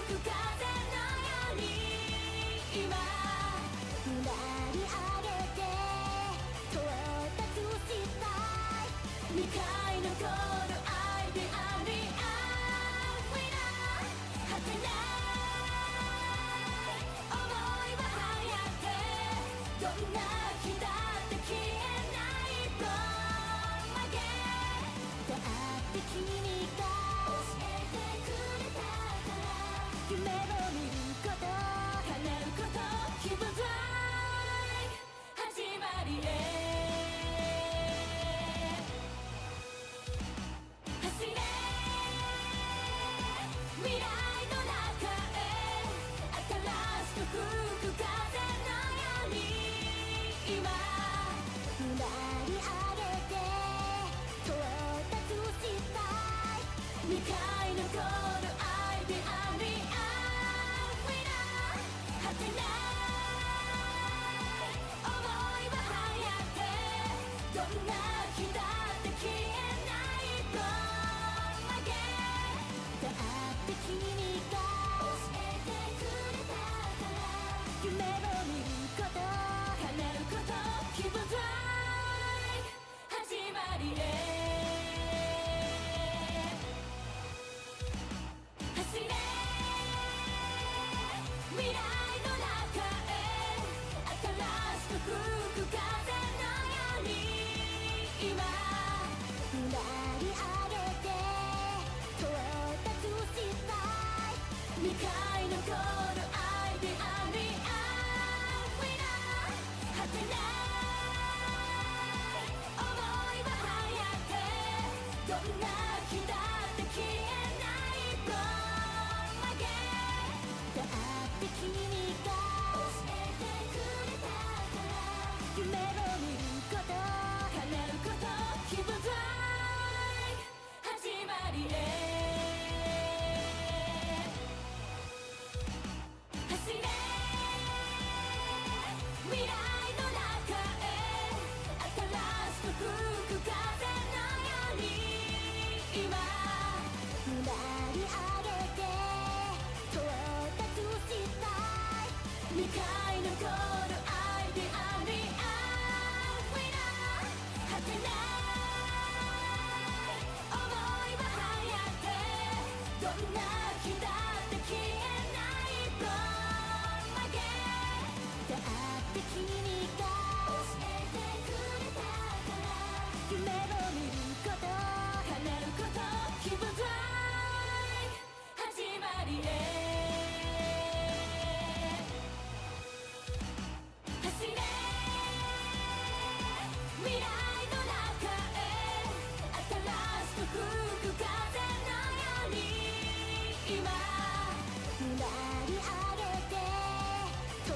く風のように今鳴り上げて到達したい未開のゴール I'll be a winner 果てない想いは速くどんな日だって消えないボン曲げだって君が教えてくれたから夢を見ること叶うこと Keep on flying 始まりへ走れ未来の中へ新しく吹く風のように今鳴り上げて到達したい未開のゴール I'll be a winner 果てない想いは速くどんな日だって消えないボン曲げだって君が教えてくれたから夢を見ること叶うこと Keep on flying 始まりへ走れ未来の中へ新しく吹く風のように今鳴り上げて到達したい未開のゴール I'll be a winner 果てない想いは速くどんな日だって消えないボン曲げだって君が教えてくれたから夢を見ること叶うこと Keep on flying 始まりへ走れ未来の中へ新しく吹く風のように今鳴り上げて到達したい未開のゴール I'll be a winner 果てない想いは速くどんな日だって消えないボン曲げだって君が教えてくれたから夢を見ること叶うこと Keep on flying 始まりへ走れ未来の中へ新しく吹く風のように今鳴り上げて到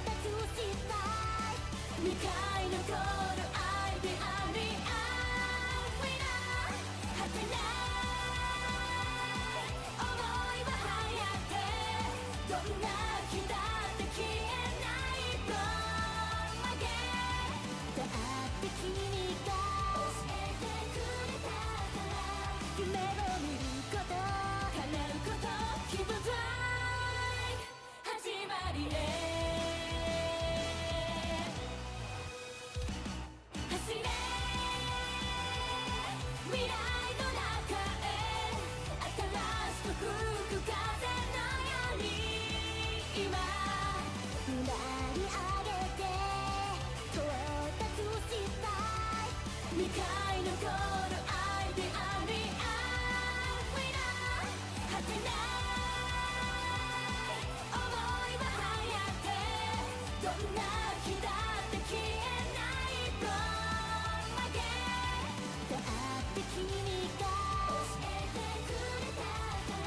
達したい未開のゴール I'll be a winner 果てない想いは速くどんな日だって消えないボン曲げだって君が教えてくれたから夢を見ること叶うこと Keep on flying 始まりへ走れ未来の中へ新しく吹く風のように今鳴り上げて到達したい未開のゴール I'll be a winner 果てない想いは速くどんな日だって消えないボン曲げだって君が教えてくれたから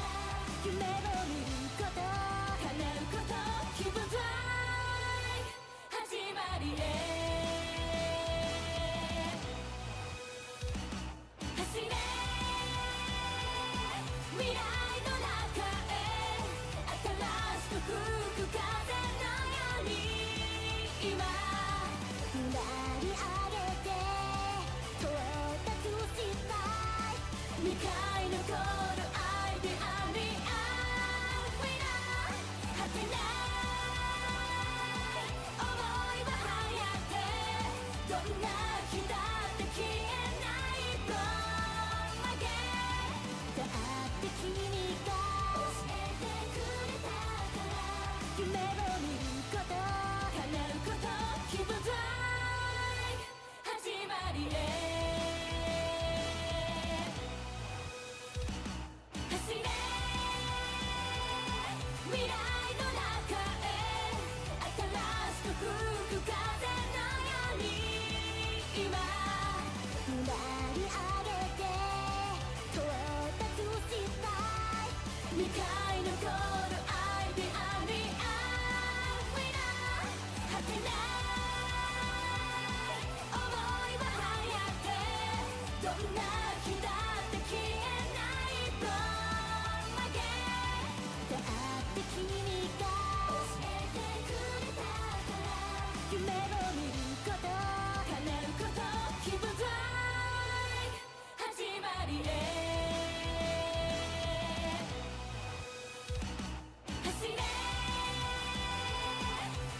夢を見ること叶うこと Keep on flying 始まりへ走れ未来の中へ新しく吹く風のように今鳴り上げて到達したい未開のゴール I'll be a winner 残るアイデアにあふれ果てない想いは流行ってどんな日だって消えないと曲げ出会って君が教えてくれたから夢を見ること叶うこと気分ドライ始まりへ走れ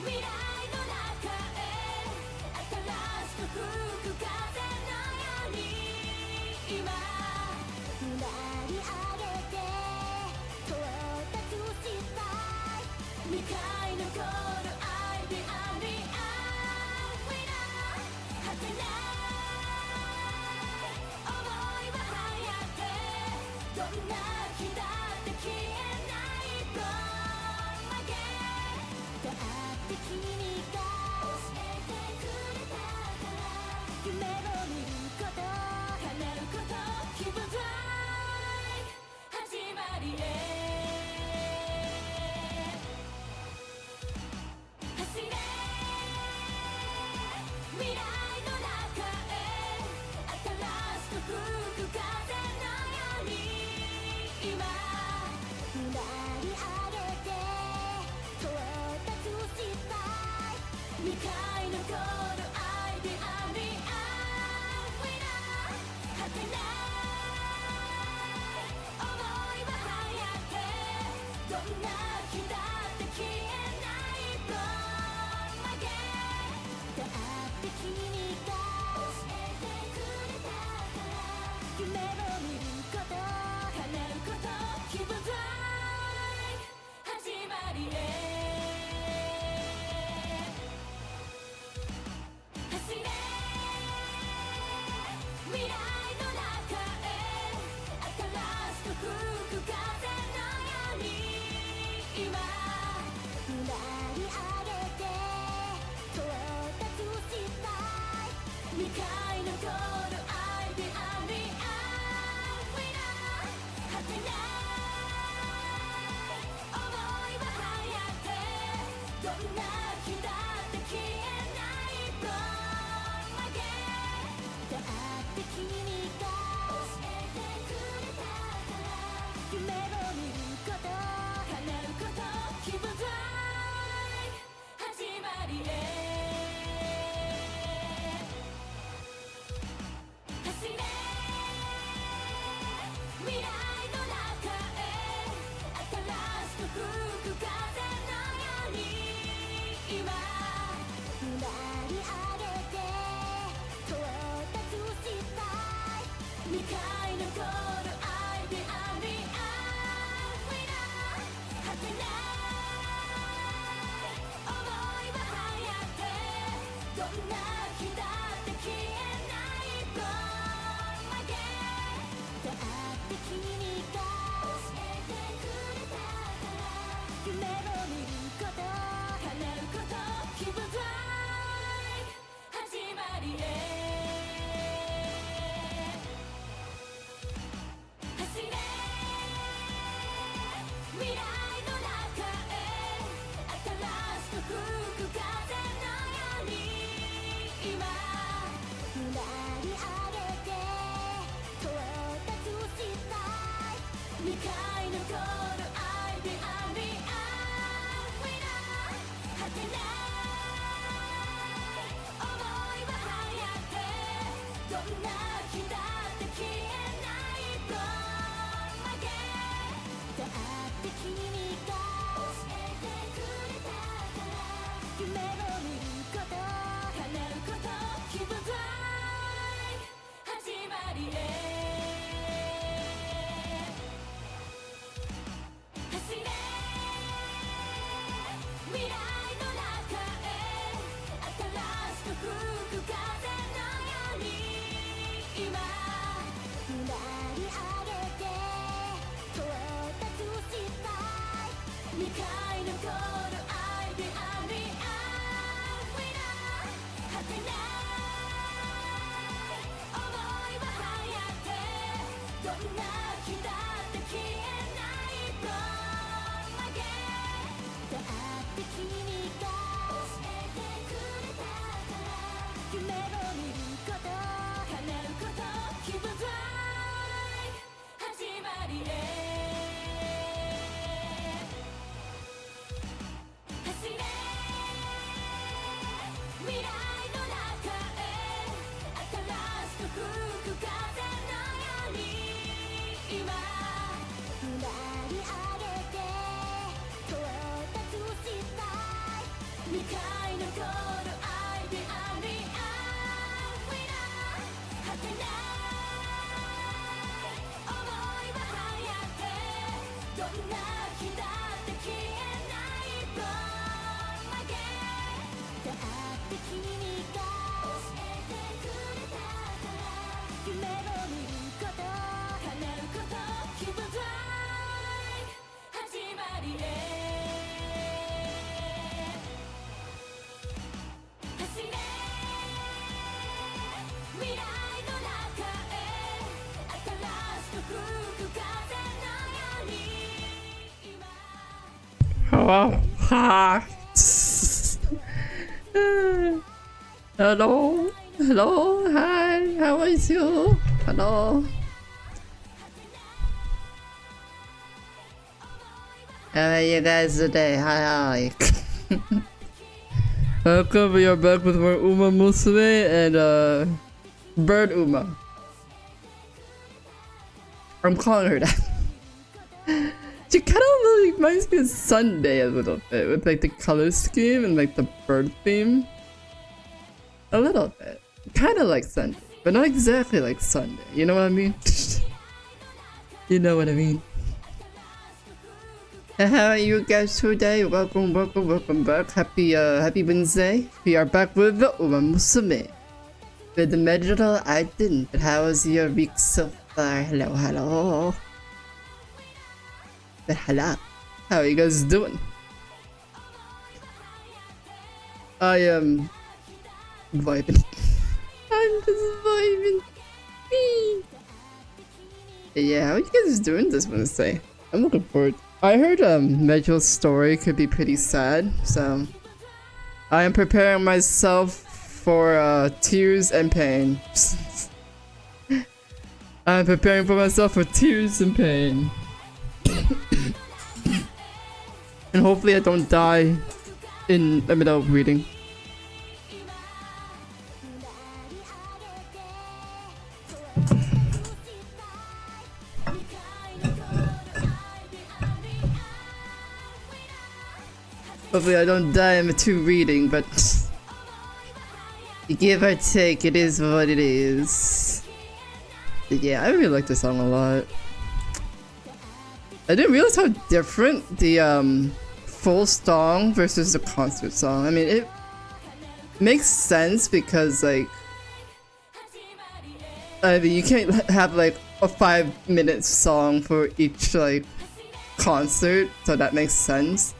未来の中へ新しく吹く風のように今なり上げて到達したい未開のゴールアイデアにあふれ果てない想いは流行ってどんな日だって消えないと曲げ出会って君が教えてくれたから夢を見ること叶うこと気分ドライ始まりへ走れ未来の中へ新しく吹く風のように今なり上げて到達したい未開のゴールアイデアにあふれ果てない想いは流行ってどんな日だって消えないと曲げ出会って君が教えてくれたから夢を見ること叶うこと気分ドライ始まりへ走れ未来の中へ新しく吹く風のように今なり上げて到達したい未開のゴールアイデアにあふれ果てない想いは流行ってどんな日だって消えないと曲げ出会って君が教えてくれたから夢を見ること叶うこと気分ドライ始まりへ走れ未来の中へ新しく吹く風のように今なり上げて到達したい未開のゴールアイデアにあふれ果てない想いは流行ってどんな日だって消えないと曲げ出会って君が教えてくれたから夢を見ること叶うこと気分ドライ始まりへ走れ未来の中へ新しく吹く風のように今なり上げて到達したい未開のゴールアイデアにあ Hello. Hi. Hello. Hello. Hi. How are you? Hello. How are you guys today? Hi. Welcome. We are back with more umamusume and bird Uma. I'm calling her that. She kind of reminds me of Sunday a little bit with like the color scheme and like the bird theme. A little bit. Kind of like Sunday, but not exactly like Sunday. You know what I mean? You know what I mean? How are you guys today? Welcome back. Happy Wednesday. We are back with the umamusume. With the Mejiro Ardan. But how was your week so far? Hello. But hello. How are you guys doing? I am vibing. I'm just vibing. Yeah, how are you guys doing this Wednesday? I'm looking forward. I heard Mejiro's story could be pretty sad, so I am preparing myself for tears and pain. I'm preparing for myself for tears and pain. And hopefully I don't die in the middle of reading. Hopefully I don't die in between reading, but give or take, it is what it is. But yeah, I really like this song a lot. I didn't realize how different the full song versus the concert song. I mean, it makes sense because like, I mean, you can't have like a 5-minute song for each like concert, so that makes sense.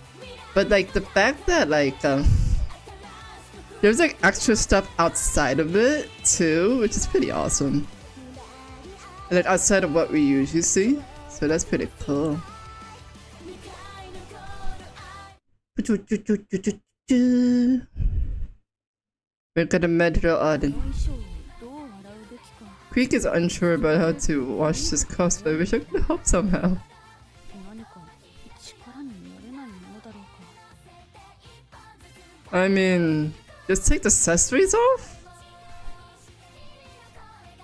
But like the fact that like there's like extra stuff outside of it too, which is pretty awesome. And like outside of what we usually see. So that's pretty cool. We're gonna Mejiro Ardan. Creek is unsure about how to wash this cosplay. I wish I could help somehow. I mean, just take the accessories off?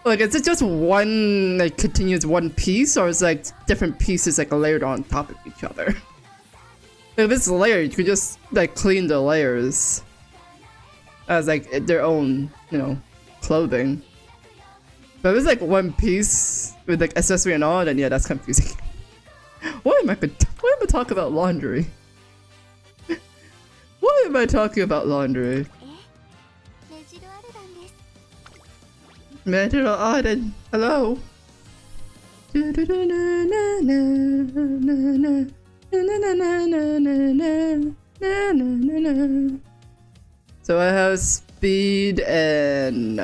Like, is it just one, like, continuous one piece, or is like different pieces like layered on top of each other? If it's layered, you could just like clean the layers as like their own, you know, clothing. But if it's like one piece with like accessory and all, then yeah, that's confusing. Why am I talking about laundry? Why am I talking about laundry? Mejiro Ardan, hello. So I have speed and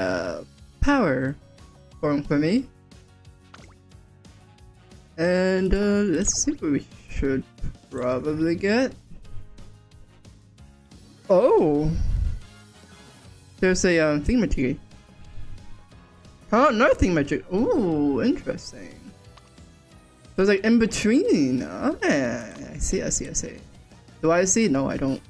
power form for me. And let's see what we should probably get. Oh! There's a thingamajig. Oh, another thingamajig. Ooh, interesting. So it's like in between. Okay, I see. Do I see? No, I don't.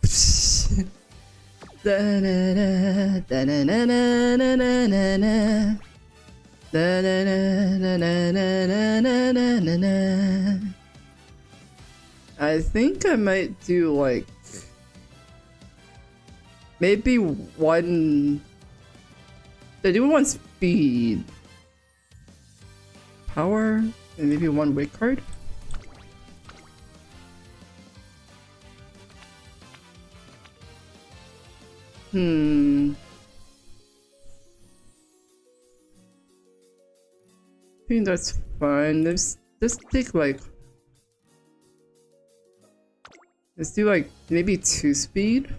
I think I might do like maybe one. They do one speed, power, and maybe one weight card. I think that's fine. Let's take like. Let's do like maybe 2 speed,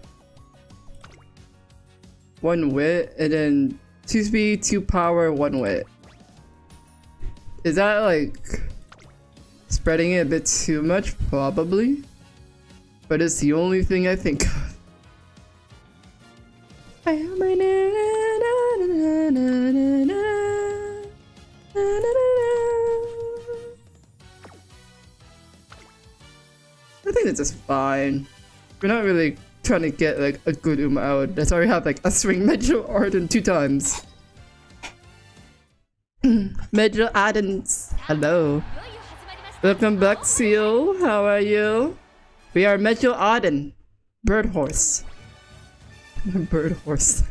1 wit, and then 2 speed, 2 power, 1 wit. Is that like spreading it a bit too much? Probably. But it's the only thing I think of. I think it's just fine. We're not really trying to get like a good out. That's why we have like a swing Mejiro Ardan 2 times. Mejiro Ardans, hello. Welcome back, Seal. How are you? We are Mejiro Ardan. Bird horse. Bird horse.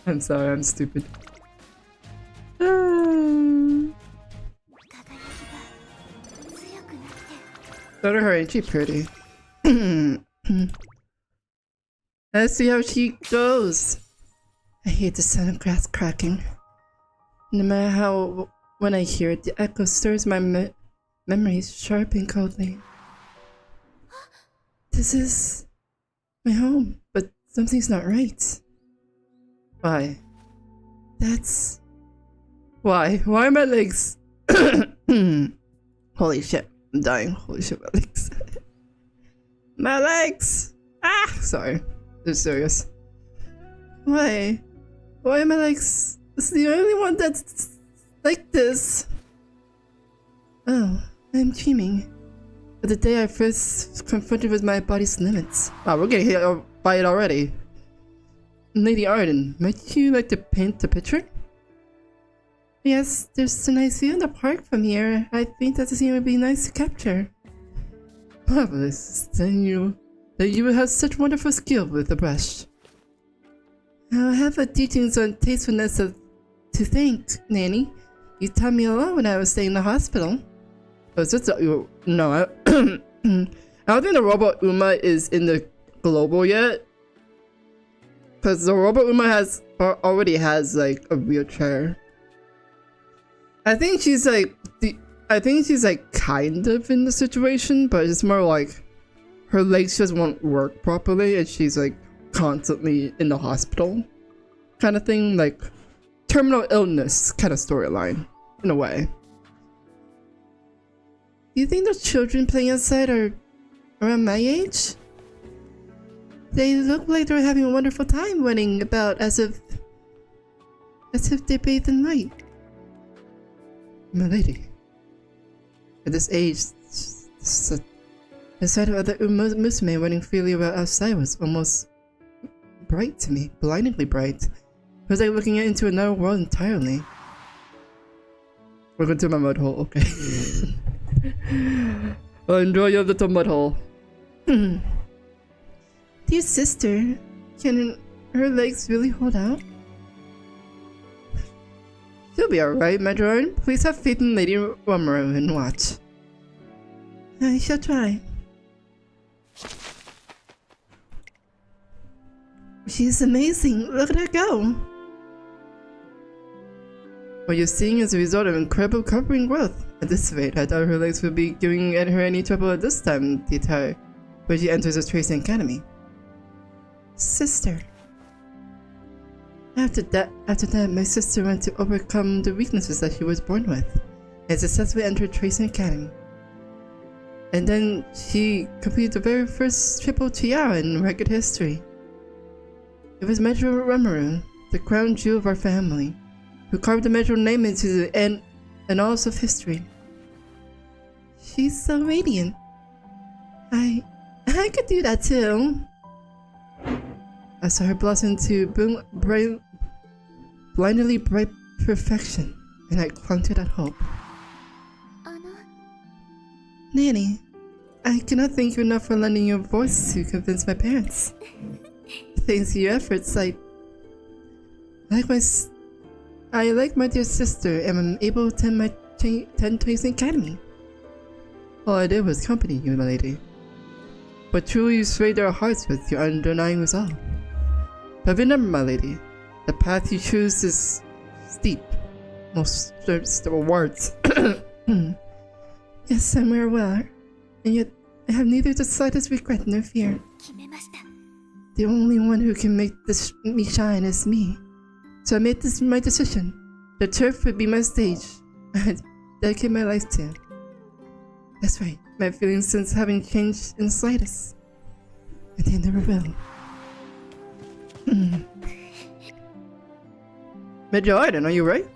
I'm sorry, I'm stupid. Look at her, ain't she pretty? Let's see how she goes. I hate the sound of grass cracking. No matter how, when I hear it, the echo stirs my memories sharp and coldly. This is my home, but something's not right. Why? That's... Why? Why are my legs... Holy shit, I'm dying. Holy shit, my legs. My legs! Ah! Sorry. I'm serious. Why? Why are my legs... It's the only one that's like this. Oh, I'm dreaming. But the day I first confronted with my body's limits. Wow, we're getting hit by it already. Lady Ardan, might you like to paint the picture? Yes, there's a nice view in the park from here. I think that the scene would be nice to capture. Marvelous. Then you have such wonderful skill with the brush. I'll have a teachings on tastefulness to thank, Nanny. You taught me a lot when I was staying in the hospital. Oh, it's just no, I don't think the robot Uma is in the global yet. Because the robot Uma already has like a wheelchair. I think she's like kind of in the situation, but it's more like her legs just won't work properly and she's like constantly in the hospital kind of thing, like terminal illness kind of storyline in a way. Do you think those children playing outside are around my age? They look like they're having a wonderful time running about as if they bathe in light. My lady, at this age, the sight of other umamusume running freely about outside was almost bright to me, blindingly bright. It was like looking into another world entirely. Welcome to my mud hole, okay. Well, enjoy your little mud hole. Dear sister, can her legs really hold out? She'll be alright, Mejiroardan. Please have faith in Lady Romero and watch. I shall try. She's amazing. Look at her go. What you're seeing is a result of incredible covering growth. At this rate, I doubt her legs will be giving her any trouble at this time, Tita, when she enters the Tracing Academy. Sister. After that, my sister went to overcome the weaknesses that she was born with, and successfully entered Tracing Academy. And then she completed the very first triple tiara in record history. It was Mejiro Ardan, the crown jewel of our family, who carved the Mejiro name into the annals of history. She's so radiant. I could do that too. I saw her blossom to blindingly bright perfection, and I clung to that hope. Nanny, I cannot thank you enough for lending your voice to convince my parents. Thanks to your efforts, I like my dear sister and am able to attend Twins Academy. All I did was accompany you, my lady. But truly you swayed their hearts with your undenying resolve. But remember, my lady, the path you choose is steep. Most words. Yes, I'm aware, and yet I have neither the slightest regret nor fear. The only one who can make me shine is me. So I made this my decision. The turf would be my stage. I'd dedicate my life to. That's right, my feelings since haven't changed in the slightest. And they never will. Mejiro Ardan, are you right?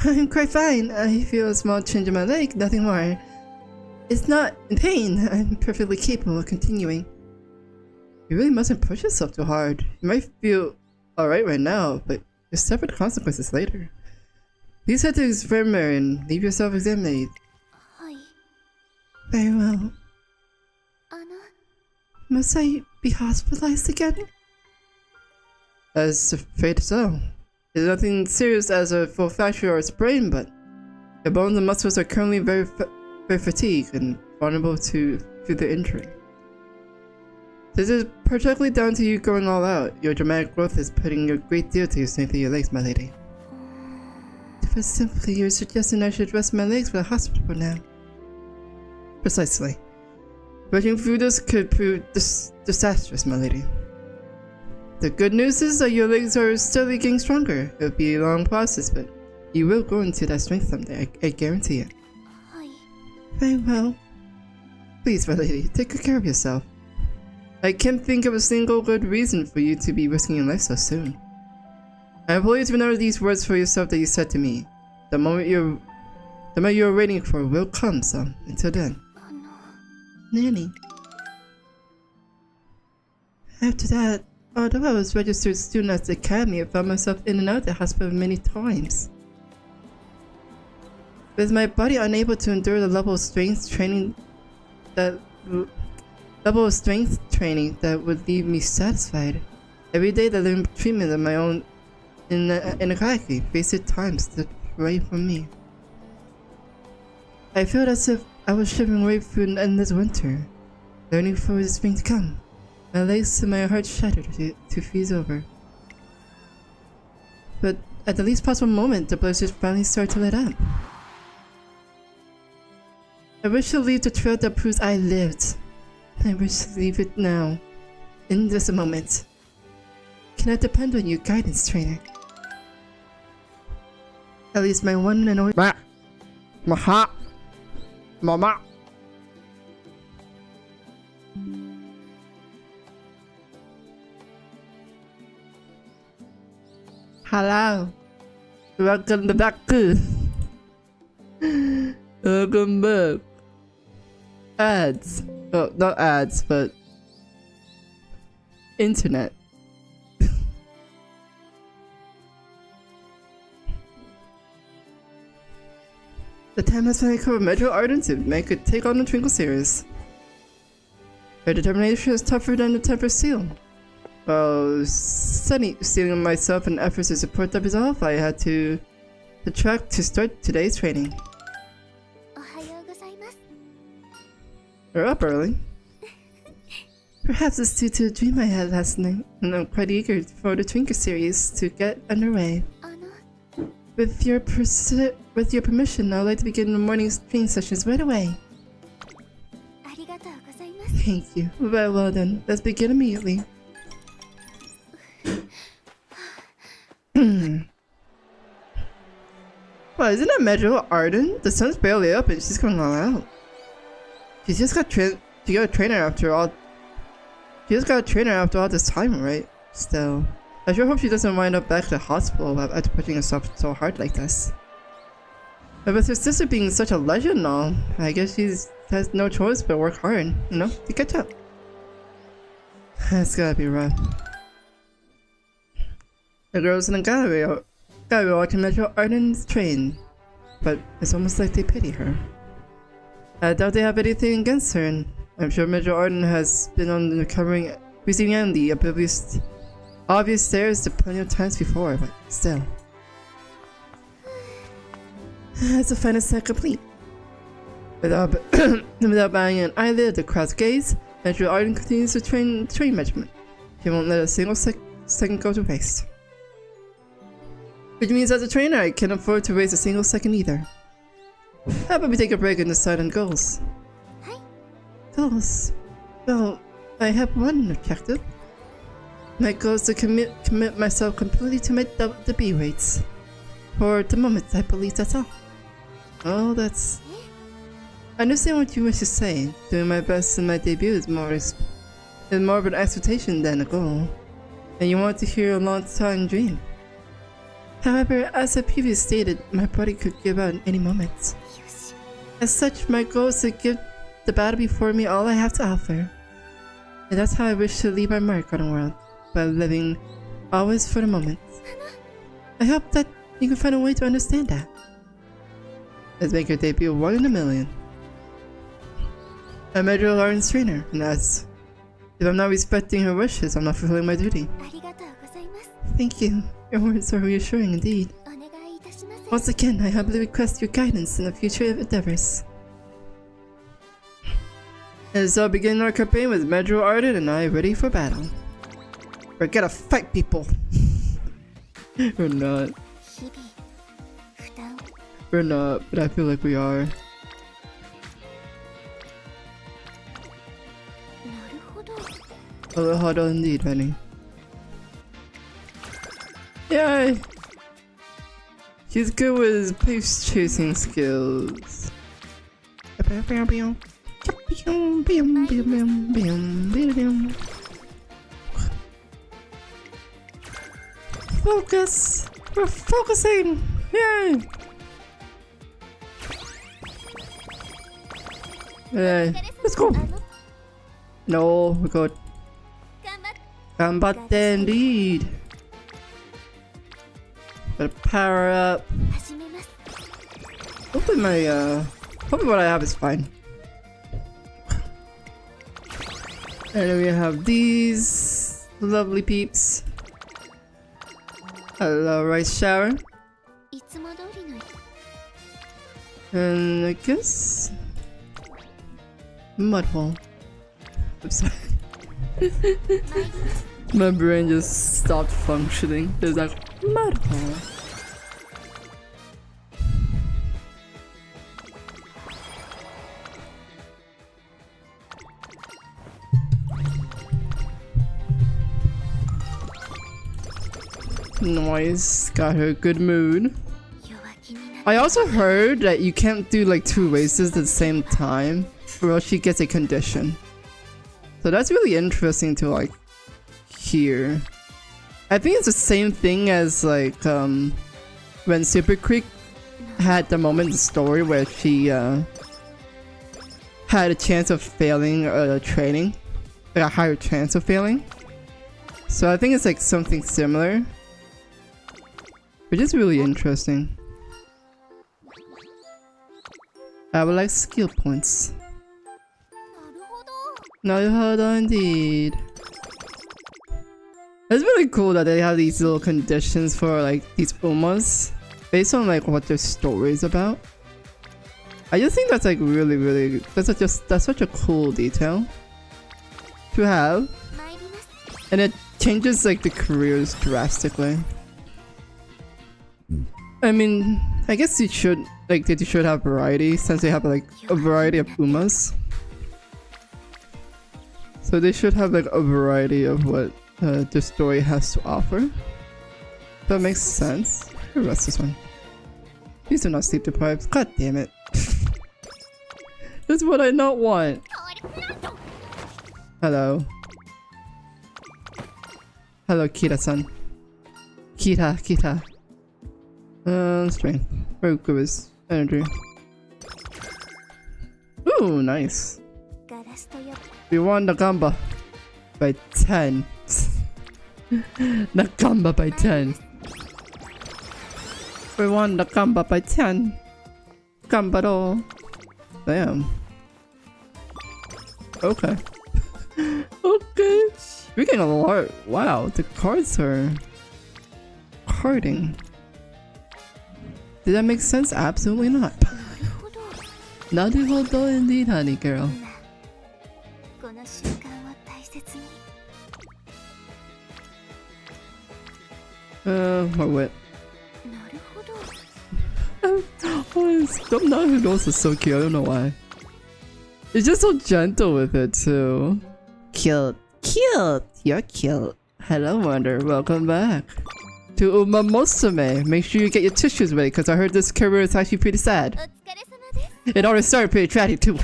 I'm quite fine. I feel a small change in my leg, nothing more. It's not in pain. I'm perfectly capable of continuing. You really mustn't push yourself too hard. You might feel alright right now, but you'll suffer the consequences later. Please head to the infirmary and leave yourself examined. Very well. Must I be hospitalized again? As afraid so. It's nothing serious as a full fracture or a sprain, but your bones and muscles are currently very fatigued and vulnerable to further injury. This is particularly down to you going all out. Your dramatic growth is putting a great deal to your strength of your legs, my lady. But simply, you're suggesting I should rest my legs for the hospital for now. Precisely. Rushing through this could prove disastrous, my lady. The good news is that your legs are steadily getting stronger. It'll be a long process, but you will grow into that strength someday, I guarantee it. Very well. Please, my lady, take good care of yourself. I can't think of a single good reason for you to be risking your life so soon. I implore you to remember these words for yourself that you said to me. The moment you're waiting for will come, so until then. Nanny. After that, although I was registered student at the academy, I found myself in and out of the hospital many times. With my body unable to endure the level of strength training that would leave me satisfied, every day the living treatment of my own inadequacy wasted time slipped away from me. I felt as if I was shivering away through an endless winter, learning for the spring to come. My legs and my heart shattered to freeze over. But at the least possible moment, the blizzard finally started to let up. I wish to leave the trail that proves I lived. I wish to leave it now, in this moment. Can I depend on you, guidance trainer? At least my one and only— Maha! Mama! Hello. Welcome back. Welcome back. Ads. Oh, not ads, but internet. The time has finally come for Mejiro Ardan to make a take on the Twinkle series. Her determination is tougher than the Temper Seal. While stealing myself in efforts to support the resolve, I had to the track to start today's training. We're up early. Perhaps it's due to a dream I had last night, and I'm quite eager for the Twinkle series to get underway. With your permission, I would like to begin the morning training sessions right away. Thank you. Very well then, let's begin immediately. Well, isn't that Mejiro Ardan? The sun's barely up and she's going all out. She just got a trainer after all. She just got a trainer after all this time, right? Still, I sure hope she doesn't wind up back at the hospital after pushing herself so hard like this. But with her sister being such a legend and all, I guess she has no choice but work hard, you know, to catch up. It's gotta be rough. The girls in the gallery watching Mejiro Ardan's train, but it's almost like they pity her. I doubt they have anything against her, and I'm sure Mejiro Ardan has been on the receiving end the obvious stares plenty of times before, but still. It's the final set complete. Without buying an eyelid of the crowd's gaze, Mejiro Ardan continues to train measurement. She won't let a single second go to waste. Which means as a trainer, I can't afford to waste a single second either. How about we take a break and decide on goals? Goals? Well, I have one objective. My goal is to commit myself completely to the B weights. For the moment, I believe that's all. Oh, that's... I understand what you wish to say. Doing my best in my debut is more of an expectation than a goal. And you want to hear a long-time dream. However, as I previously stated, my body could give out at any moment. As such, my goal is to give the battle before me all I have to offer. And that's how I wish to leave my mark on the world, by living always for the moment. I hope that you can find a way to understand that. Let's make your debut 1 in a million. I'm Mejiro Ardan's trainer, and that's... If I'm not respecting her wishes, I'm not fulfilling my duty. Thank you. Your words are reassuring indeed. Once again, I humbly request your guidance in the future endeavors. And so begin our campaign with Mejiro Ardan and I ready for battle. We're gonna fight people! We're not. We're not, but I feel like we are. Oh, hold on indeed, Penny. Yay! She's good with his pace chasing skills. Focus! We're focusing! Yay! Hey, let's go! No, we got... Ganbatte indeed! Gotta power up. Hopefully hopefully what I have is fine. And then we have these lovely peeps. Hello, rice shower. And I guess... mud hole. I'm sorry. My brain just stopped functioning. There's like mud hole. Nice, got her good mood. I also heard that you can't do like 2 races at the same time, or else she gets a condition. So that's really interesting to like hear. I think it's the same thing as like when Super Creek had the moment in the story where she had a chance of failing training, like a higher chance of failing. So I think it's like something similar, which is really interesting. I would like skill points. Naruhodo indeed. It's really cool that they have these little conditions for like these umas based on like what their story is about. I just think that's like really that's such a cool detail to have, and it changes like the careers drastically. I mean, I guess they should have variety since they have like a variety of umas. So they should have like a variety of what the story has to offer. That makes sense. Who rest this one? These are not sleep deprived. God damn it. That's what I not want. Hello. Hello, Kita-san. Kita. Strength. Very good with energy. Ooh, nice. We won Nakamba by 10. Nakamba by 10. We won Nakamba by 10. Gambaro. Damn. Okay. Okay. We're getting a lot. Wow, the cards are carding. Did that make sense? Absolutely not. Naruhodo indeed, honey girl. More wit. Naruhodo is so cute, I don't know why. It's just so gentle with it too. Cute. You're cute. Hello, Wonder. Welcome back to umamusume. Make sure you get your tissues ready, because I heard this career is actually pretty sad. It already started pretty tragic too.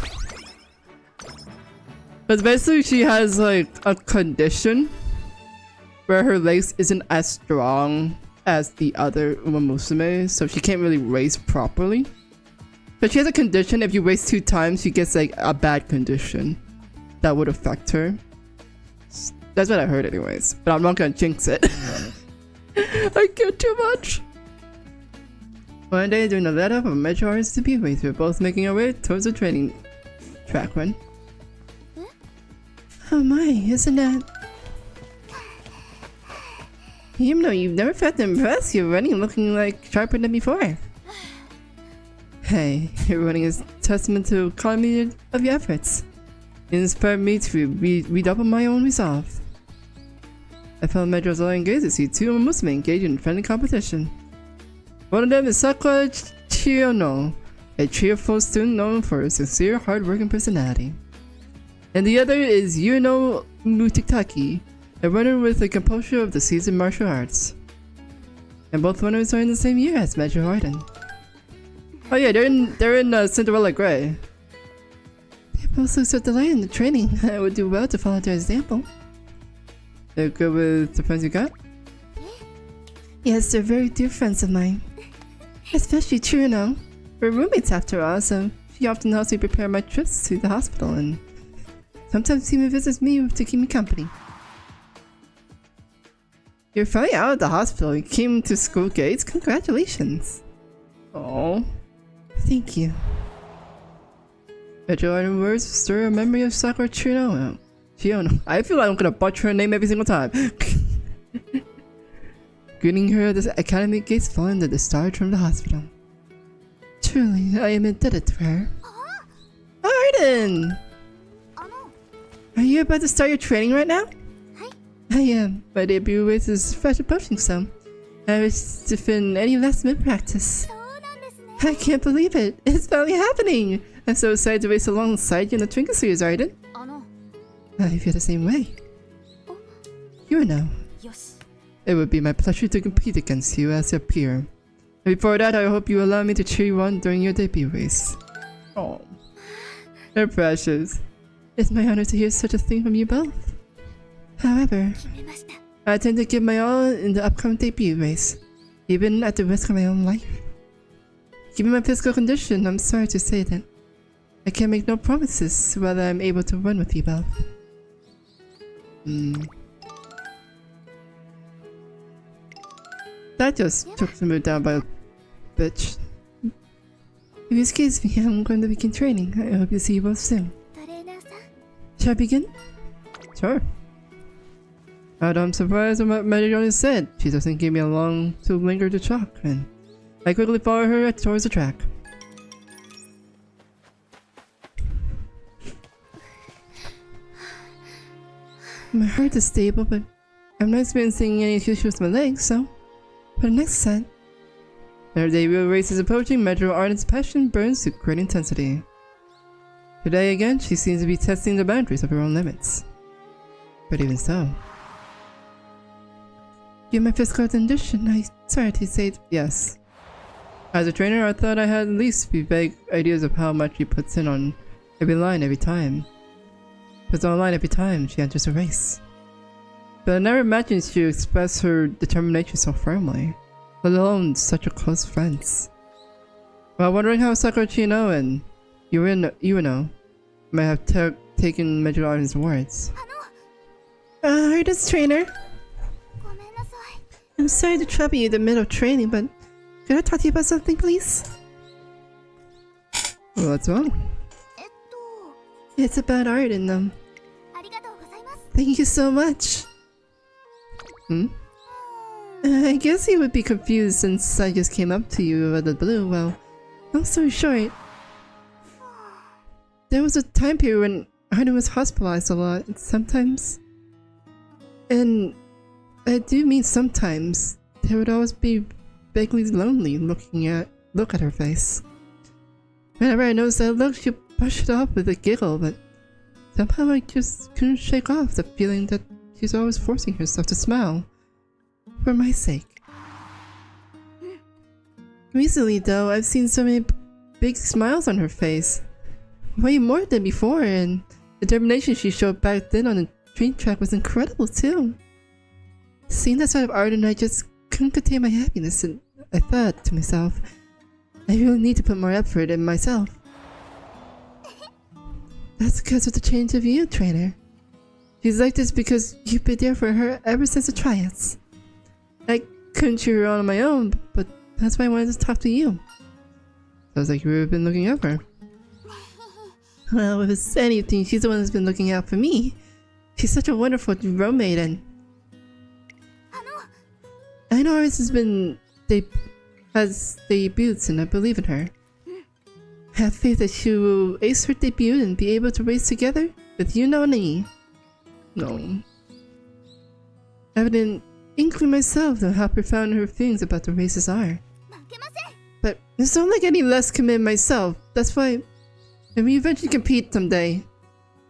Because basically she has like a condition where her legs isn't as strong as the other umamusume, so she can't really race properly. But she has a condition, if you race 2 times, she gets like a bad condition that would affect her. That's what I heard anyways, but I'm not gonna jinx it. I care too much. One day during the let-up of Mejiroardan's debut race, we're both making our way towards the training track run. Oh my, isn't that... Even though you've never felt impressed, you're running looking like sharper than before. Hey, your running is testament to the economy of your efforts. It inspired me to redouble my own resolve. I found Mejiro's all engaged to see 2 umamusume engage in friendly competition. One of them is Sakura Chiyono, a cheerful student known for her sincere, hard-working personality. And the other is Yuno Mutikaki, a runner with a composure of the seasoned martial arts. And both runners are in the same year as Mejiro Ardan. Oh yeah, they're in Cinderella Grey. They both look so delighted in the training. I would do well to follow their example. They're good with the friends you got? Yes, they're very dear friends of mine. Especially Chuno. We're roommates after all, so she often helps me prepare my trips to the hospital and sometimes even visits me to keep me company. You're finally out of the hospital. You came to school gates. Congratulations. Oh, thank you. Mejiroardan words stir a memory of Sakura Chuno. I feel like I'm gonna butcher her name every single time. Greeting her at the academy gates following the discharge from the hospital. Truly, I am indebted to her. Ardan! Are you about to start your training right now? I am. My debut race is fast approaching, so I wish to fit in any last minute practice. I can't believe it. It's finally happening. I'm so excited to race alongside you in the Twinkle Series, Ardan. I feel the same way. You know. It would be my pleasure to compete against you as your peer. And before that, I hope you allow me to cheer you on during your debut race. Oh, they're precious. It's my honor to hear such a thing from you both. However, I intend to give my all in the upcoming debut race, even at the risk of my own life. Given my physical condition, I'm sorry to say that I can make no promises whether I'm able to run with you both. That just took the mood down by a bitch. If you excuse me, I'm going to begin training. I hope to see you both soon. Shall I begin? Sure. I'm surprised at what Mejiro said. She doesn't give me a long to linger to chalk, and I quickly follow her towards the track. My heart is stable, but I'm not experiencing any issues with my legs, so for the next set. Their debut race is approaching. Mejiro Ardan's passion burns to great intensity. Today again, she seems to be testing the boundaries of her own limits. But even so, given my physical condition, I'm sorry to say yes. As a trainer, I thought I had at least vague ideas of how much she puts in on every line every time. Puts on a line every time she enters a race. but I never imagined she would express her determination so firmly, let alone such a close friends. While wondering how Sakura-chino and Yuino might have taken Mejiro Ardan's words. Ardan's trainer. ごめんなさい。 I'm sorry to trouble you in the middle of training, but could I talk to you about something, please? What's wrong? えっと、 It's about Ardan, ありがとうございます。 Thank you so much. I guess you would be confused since I just came up to you out of the blue. Well, long story short, there was a time period when Ardan was hospitalized a lot, and I do mean sometimes, there would always be vaguely lonely look at her face. Whenever I noticed that look, she'd brush it off with a giggle, but somehow I just couldn't shake off the feeling that she's always forcing herself to smile. For my sake. Recently though, I've seen so many big smiles on her face. Way more than before, and the determination she showed back then on the train track was incredible too. Seeing that side of Ardan, I just couldn't contain my happiness, and I thought to myself, I really need to put more effort in myself. That's because of the change of you, trainer. She's like this because you've been there for her ever since the tryouts. I couldn't cheer her on my own, but that's why I wanted to talk to you. Sounds like you've been looking out for her. Well, if it's anything, she's the one who's been looking out for me. She's such a wonderful roommate, and I know ours has debuted, and I believe in her. I have faith that she will ace her debut and be able to race together with you and me. No. I have an inkling myself of how profound her feelings about the races are. But I don't like any less committed myself. That's why, when we eventually compete someday,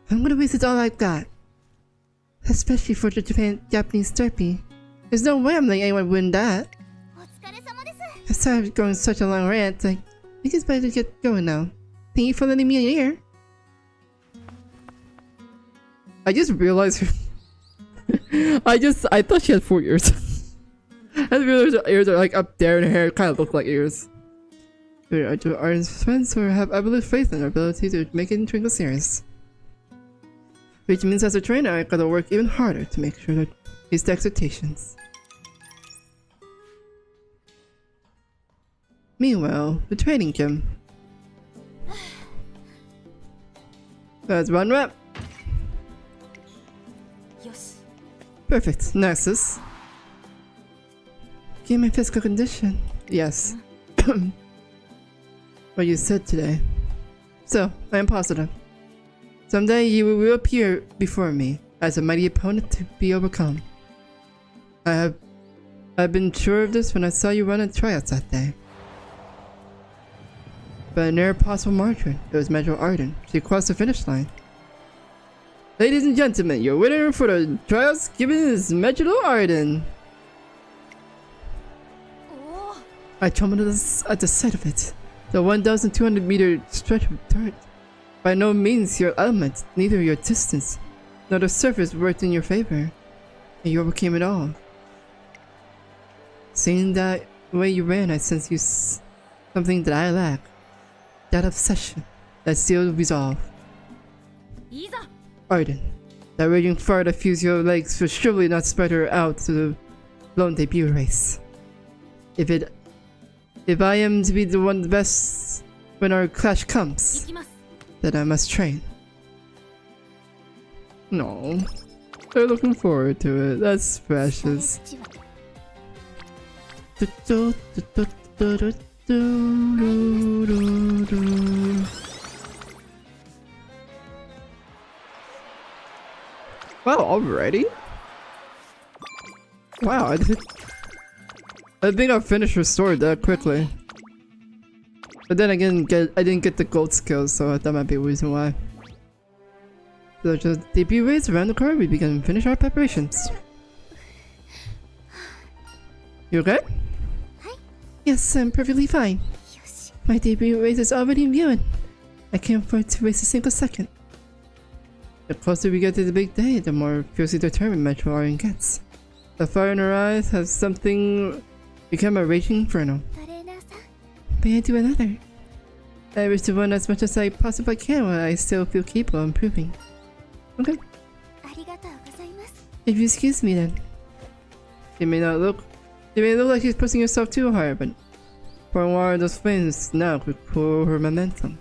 I'm gonna waste it all I've got. Especially for the Japanese derby. There's no way I'm letting anyone win that. I'm sorry I'm going such a long rant. I think it's better to get going now. Thank you for letting me in here. I just realized I thought she had 4 ears. I didn't realize her ears are like up there and her hair kind of look like ears. We are to Ardan's friends or have absolute faith in our ability to make it into a series. Which means as a trainer I gotta work even harder to make sure that his expectations. Meanwhile, the training gym. That's one rep. Perfect. Nexus. Gain my physical condition. Yes. What you said today. So, I am positive. Someday you will appear before me as a mighty opponent to be overcome. I've been sure of this when I saw you run at tryouts that day. But a near possible margin, it was Mejiro Ardan. She crossed the finish line. Ladies and gentlemen, your winner for the tryouts given is Mejiro Ardan. I trembled at the sight of it. The 1,200-meter stretch of dirt. By no means your element, neither your distance, nor the surface worked in your favor, and you overcame it all. Seeing that way you ran, I sensed you something that I lack. That obsession, that sealed resolve. Ardan, that raging fire that fuels your legs will surely not spread her out to the lone debut race. If I am to be the one best when our clash comes, then I must train. No, they're looking forward to it. That's precious. Wow, already? Wow, I think I finished her story that quickly. But then again, I didn't get the gold skills, so that might be a reason why. So just debut race around the corner, we begin finish our preparations. You okay? Yes, I'm perfectly fine. My debut race is already in view. I can't afford to waste a single second. The closer we get to the big day, the more fiercely determined Mejiro Ardan gets. The fire in her eyes has something become a raging inferno. トレーナーさん May I do another? I wish to run as much as I possibly can while I still feel capable of improving. Okay. ありがとうございます If you excuse me then. She may look like she's pushing herself too hard, but for a while those flames now could cool her momentum.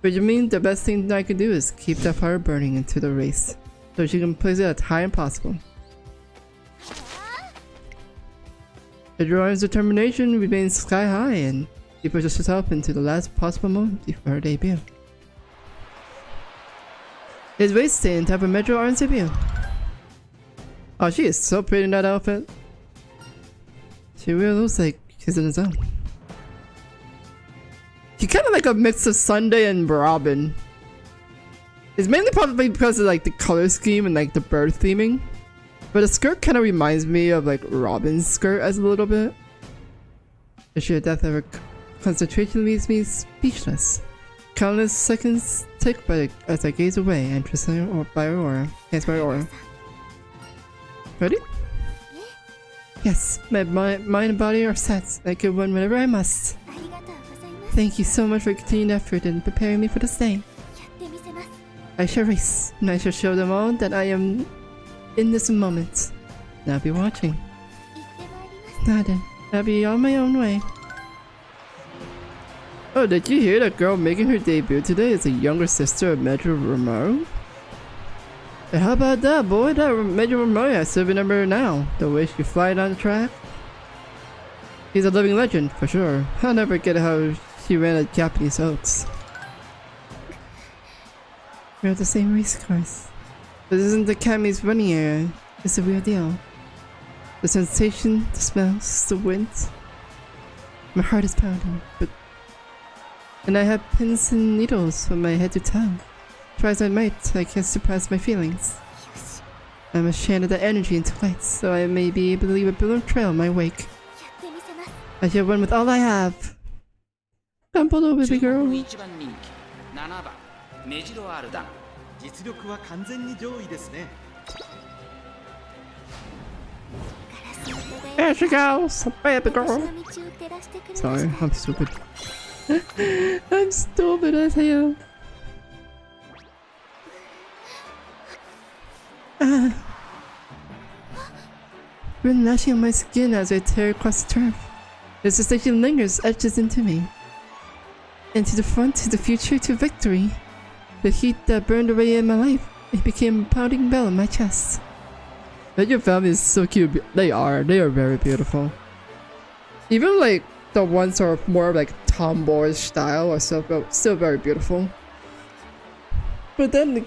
But you mean the best thing I could do is keep that fire burning into the race, so she can place it as high as possible. Mejiro determination remains sky high, and she pushes herself into the last possible moment before her debut. His waist stay in time for Mejiro Ardan's debut. Oh, she is so pretty in that outfit. She really looks like she's in the zone. She kind of like a mix of Sunday and Robin. It's mainly probably because of like the color scheme and like the bird theming. But the skirt kind of reminds me of like Robin's skirt as a little bit. The sheer depth of her concentration leaves me speechless. Countless seconds tick by as I gaze away, entranced by her aura. Ready? Yes, my mind and body are set. I can run whenever I must. ありがとうございます Thank you so much for your continued effort in preparing me for this day. やってみせます I shall race, and I shall show them all that I am in this moment. And I'll be watching. 行ってまいります Now then, I'll be on my own way. Oh, did you hear that girl making her debut today is a younger sister of Mejiro Ardan? And how about that, boy? That Mejiro Ardan, I still remember her now. The way she flied on the track. He's a living legend, for sure. I'll never get how she ran at Japanese Oaks. We're at the same race cars. This isn't the Kami's running area. It's the real deal. The sensation, the smells, the wind. My heart is pounding, and I have pins and needles from my head to toe. Try as I might, I can't suppress my feelings. よし I must channel that energy into light, so I may be able to leave a balloon trail in my wake. やってみせます I shall run with all I have. Come below, baby 注目 girl. の一番人気7番メジロアルダン。実力は完全に上位ですね。ガラスの戸で There she goes, baby 私 girl. の道を照らしてくれました Sorry, I'm stupid. I'm stupid as hell. Wind lashing on my skin as I tear across the turf. The sensation lingers, etches into me. Into the front, to the future, to victory. The heat that burned away in my life, it became a pounding bell in my chest. But your family is so cute. They are very beautiful. Even like the ones that are more like tomboyish style are still very beautiful. But then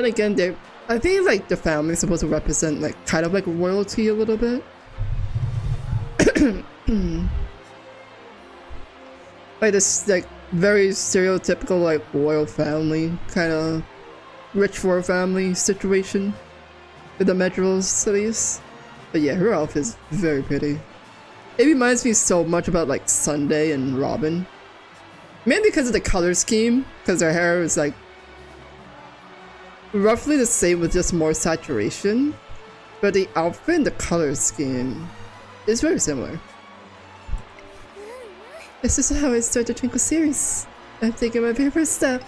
again, I think like the family is supposed to represent like kind of like royalty a little bit. Like this like very stereotypical like royal family kind of rich royal family situation with the Mejiros at least. But yeah, her outfit is very pretty. It reminds me so much about like Sunday and Robin. Mainly because of the color scheme, because their hair is like roughly the same with just more saturation. But the outfit and the color scheme is very similar. This is how I start the Twinkle series. I'm taking my very first step.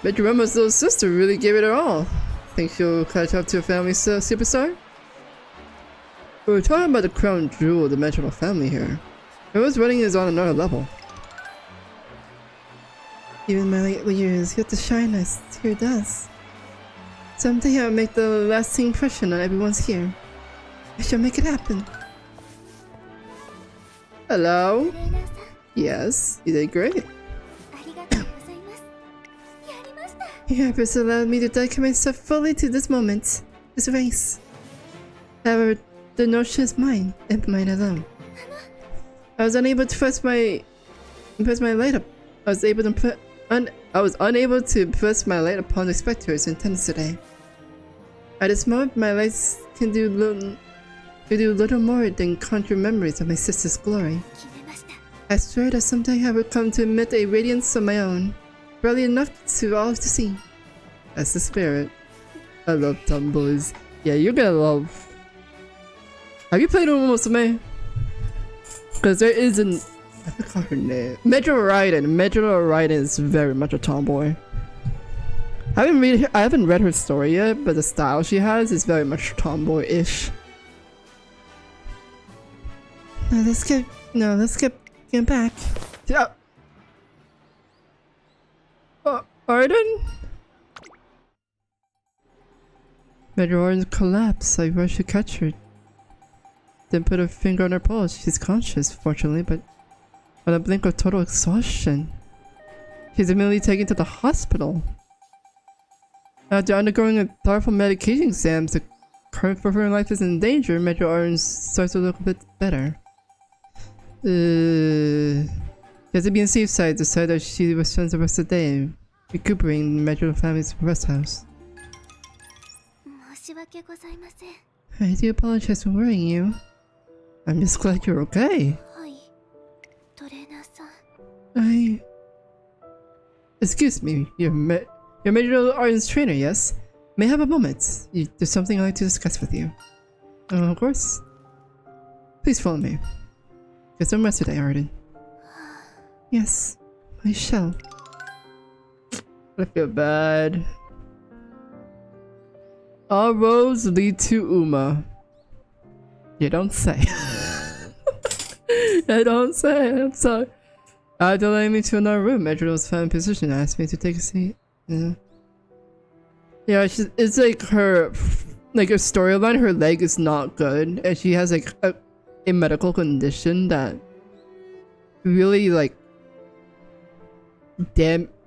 Mejirama's little sister really gave it her all. Think she'll catch up to a family superstar? We were talking about the crown jewel of the Mejiro family here. Whoever's running is on another level. Even my late years get to shine as here does. Someday I'll make the lasting impression on everyone's here. I shall make it happen. Hello? トレーナーさん Yes, you did great. ありがとうございますやりました Your efforts allowed me to dedicate myself fully to this moment, this race. However, the notion is mine, and mine alone. I was unable to press my light up. I was unable to press my light upon the spectators in attendance today. At this moment, my lights can do little more than conjure memories of my sister's glory. 決めました I swear that someday I will come to emit a radiance of my own. brilliant enough to all to see. That's the spirit. I love tomboys. Yeah, you're gonna love. Have you played Umamusume? Because there isn't. I forgot her name. Mejiro Ardan. Mejiro Ardan is very much a tomboy. I haven't read her story yet, but the style she has is very much tomboy-ish. Now let's get back. Yeah. Ardan? Mejiro Ardan collapsed. I rushed to catch her. Then put a finger on her pulse. She's conscious, fortunately, but on a blink of total exhaustion. She's immediately taken to the hospital. After undergoing a thorough medication exams, the current for her life is in danger. Mejiro Ardan starts to look a bit better. She has to be on safe side, decided that she will spend the rest of the day recuperating in the Mejiro family's rest house. I do apologize for worrying you. I'm just glad you're okay. Excuse me, you're Mejiro Ardan's trainer, yes? May I have a moment? There's something I'd like to discuss with you. Of course. Please follow me. Get some rest today, Ardan. Yes, I shall. I feel bad. All roads lead to Uma. You don't say. I don't say. I'm sorry. After letting me to another room, Mejiro's found position asked me to take a seat. Yeah, it's like her storyline. Her leg is not good, and she has like a medical condition that really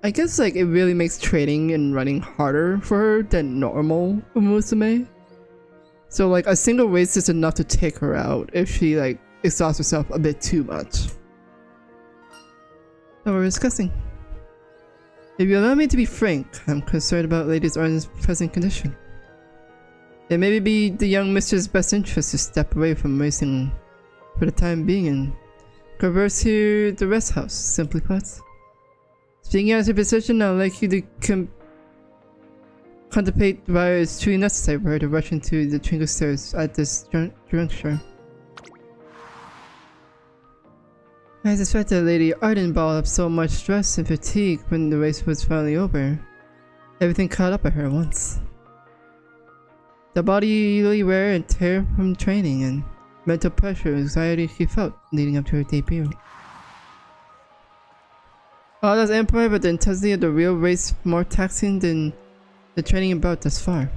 I guess like it really makes training and running harder for her than normal umamusume. So like a single race is enough to take her out if she like exhausts herself a bit too much. So we're discussing. If you allow me to be frank, I'm concerned about Lady Ardan's present condition. It may be the young mistress' best interest to step away from racing for the time being and converse to the rest house, simply put. Speaking as a position, I'd like you to contemplate whether it's truly necessary for her to rush into the twinkle stairs at this juncture. I suspect that Lady Ardan balled up so much stress and fatigue when the race was finally over. Everything caught up at her at once. The bodily wear and tear from training and mental pressure and anxiety she felt leading up to her debut. All that's amplified, but the intensity of the real race more taxing than the training bout thus far.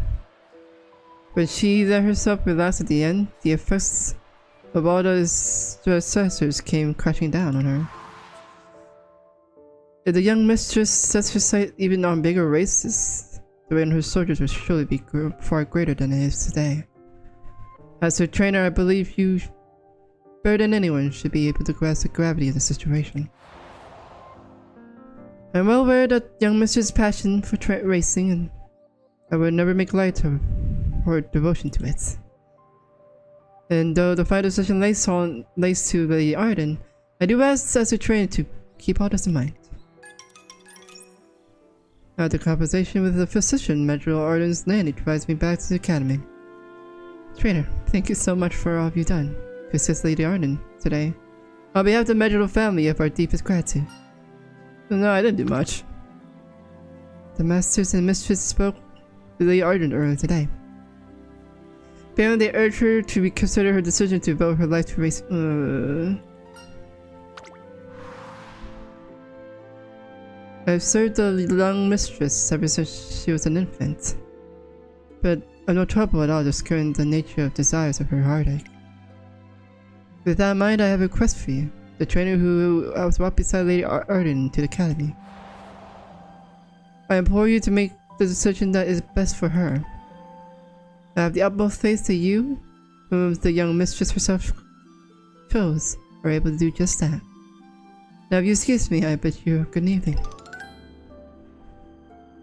When she let herself relax at the end, the effects of all those stressors came crashing down on her. If the young mistress sets her sight even on bigger races, the weight on her soldiers will surely be far greater than it is today. As her trainer, I believe you, better than anyone, should be able to grasp the gravity of the situation. I'm well aware that young mistress' passion for racing, and I would never make light of her devotion to it. And though the final decision lays to Lady Ardan, I do ask as a trainer to keep all this in mind. After conversation with the physician, Mejiro Ardan's nanny drives me back to the academy. Trainer, thank you so much for all you've done to assist Lady Ardan today. On behalf of the Mejiro family, you have our deepest gratitude. No, I didn't do much. The masters and mistress spoke with Lady Ardan earlier today. Apparently, they urged her to reconsider her decision to devote her life to race. I've served the young mistress ever since she was an infant, but I've no trouble at all discerning the nature of desires of her heartache. With that in mind, I have a request for you, the trainer who I was brought beside Lady Ardan to the academy. I implore you to make the decision that is best for her. I have the utmost faith that you, whom the young mistress herself chose, are able to do just that. Now if you excuse me, I bid you good evening.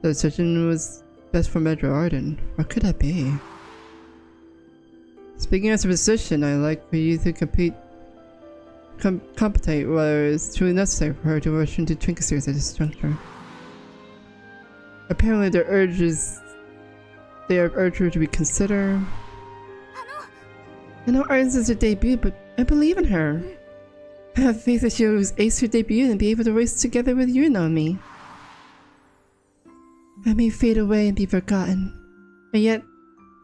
The decision was best for Mejiro Ardan. What could that be? Speaking as a physician, I'd like for you to compete whether it's truly necessary for her to rush into trinket stairs at this juncture. Apparently they have urged her to reconsider. I know Arden's is her debut, but I believe in her. I have faith that she'll ace her debut and be able to race together with you, Naomi. I may fade away and be forgotten, and yet,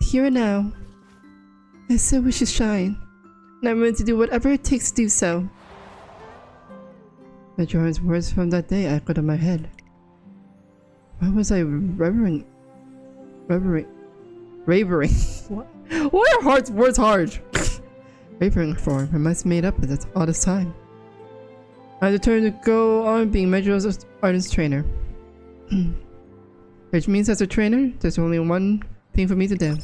here and now, I still wish to shine, and I'm willing to do whatever it takes to do so. Mejiro's words from that day echoed in my head. Why was I ravering? Why are words hard? Wavering for? I must have made up with it all this time. I determined to go on being Mejiro Ardan's trainer. Which means as a trainer, there's only one thing for me to do.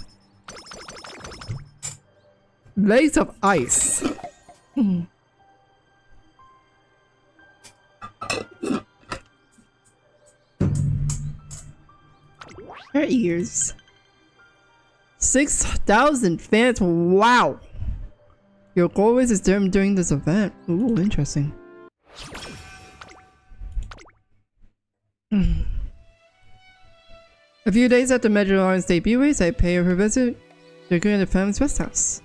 Blades of ice. Her ears. 6,000 fans. Wow. Your goal is determined during this event. Ooh, interesting. A few days after Mejiro Ardan's debut race, I pay her a visit to the family's rest house.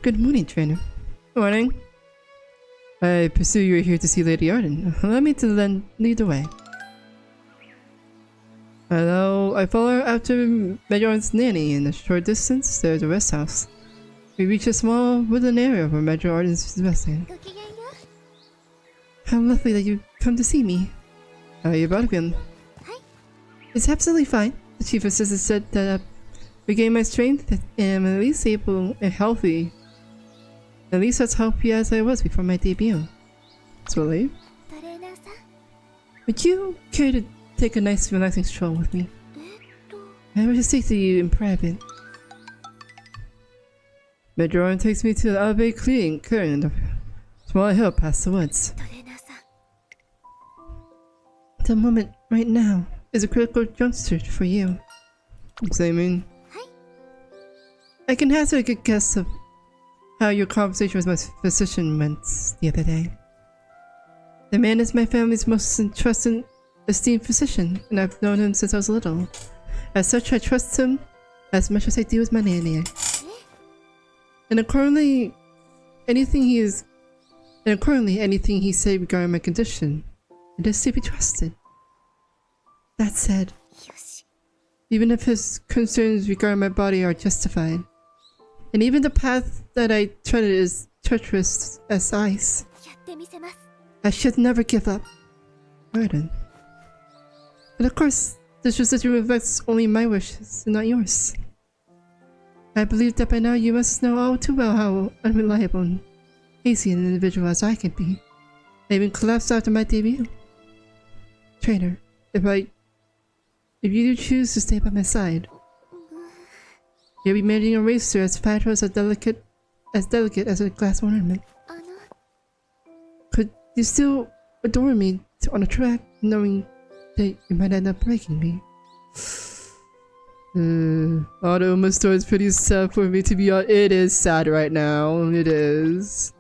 Good morning, trainer. Good morning. I pursue you here to see Lady Ardan. Allow me to then lead the way. Hello, I follow after Mejiro Ardan's nanny. In a short distance, there's a rest house. We reach a small woodland area where Mejiro Ardan is resting. How lovely that you come to see me. How are you about again? It's absolutely fine. The chief assistant said that regain my strength and I'm at least able and healthy. At least as healthy as I was before my debut. So late? Would you care to take a nice relaxing stroll with me? I wish to speak to you in private. Mejiro Ardan takes me to the elevated clearing on the small hill past the woods. The moment right now is a critical juncture for you. Examine. I can hazard a good guess of how your conversation with my physician went the other day. The man is my family's most trusted, esteemed physician, and I've known him since I was little. As such, I trust him as much as I do with my nanny. And accordingly, anything he said regarding my condition, it is to be trusted. That said, even if his concerns regarding my body are justified, and even the path that I treaded is treacherous as ice, I should never give up. Ardan. But of course, this decision reflects only my wishes and not yours. I believe that by now you must know all too well how unreliable and hasty an individual as I can be. I even collapsed after my debut. Trainer, if you do choose to stay by my side, you'll be managing a racer as fragile as delicate as a glass ornament. Could you still adore me on a track, knowing that you might end up breaking me? All the Uma story is pretty sad for me to be honest. It is sad right now. It is.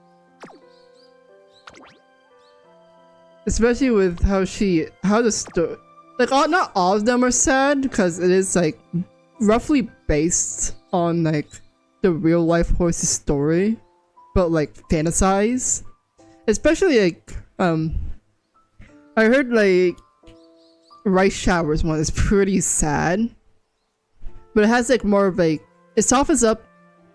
Especially with how the story, like, not all of them are sad, because it is like roughly based on like the real life horse's story, but like fantasized. Especially like I heard like Rice Showers one is pretty sad, but it has like more of like, it softens up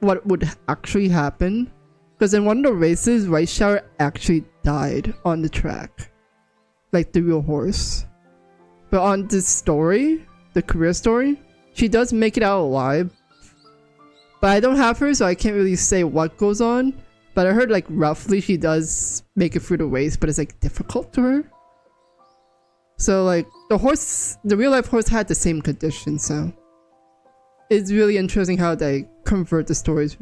what would actually happen, because in one of the races Rice Shower actually died on the track, like the real horse. But on this story, the career story, she does make it out alive. But I don't have her, so I can't really say what goes on. But I heard like roughly she does make it through the race, but it's like difficult to her. So like the real life horse had the same condition, so it's really interesting how they convert the story's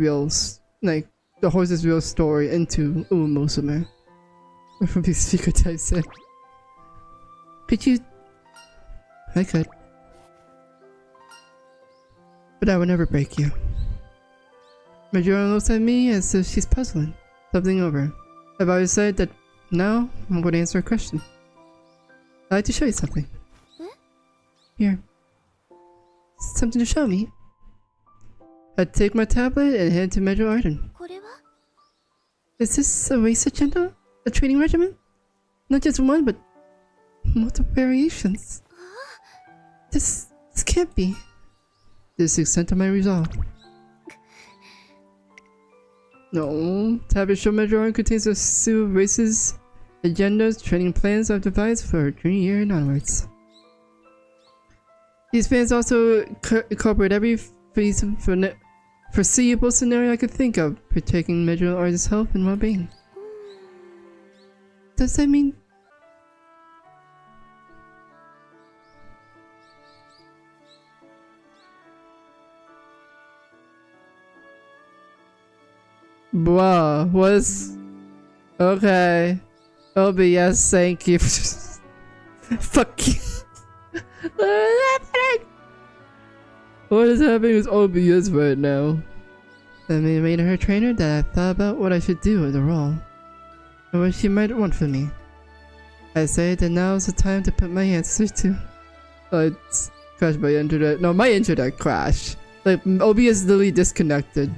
like the horse's real story into umamusume. From these secret types said. Could you? I could. But I would never break you. Mejiro looks at me as if she's puzzling something over. I've always said that now I'm going to answer a question. I'd like to show you something. Here. Something to show me. I take my tablet and head to Mejiro Ardan. これは Is this a race agenda? A training regimen? Not just one, but multiple variations. This can't be. This is the extent of my resolve. No, tablet show Mejiro Ardan contains a slew of races, agendas, training plans I've devised for junior year and onwards. These plans also incorporate every foreseeable scenario I could think of, protecting Mejiro Ardan's health and well-being. Does that mean... Bruh, what's... Okay. OBS, thank you. Fuck you. What is happening? What is happening with OBS right now? I made her trainer that I thought about what I should do with the role. And what she might want from me. I say that now is the time to put my answers to... Oh, it's crashed my internet. No, my internet crashed. Like, OBS literally disconnected.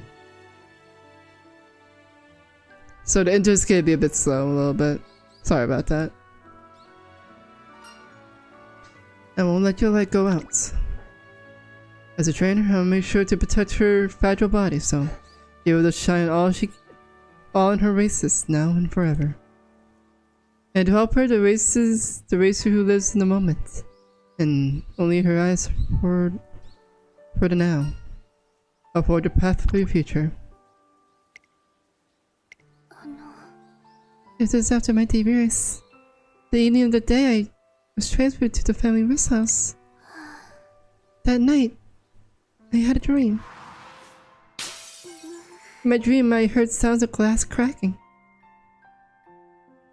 So the internet's gonna be a bit slow a little bit. Sorry about that. I won't let your light go out. As a trainer, I'll make sure to protect her fragile body, so be able to shine all in her races, now and forever. And to help her, the racer who lives in the moment, and only her eyes for the now. I'll forge a path for your future. It is after my debut race. The evening of the day I was transferred to the family rest house. That night, I had a dream. In my dream, I heard sounds of glass cracking.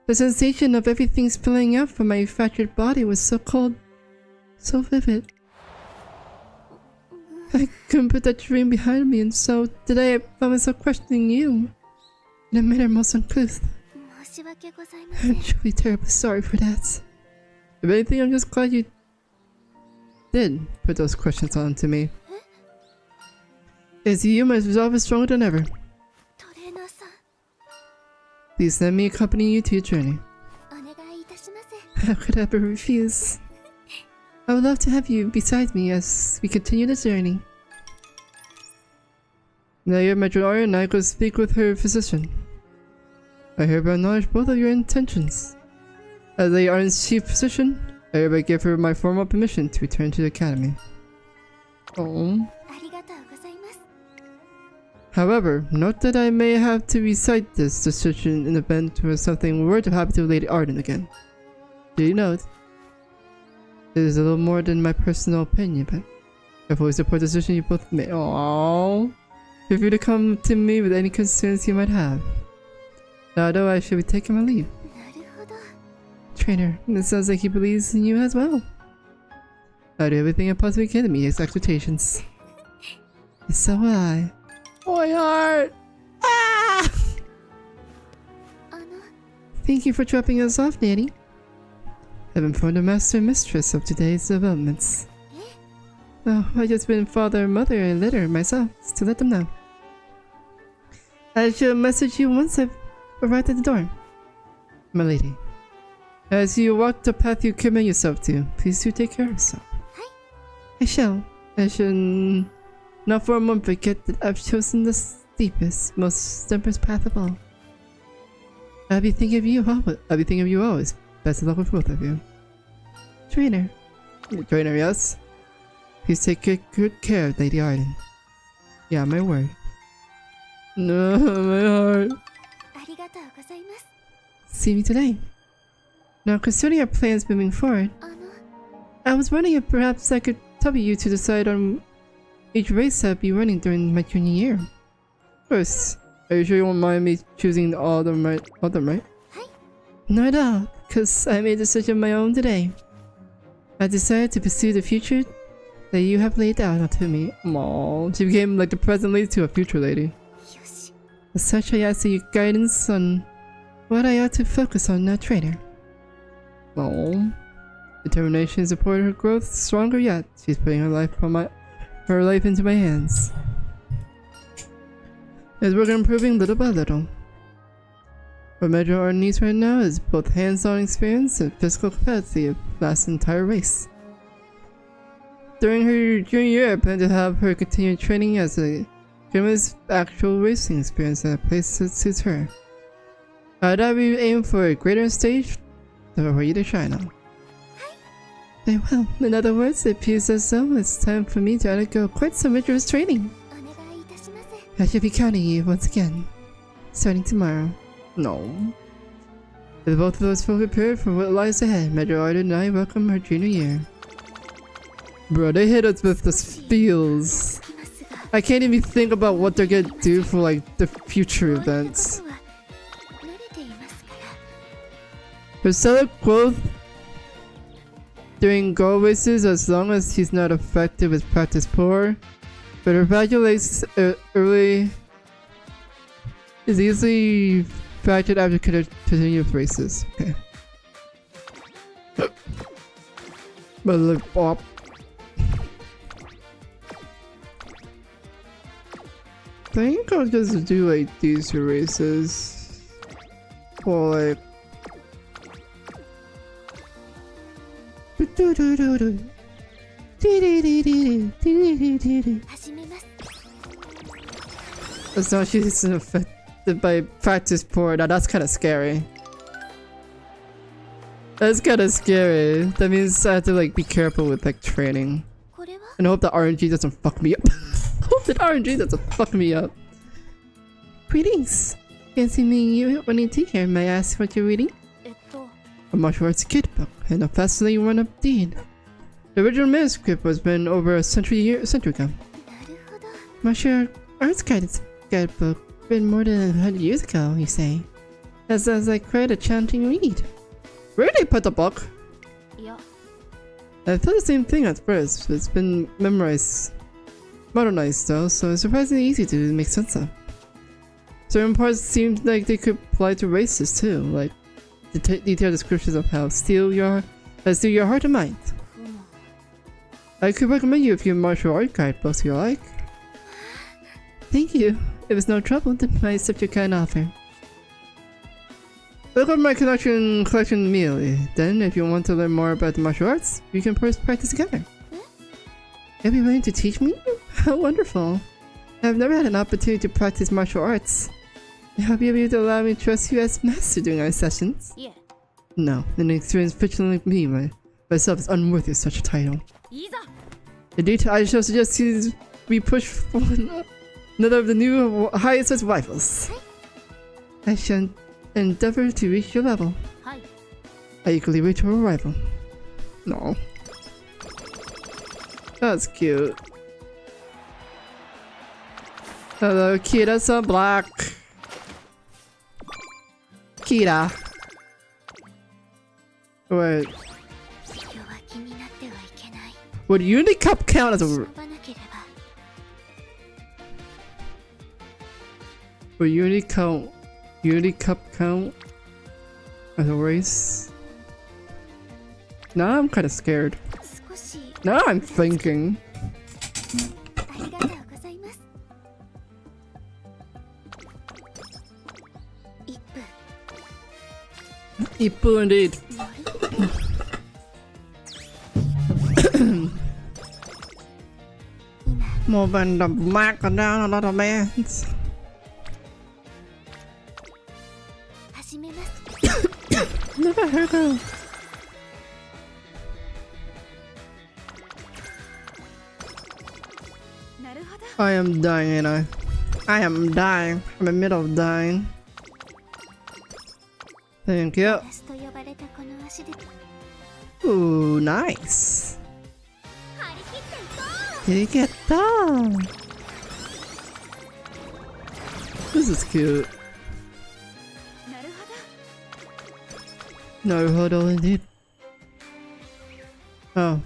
The sensation of everything spilling out from my fractured body was so cold, so vivid. I couldn't put that dream behind me, and so today I found myself questioning you in a manner most uncouth. 申し訳ございません I'm truly terribly sorry for that. If anything, I'm just glad you did put those questions on to me. As you, my resolve is stronger than ever. トレーナーさん Please let me accompany you to your journey. お願いいたします How could I ever refuse? I would love to have you beside me as we continue the journey. Now you're Mejiro Ardan and I go speak with her physician. I hereby acknowledge both of your intentions. As the Ardan's chief physician, I hereby give her my formal permission to return to the academy. Oh. ありがとうございます However, note that I may have to recite this decision in the event where something were to happen to Lady Ardan again. Do you note? It is a little more than my personal opinion, but I fully support the decision you both made. Aww. Feel free to come to me with any concerns you might have. Now, though, I should be taking my leave. なるほど Trainer, it sounds like he believes in you as well. I'll do everything I possibly can to meet his expectations. And so will I. My heart! Ah! あの Thank you for dropping us off, Nanny. I've informed the master and mistress of today's developments. Oh, I just been father and mother a letter myself to let them know. I shall message you once I've arrived at the door. My lady, as you walk the path you commit yourself to, please do take care of yourself. I shall. I shall not for a moment forget that I've chosen the steepest, most steepest path of all. I'll be thinking of you always. I'll be thinking of you always. Best of luck with both of you. Trainer. Trainer, yes? Please take good care of Lady Ardan. Yeah, my word. No, my heart. ありがとうございます See me today. Now, concerning our plans moving forward, あの I was wondering if perhaps I could trouble you to decide on each race I'd be running during my junior year. First, are you sure you won't mind me choosing all of them, right? Hi. Not at all, because I made a decision of my own today. I decided to pursue the future that you have laid out to me. Aww, she became like the present lady to a future lady. よし As such, I ask your guidance on what I ought to focus on now, trainer. Oh. Determination supported her growth stronger yet. She's putting her life into my hands. As we're improving little by little. What Mejiro Ardan needs right now is both hands-on experience and physical capacity to last an entire race. During her junior year, I plan to have her continue training as a gymnast actual racing experience at a place that suits her. I'd be aim for a greater stage for you to shine on. Very well. In other words, it appears as though it's time for me to undergo quite some rigorous training. I should be counting you once again, starting tomorrow. No. With both of us fully prepared for what lies ahead, Mejiro Ardan and I welcome her junior year. Bro, they hit us with the feels. I can't even think about what they're gonna do for like the future events. Her stellar growth during goal races as long as he's not affected with practice poor, but her evaluates early is easily factored after continuous races. Okay. But look, Bob. I think I'll just do like these two races. Or like. As long as she's affected by practice poor, now that's kind of scary. That's kind of scary. That means I have to like be careful with like training. And I hope that RNG doesn't fuck me up. Hope that RNG doesn't fuck me up. Greetings. Fancy meeting you running tea here. May I ask what you're reading? A martial arts kid book, and a fascinating one indeed. The original manuscript was written over a century ago. Martial arts guidebook written more than 100 years ago, you say? That sounds like quite a challenging read. Where did they put the book? I thought the same thing at first, but it's been modernized though, so it's surprisingly easy to make sense of. Certain parts seemed like they could apply to races too, like detailed descriptions of how steal your heart and mind. I could recommend you a few martial art guidebooks you like. Thank you. If it's no trouble, then I accept your kind offer. Look over my collection immediately. Then, if you want to learn more about the martial arts, we can first practice together. You'll be willing to teach me? How wonderful. I've never had an opportunity to practice martial arts. I hope you'll be able to allow me to trust you as master during our sessions. Yeah. No, an experienced fisherman like me myself is unworthy of such a title. Indeed, I shall suggest we push for another of the new highest rivals. I shall endeavor to reach your level. I equally reach your rival. No. That's cute. Hello, Kira, so black. Kira. Wait. Would Unity Cup count as a... Would Unity Cup count as a race? Now I'm kinda scared. Now I'm thinking. Ippu indeed. Moving the black down a lot of bands. Never heard of. I am dying, ain't I? I am dying. I'm in the middle of dying. Thank you. Ooh, nice. Did you get that? This is cute. Naruhodo indeed. Oh.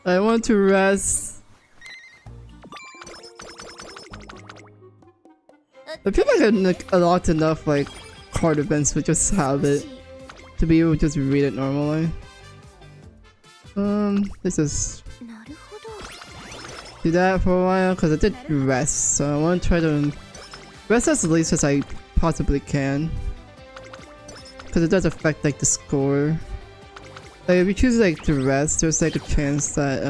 I want to rest. I feel like I unlocked enough like card events to just have it. To be able to just read it normally. This is なるほど do that for a while because I did rest, so I want to try to rest as least as I possibly can, because it does affect like the score. Like if you choose like to rest, there's like a chance that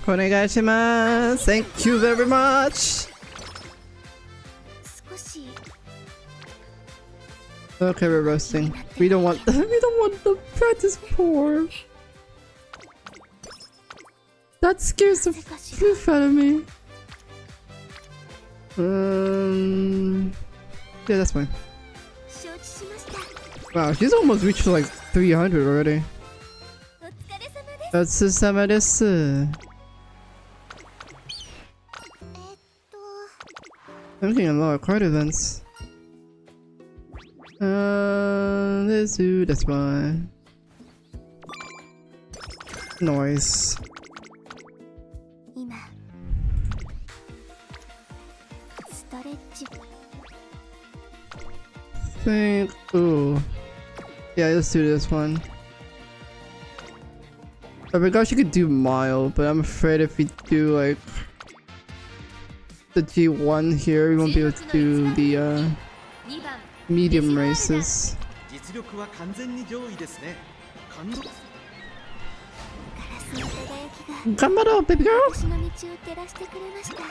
Onegaishimasu! Thank you very much. 少し Okay, we're resting. We don't want the practice pour. That scares the foof out of me. Yeah, that's fine. 承知しました Wow, she's almost reached like 300 already. お疲れ様です Otsusama desu. I'm getting a lot of card events. Let's do this one. Noise. 今ストレッチ Think. Ooh. Yeah, let's do this one. I forgot you could do mild, but I'm afraid if we do like the G1 here, we won't be able to do the 2番 medium races. 実力は完全に上位ですね。感動。ガラスの輝きが Come on, baby girl! 私の道を照らしてくれましたや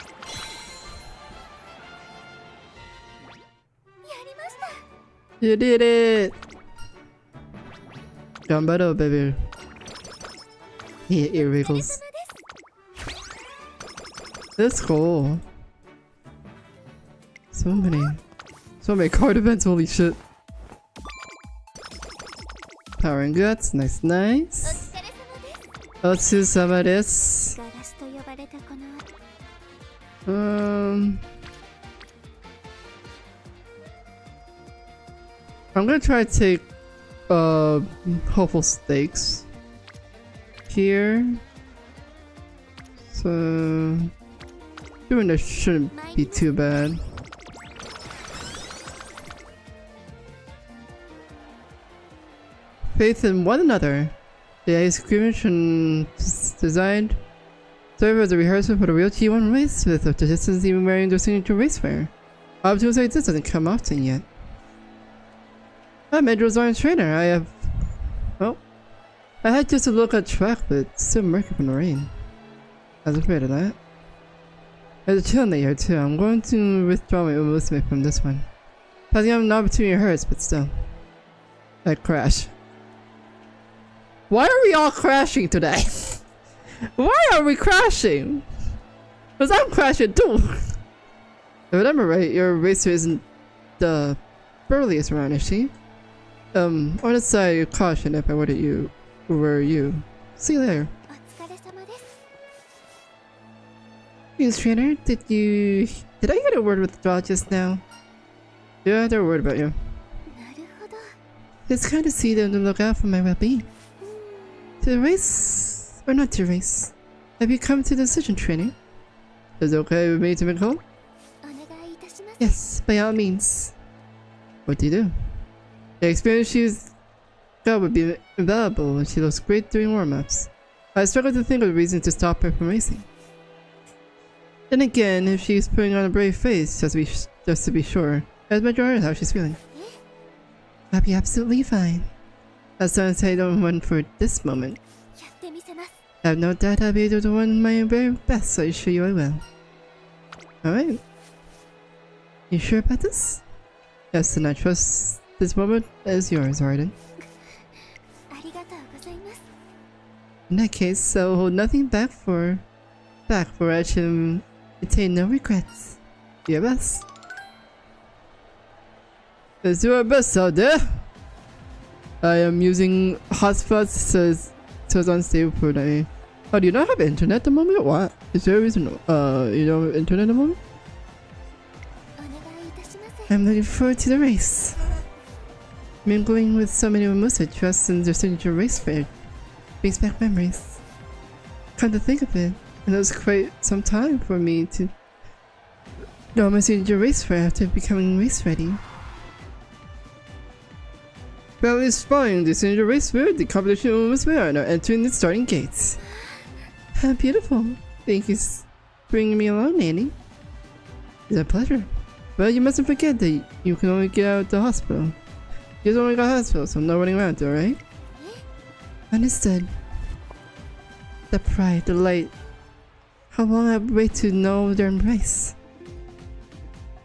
りました You did it! Gambaro, baby. Yeah, ear wiggles. That's cool. So many card events, holy shit. Power and guts, nice, お nice. 疲れ様です Otsusama desu. ガラスと呼ばれたこの I'm gonna try to take hopeful stakes here. So doing this shouldn't be too bad. Faith in one another. The execution designed serve as a rehearsal for the real G1 race with the participants even wearing their signature racewear. Opportunities like this doesn't come often yet. I'm Mejiro's orange trainer. I had just a look at track, but it's still murky from the rain. I was afraid of that. There's a chill in the air too. I'm going to withdraw my umamusume from this one. Passing up an opportunity hurts, but still. I crash. Why are we all crashing today? Why are we crashing? Because I'm crashing too. If I remember right, your racer isn't the burliest around, is she? Or let's say caution if I were you. See you later. お疲れ様です News trainer, did I get a word with Draw just now? Yeah, they're worried about you. なるほど It's kind to see them to look out for my well-being. To race or not to race? Have you come to the decision, trainer? Is it okay with me to make home? お願いいたします Yes, by all means. What do you do? The experience she's got would be invaluable, and she looks great during warm-ups. I struggle to think of a reason to stop her from racing. Then again, if she's putting on a brave face, just to be sure, I'd measure her how she's feeling. I'll be absolutely fine. As long as I don't run for this moment. やってみせます I have no doubt I'll be able to run my very best, so I assure you I will. Alright. You sure about this? Yes, and I trust this moment is yours, Ardan. ありがとうございます In that case, I'll hold nothing back for I should attain no regrets. Do your best. Let's do our best out there. I am using hotspots so it's unstable for the. Oh, do you not have internet at the moment? What? Is there a reason you don't have internet at the moment? お願いいたします I'm looking forward to the race. Mingling with so many umamusume trusts in their signature race fair brings back memories. Come to think of it, it was quite some time for me to know my signature race fair after becoming race ready. Valley is following the senior race where the competition umamusume are now entering the starting gates. How beautiful. Thank you for bringing me along, Nanny. It's a pleasure. But you mustn't forget that you can only get out of the hospital. You just only got hospital, so no running around, alright? Understood. The pride, the light. How long I've waited to know their embrace.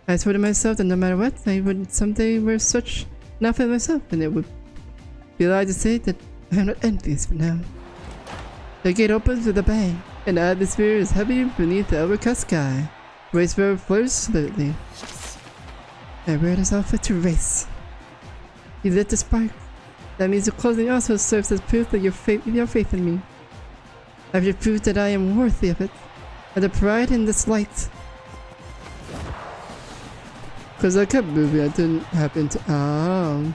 I told myself that no matter what, I would someday wear such an outfit myself, and it would be allowed to say that I am not envious for now. The gate opens with a bang, and the atmosphere is heavy beneath the overcast sky. Race road flows smoothly. I wear this outfit to race. You lit the spark. That means your clothing also serves as proof that your faith in me. I have proved that I am worthy of it, and the pride in this light. Cause I kept moving, I didn't happen to. I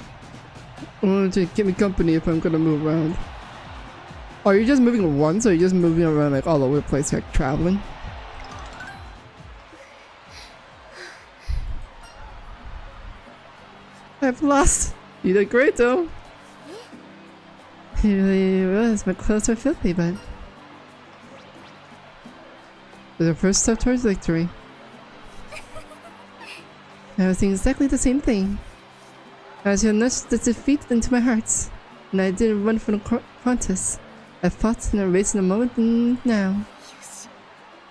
wanted to give me company if I'm gonna move around. Are you just moving once, or are you just moving around like all over the place, like traveling? I've lost. You did great though. It really was. My clothes are filthy, but the first step towards victory. I was thinking exactly the same thing. As you nudged the defeat into my heart, and I didn't run from the contest. I fought and I raced in the moment, and now.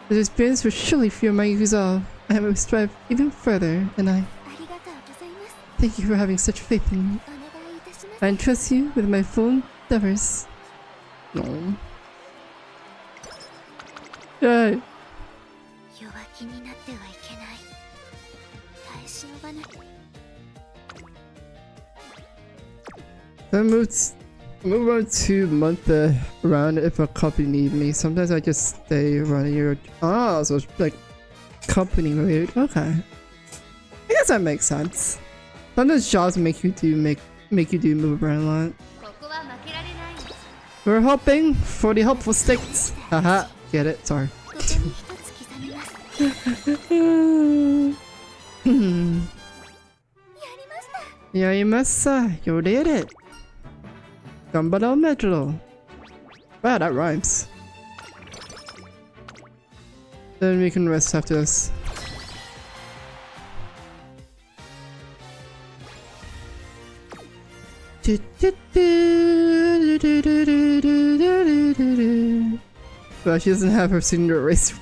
This experience will surely fuel my resolve. I will strive even further, and I. Thank you for having such faith in me. I entrust you with my full endeavors. No. Yay! I move on to month around if a company need me. Sometimes I just stay around a year. Oh, so it's like company related. Okay, I guess that makes sense. Sometimes jobs make you do move around a lot. We're hoping for the helpful sticks. Haha, get it? Sorry. Yarimasa, you did it. Gambaro Metro. Wow, that rhymes. Then we can rest after this. Well, she doesn't have her senior race.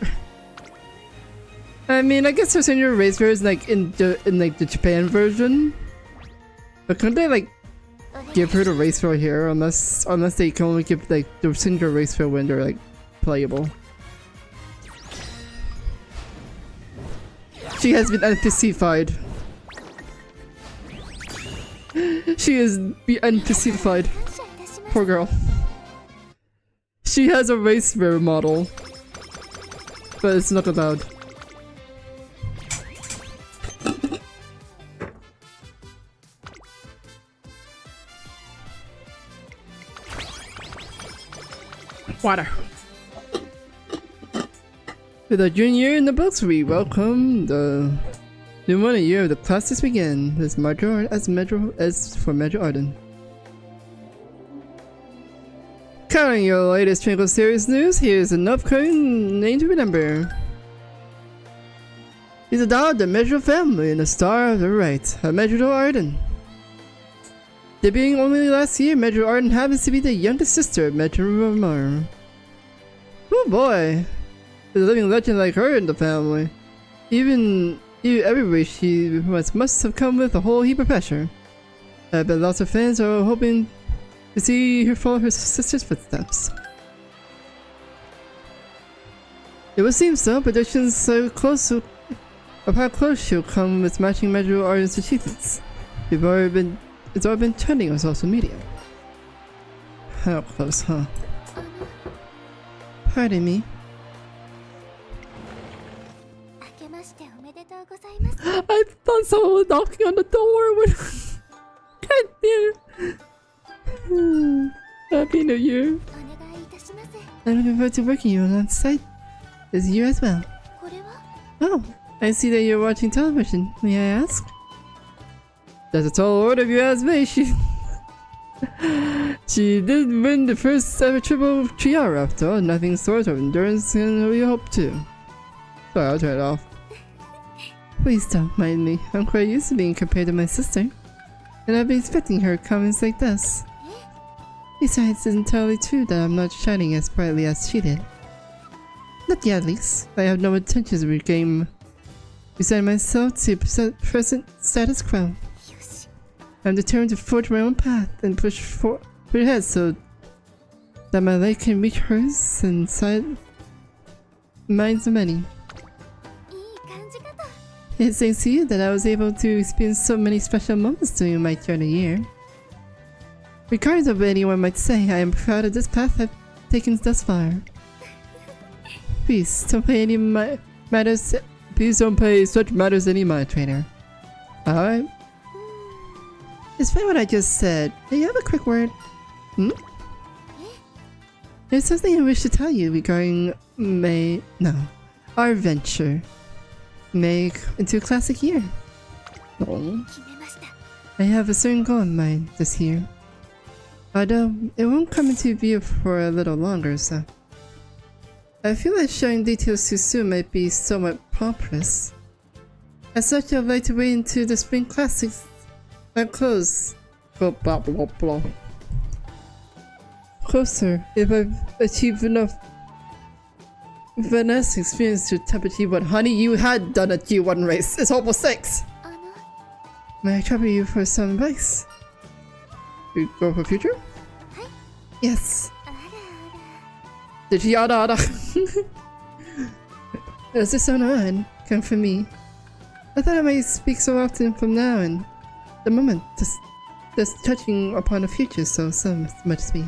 I mean, I guess her senior race is like in the Japan version. But couldn't they like give her the race right here unless they can only give like the senior race when they're like playable. She has been NPC-fied. She is NPC-fied. Poor girl. She has a race rare model, but it's not allowed. Water. With a junior in the books, we welcome the new one year of the classes begin. As for Mejiro Ardan. Covering your latest Twinkle series news, here's an upcoming name to remember. He's a dog of the Mejiro family and a star of the right, Mejiro Ardan. Debuting only last year, Mejiro Ardan happens to be the youngest sister of Mejiro Ardan. Oh boy! There's a living legend like her in the family. Even everywhere she must have come with a whole heap of pressure. But lots of fans are hoping to see her follow her sister's footsteps. It would seem so. Predictions so close of how close she'll come with matching Mejiro Ardan's achievements. It's already been trending on social media. How close, huh? Pardon me. I thought someone was knocking on the door when God damn. Happy New Year. I'm looking forward to working you on site this year as well. Oh, I see that you're watching television. May I ask? That's a tall order if you ask me. She did win the first ever triple trial after all. Nothing short of endurance and we hope to. Sorry, I'll turn it off. Please don't mind me. I'm quite used to being compared to my sister. And I've been expecting her comments like this. Besides, it's entirely true that I'm not shining as brightly as she did. Not yet, at least. I have no intentions of resigning myself to present status quo. I'm determined to forge my own path and push ahead so that my light can reach hers and minds of many. It's thanks to you that I was able to experience so many special moments during my journey here. Regardless of what anyone might say, I am proud of this path I've taken thus far. Please don't pay any matters. Please don't pay such matters any mind, trainer. Alright. Despite what I just said, may I have a quick word? There's something I wish to tell you regarding our venture. Make into a classic year. Oh. I have a certain goal in mind this year. Although it won't come into view for a little longer, so I feel like sharing details too soon might be somewhat pompous. As such, I'd like to wait until the spring classics are close. Blah blah blah blah. Closer, if I've achieved enough Vanessa experience to attempt a G1. Honey, you had done a G1 race. It's almost 6. May I trouble you for some advice? You go for future? Yes. Did you yada? Does this sound odd? Come for me. I thought I might speak so often from now and the moment, just touching upon the future so much speed.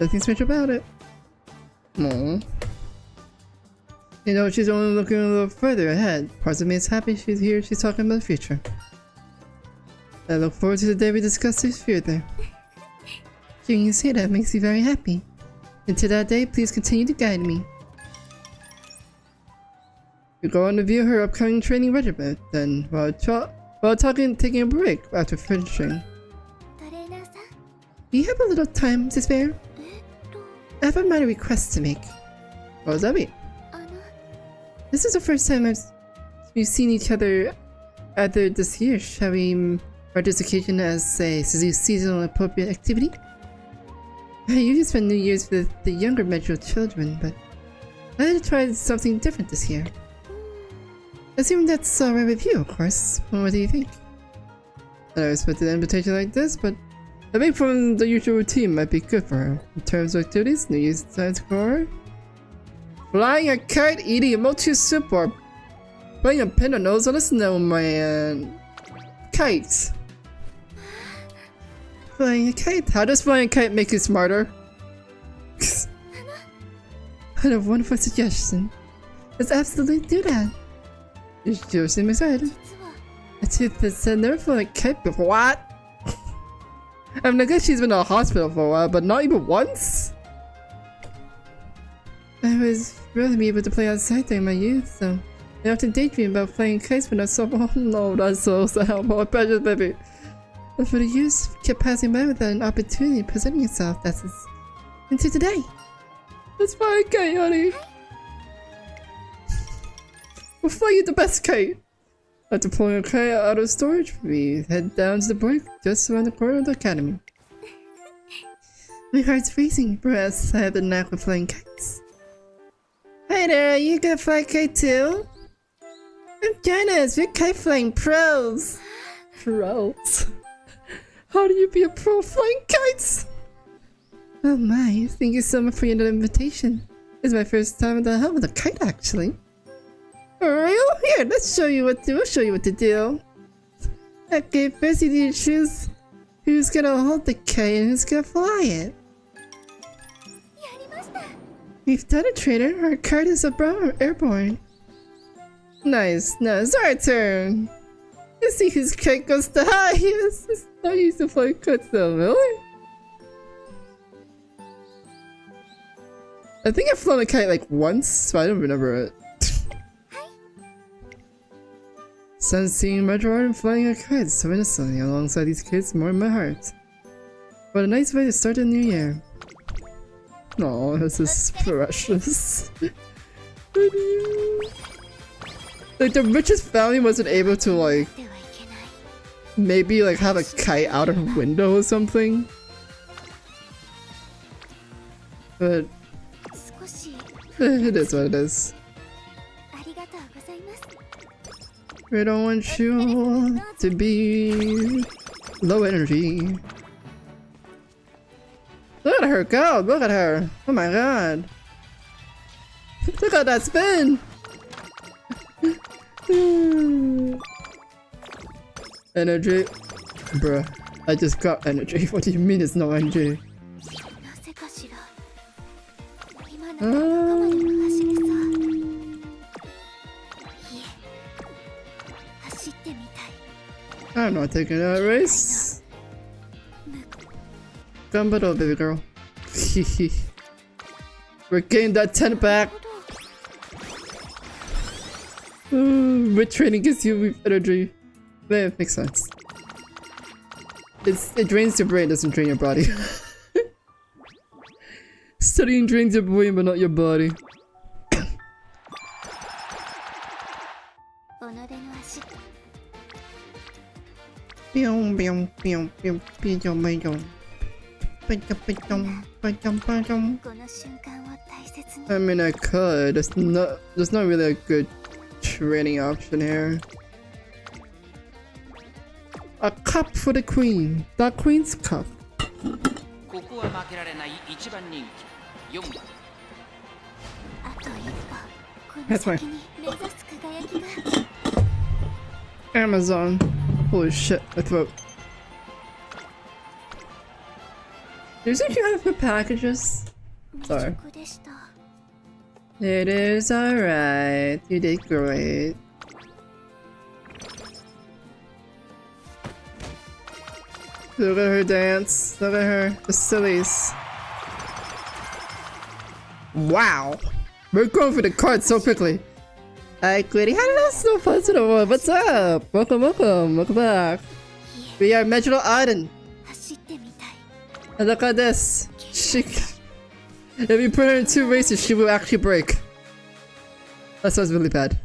Nothing special about it. Aww. You know, she's only looking a little further ahead. Parts of me is happy she's here, she's talking about the future. I look forward to the day we discuss this further. Hearing you say that makes me very happy. Until that day, please continue to guide me. We go on to view her upcoming training regimen, then while taking a break after finishing. Do you have a little time to spare? I have a minor request to make. What does that mean? This is the first time we've seen each other either this year. Shall we mark this occasion as a seasonal appropriate activity? I usually spend New Year's with the younger Mejiro children, but I had to try something different this year. Assuming that's alright with you, of course. What do you think? I never expected an invitation like this, but I think from the usual routine might be good for her. In terms of activities, New Year's time for her. Flying a kite, eating a mochi soup, or playing a pin or nose on a snowman. Kites. Flying a kite. How does flying a kite make you smarter? What a wonderful suggestion. Let's absolutely do that. You sure seem excited. I've never flown a kite before. What? I mean, I guess she's been in a hospital for a while, but not even once? I was rarely be able to play outside during my youth, so I often daydream about playing kites when I saw. Oh no, that's so sad. Oh, precious baby. But for the years, kept passing by without an opportunity presenting itself. That's into today. Let's fly a kite, honey. We'll fly you the best kite. After pulling a kite out of storage, we head down to the break just around the corner of the academy. My heart's racing, perhaps I have the knack of flying kites. Hi there, are you gonna fly a kite too? I'm Janice, we're kite flying pros! Pros? How do you be a pro flying kites? Oh my, thank you so much for your invitation. It's my first time at the helm with a kite actually. For real? Here, let's show you what to do. We'll show you what to do. Okay, first you need to choose who's gonna hold the kite and who's gonna fly it. We've done it, trainer. Our kite is airborne. Nice. Now it's our turn. Let's see whose kite goes the highest. It's not easy to fly kites though, really? I think I've flown a kite like once, so I don't remember it. Since seeing Mejiro Ardan flying a kite so innocently alongside these kids more in my heart. What a nice way to start the new year. No, this is precious. Like the richest family wasn't able to like maybe like have a kite out of a window or something. But it is what it is. We don't want you to be low energy. Look at her go! Look at her! Oh my god! Look at that spin! Energy? Bruh, I just got energy. What do you mean it's no energy? I'm not taking that race. Gambado, baby girl. We're getting that 10 back. With training gives you energy. Yeah, it makes sense. It drains your brain, doesn't drain your body. Studying drains your brain, but not your body. I mean, I could. There's not really a good training option here. A cup for the queen. The queen's cup. ここは負けられない一番人気4番 That's fine. Amazon. Holy shit, my throat. There's actually have good packages. Sorry. It is alright. You did great. Look at her dance. Look at her. The sillies. Wow. We're going for the cards so quickly. Hi, Quitty. Hello, Snow Positive. What's up? Welcome, welcome. Welcome back. We are Mejiro Ardan. And look at this. If you put her in 2 races, she will actually break. That sounds really bad.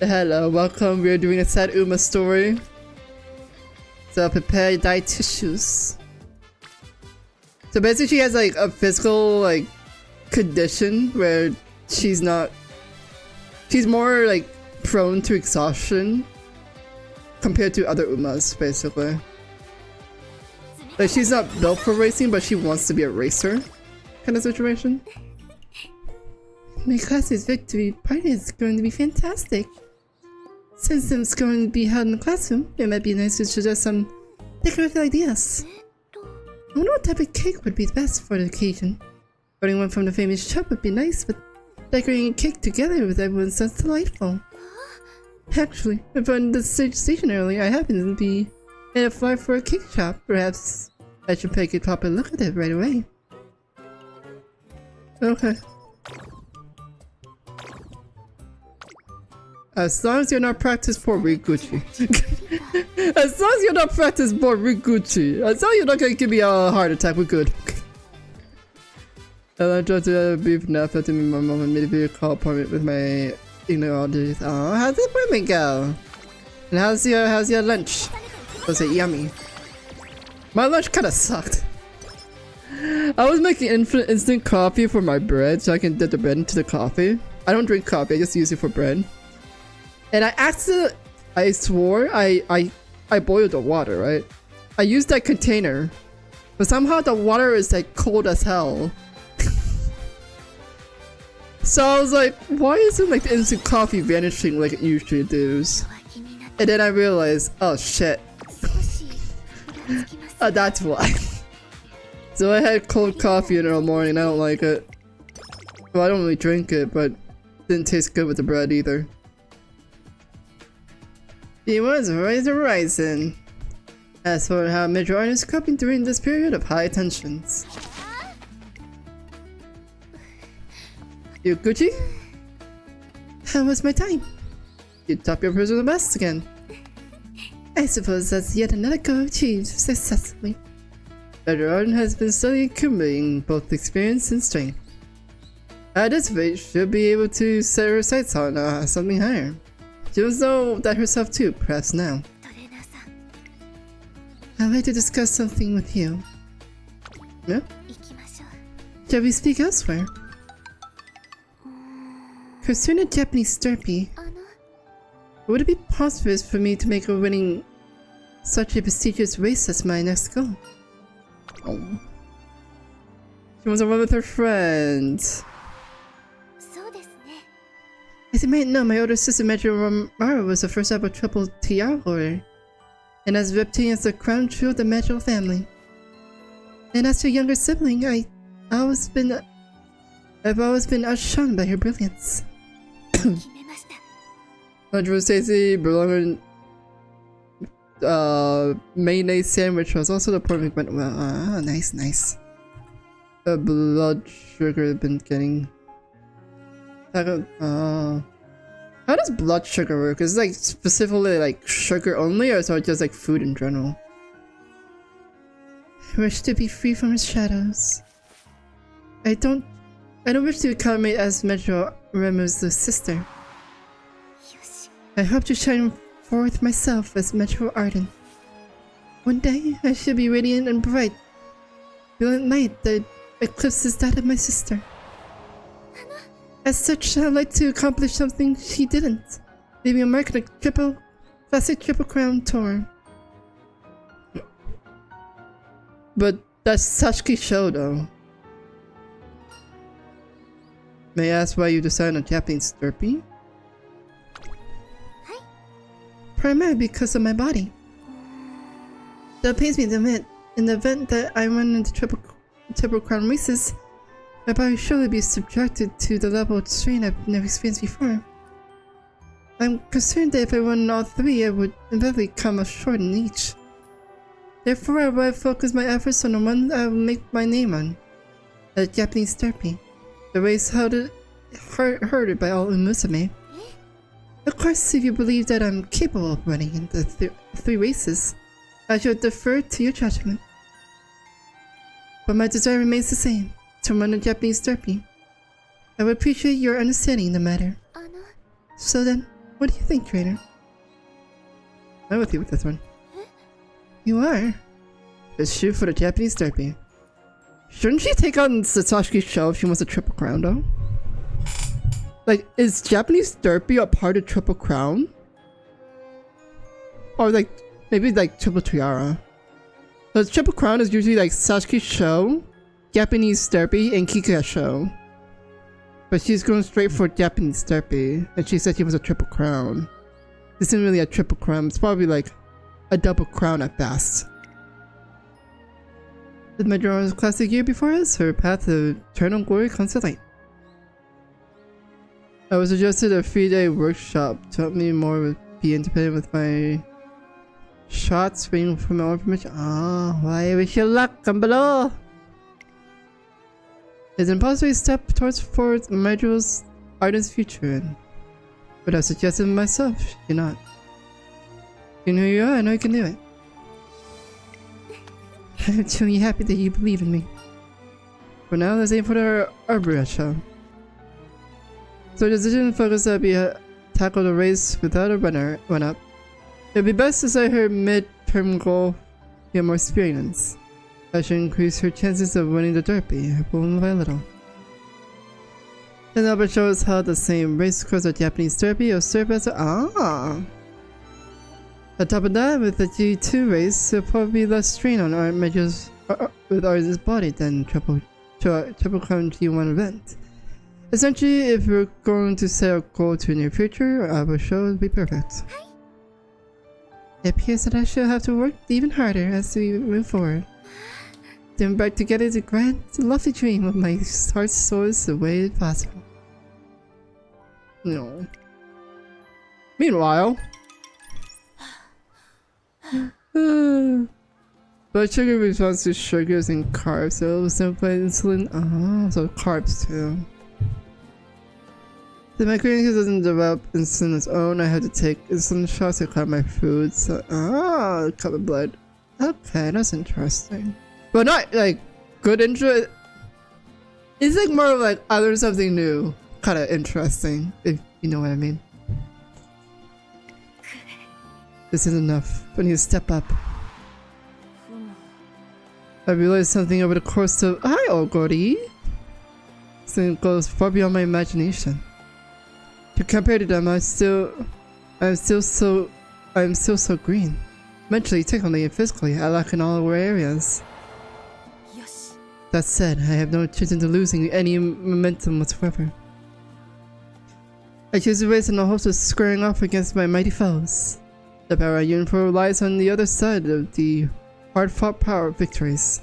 Hello, welcome. We are doing a sad Uma story. So prepare your dye tissues. So basically she has like a physical like condition where she's more like prone to exhaustion compared to other Umas basically. Like she's not built for racing but she wants to be a racer kind of situation. My class's victory party is going to be fantastic. Since it's going to be held in the classroom, it might be nice to suggest some decorative ideas. I wonder what type of cake would be best for the occasion. Ordering one from the famous shop would be nice, but decorating a cake together with everyone sounds delightful. Actually, I found the station earlier. I happen to be in a flyer for a cake shop. Perhaps I should take a proper look at it right away. Okay. As long as you're not practiced for Riguchi. As long as you're not practiced for Riguchi. As long as you're not gonna give me a heart attack, we're good. I tried to have a beef nap after me, my mom and made a video call appointment with my ignorant. Oh, how's the appointment go? And how's your lunch? Was it yummy? My lunch kinda sucked. I was making instant coffee for my bread so I can dip the bread into the coffee. I don't drink coffee, I just use it for bread. And I swore I boiled the water, right? I used that container, but somehow the water is like cold as hell. So I was like, why isn't like the instant coffee vanishing like it usually does? And then I realized, oh shit. Oh, that's why. So I had cold coffee in the morning, I don't like it. Well, I don't really drink it, but it didn't taste good with the bread either. He was rising. As for how Mejiro Ardan is coping during this period of high tensions. You Gucci? How was my time? You top your personal best again. I suppose that's yet another goal achieved successfully. Mejiro Ardan has been steadily accumulating both experience and strength. At this rate, she'll be able to set her sights on something higher. She must know that herself too, perhaps now. トレーナーさん I'd like to discuss something with you. Yeah? 行きましょう Shall we speak elsewhere? Concerning Japanese therapy, あの would it be possible for me to make a winning such a prestigious race as my next goal? Oh. She wants to run with her friends. そうですね As you might know, my older sister Mejiro Ardan was the first ever triple TR holder, and as reptilian as the crown jewel of the Mejiro family. And as her younger sibling, I've always been outshone by her brilliance. 決めました Mejiro Stacy belonging mayonnaise sandwich was also the point we went well. Ah, nice, nice. The blood sugar had been getting. How does blood sugar work? Is it like specifically like sugar only, or is it just like food in general? I wish to be free from his shadows. I don't wish to become it as Mejiro Remu's sister. よし I hope to shine forth myself as Mejiro Ardan. One day, I shall be radiant and bright, brilliant light that eclipses that of my sister. As such, I'd like to accomplish something she didn't, leaving a mark in a classic triple crown tour. But that's Sasuke's show, though. May I ask why you decided on Japanese therapy? Primarily because of my body. Though it pains me to admit, in the event that I run into triple crown races, my body will surely be subjected to the level of strain I've never experienced before. I'm concerned that if I run all three, I would inevitably come up short in each. Therefore, I will focus my efforts on the one I will make my name on, the Japanese therapy. The race hearded by all umamusume. Of course, if you believe that I'm capable of running in the three races, I shall defer to your judgment. But my desire remains the same, to run a Japanese therapy. I would appreciate your understanding in the matter. あの So then, what do you think, trainer? I'm with you with this one. You are? Let's shoot for the Japanese therapy. Shouldn't she take on Sasashi's show if she wants a triple crown, though? Like, is Japanese therapy a part of Triple Crown? Or like, maybe like Triple Tiara? Because Triple Crown is usually like Sasuke's show, Japanese therapy, and Kiku's show. But she's going straight for Japanese therapy, and she said she was a Triple Crown. This isn't really a Triple Crown, it's probably like a double crown at best. With Mejiro's classic year before us, her path to eternal glory comes to light. I was suggested a 3-day workshop to help me more be independent with my shots, waiting for my information. Ah, I wish you luck, come below! It's an impossible step towards Mejiro Ardan's future, but I suggested myself, you're not. You know who you are, I know you can do it. I'm truly happy that you believe in me. For now, let's aim for the Arbor show. So the decision focus that we tackle the race without a run-up. It'd be best to set her mid-term goal get more experience. That should increase her chances of winning the derby, little by little. The Albert show is held the same race course as Japanese derby or serve as On top of that, with the G2 race, it'll probably be less strain on our measures with Ardan's body than Triple Crown G1 event. Essentially, if we're going to set a goal to the near future, our show would be perfect. It appears that I shall have to work even harder as we move forward. Then back together to grant the lovely dream of my heart soars the way it's possible. No. Meanwhile, blood sugar responds to sugars and carbs, so it was no play insulin. So carbs too. If my clinic doesn't develop insulin on its own, I have to take insulin shots to clear my food. So, cut my blood. Okay, that's interesting. But not like good interest. It's like more of like I learned something new, kind of interesting, if you know what I mean. This is enough. I need to step up. I realized something over the course of— Hi, Ogori! Something goes far beyond my imagination. To compare to them, I'm still so green. Mentally, technically, and physically, I lack in all our areas. That said, I have no intention of losing any momentum whatsoever. I choose to race in the hopes of squaring off against my mighty foes. The power I yearn for lies on the other side of the hard-fought power of victories.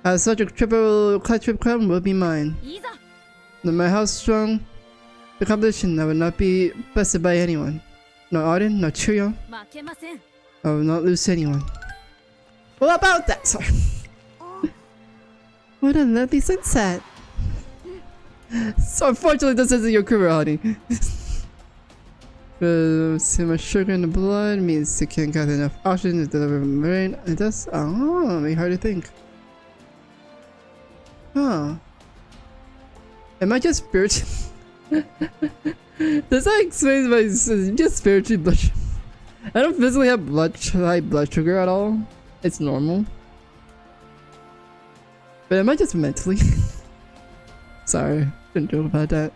As such, a triple crown will be mine. No matter how strong the competition, I will not be bested by anyone. No Ardan, no Chuyo. I will not lose to anyone. What about that? Sorry. What a lovely sunset. So unfortunately this isn't your career, honey. See, my sugar in the blood means you can't get enough oxygen to deliver brain. It does— oh, make hard to think. Huh. Am I just spiritual? Does that explain my— just spiritually blood sugar? I don't physically have high blood sugar at all. It's normal. But am I just mentally? Sorry, didn't know about that.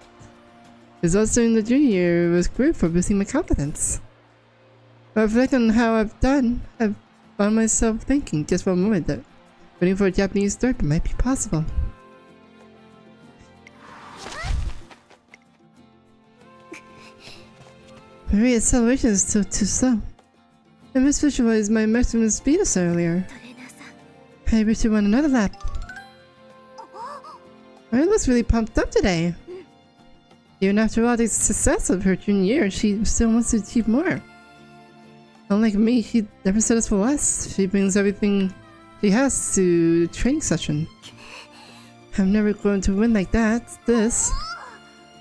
It's also in the junior year, it was great for boosting my confidence. I reflect on how I've found myself thinking just for a moment that waiting for a Japanese therapy might be possible. My rate of acceleration is still too slow. I misvisualized my maximum speed earlier. I wish to run another lap. I looks really pumped up today. Even after all the success of her junior year, she still wants to achieve more. Unlike me, she never settles for less. She brings everything she has to the training session. I'm never going to win like that. I'm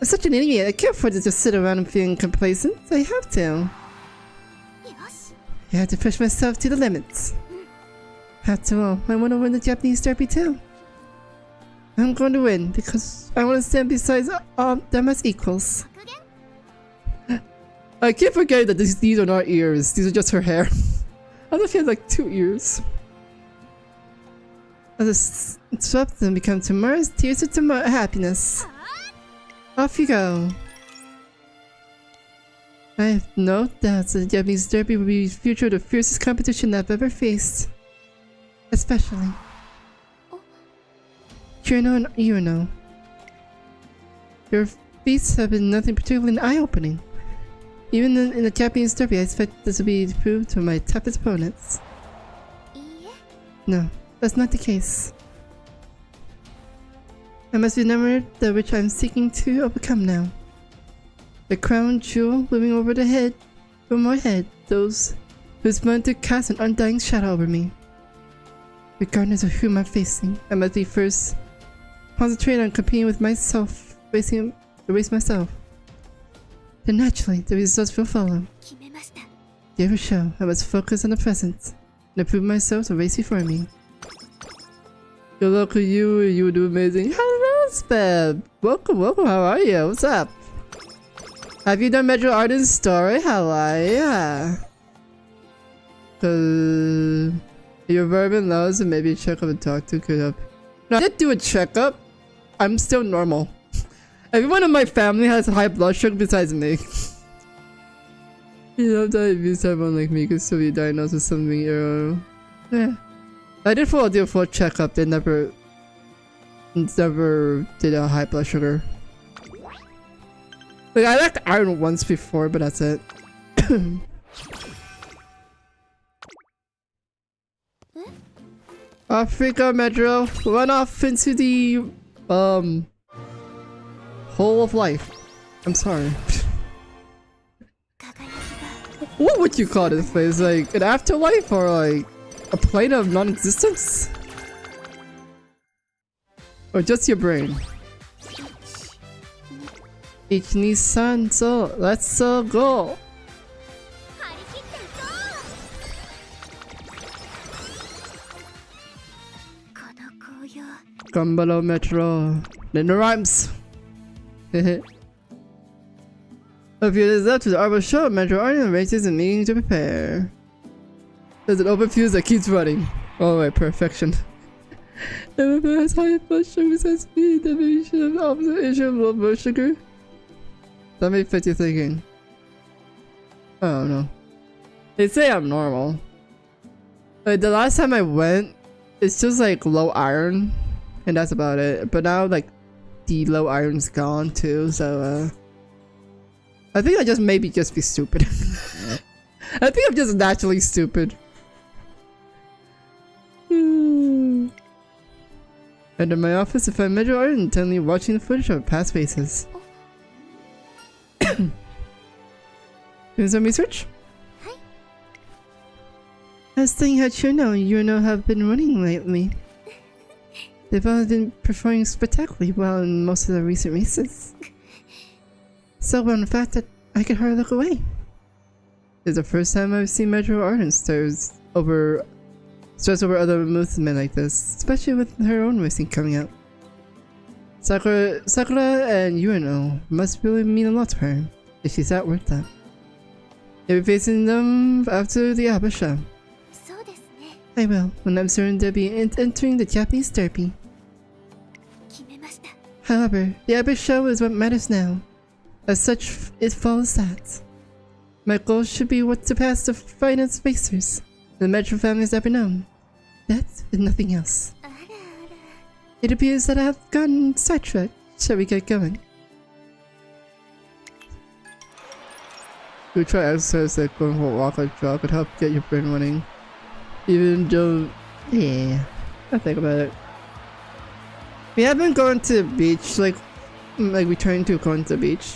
such an idiot. I can't afford to just sit around and feeling complacent. I have to. I have to push myself to the limits. After all, I want to win the Japanese derby too. I'm going to win because I want to stand beside them as equals. I keep forgetting that these are not ears. These are just her hair. I thought she had like 2 ears. As I swap them become tomorrow's tears of tomorrow happiness. Off you go. I have no doubts that the Japanese derby will be the future of the fiercest competition I've ever faced. Especially Kirino and Irino. Your feats have been nothing particularly eye-opening. Even in the Japanese derby, I expect this to be proved to my toughest opponents. No, that's not the case. I must remember that which I'm seeking to overcome now. The crown jewel looming over my head, those who's meant to cast an undying shadow over me. Regardless of whom I'm facing, I must be first concentrate on competing with myself, racing myself. Then naturally, the results will follow. The every show, I must focus on the present and improve myself to race before me. Good luck to you, you will do amazing. Hello, Speb! Welcome, how are you? What's up? Have you done Mejiro Ardan's story? How are ya? Your vermin loves and maybe check up and talk to could help. No, I did do a checkup. I'm still normal. Everyone in my family has high blood sugar besides me. You know, diabetes type 1 like me could still be diagnosed with something. Yeah. I did do a full checkup. They never did a high blood sugar. Like, I lacked iron once before, but that's it. Off we go, Mejiro. Run off into the hole of life. I'm sorry. What would you call this place? Like an afterlife or like a plane of non-existence? Or just your brain? Ichi-ni-san, so let's go. Gumbalo Metro. Then the rhymes. A few days after the Arbor show, Metro Ardan races and meeting to prepare. There's an open fuse that keeps running. Oh wait, perfection. Never has high blood sugar as speed, deviation of the opposite issue of low blood sugar. That may fit you thinking. I don't know. They say I'm normal. Like the last time I went, it's just like low iron, and that's about it. But now like the low iron's gone too, so I think I just maybe just be stupid. I think I'm just naturally stupid. And in my office, I find Mejiro Ardan intently watching the footage of past races. Doing some research? I was thinking how Yuno have been running lately. They've all been performing spectacularly well in most of the recent races. So well, in fact, that I could hardly look away. It's the first time I've seen Mejiro Ardan stress over other movement like this, especially with her own racing coming out. Sakura and Yuno must really mean a lot to her, if she's that worth that. You'll be facing them after the Abba show. I will, when I'm certain they'll be entering the Japanese derby. However, the Abba show is what matters now. As such, it follows that. My goal should be what to pass the finest racers the Metro family has ever known. That and nothing else. It appears that I have gotten sidetracked. Shall we get going? We try exercise like going for a walk or jog could help get your brain running. Even though, yeah, I think about it. We haven't gone to the beach, like returning to going to the beach.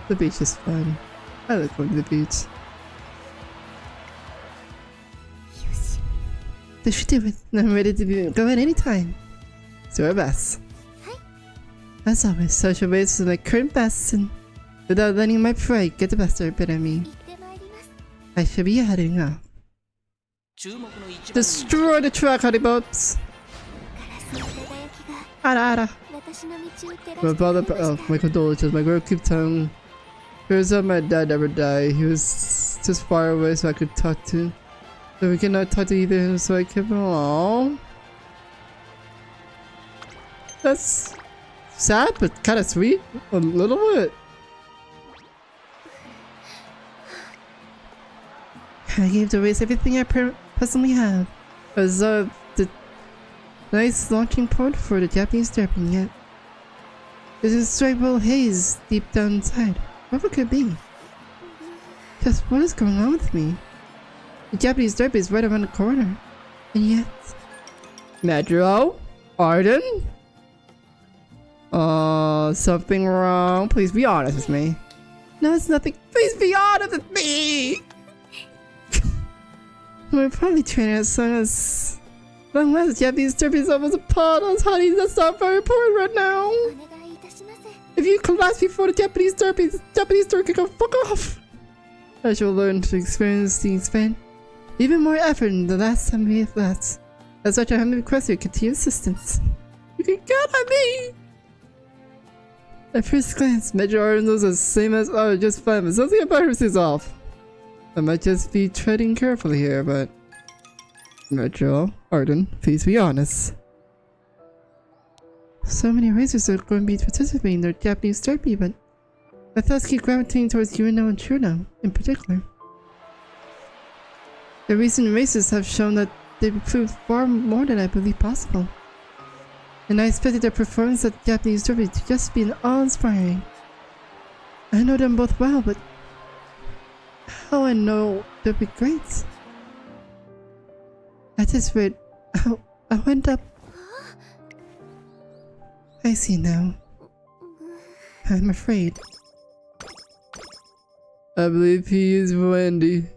The beach is fun. I like going to the beach. They should do it. I'm ready to go at any time. Do our best. As always, social ways is my current best, and without letting my pride get the best of me. I should be heading off. Destroy the track, honey bubs! Ara. My father, my condolences. My girl keep telling. Turns out my dad never died. He was just far away so I could talk to him. So we cannot talk to either him, so I kept him along. That's sad, but kind of sweet. A little bit. I gave the race everything I personally have. As the nice launching point for the Japanese derby, yet there's a stripable haze deep down inside. Whatever could it be? Just what is going on with me? The Japanese derby is right around the corner, and yet Mejiro Ardan? Something wrong? Please be honest with me. No, it's nothing. Please be honest with me. We're probably training as soon as long as the Japanese derby is almost upon us, honey. That's not very important right now. If you collapse before the Japanese derby can go fuck off. I shall learn to experience things, man. Even more effort than the last time we had left. As such, I humbly request your continued assistance. You can count on me! At first glance, Mejiro Ardan looks the same as just fine, but something about her seems off. I might just be treading carefully here, but Mejiro Ardan, please be honest. So many racers are going to be participating in their Japanese derby, but my thoughts keep gravitating towards Yuno and Chuno in particular. The recent races have shown that they've proved far more than I believe possible. And I expected their performance at the Japanese derby to just be awe-inspiring. I know them both well, but how I know they'll be great? At this rate, I went up. I see now. I'm afraid. I believe he is Wendy.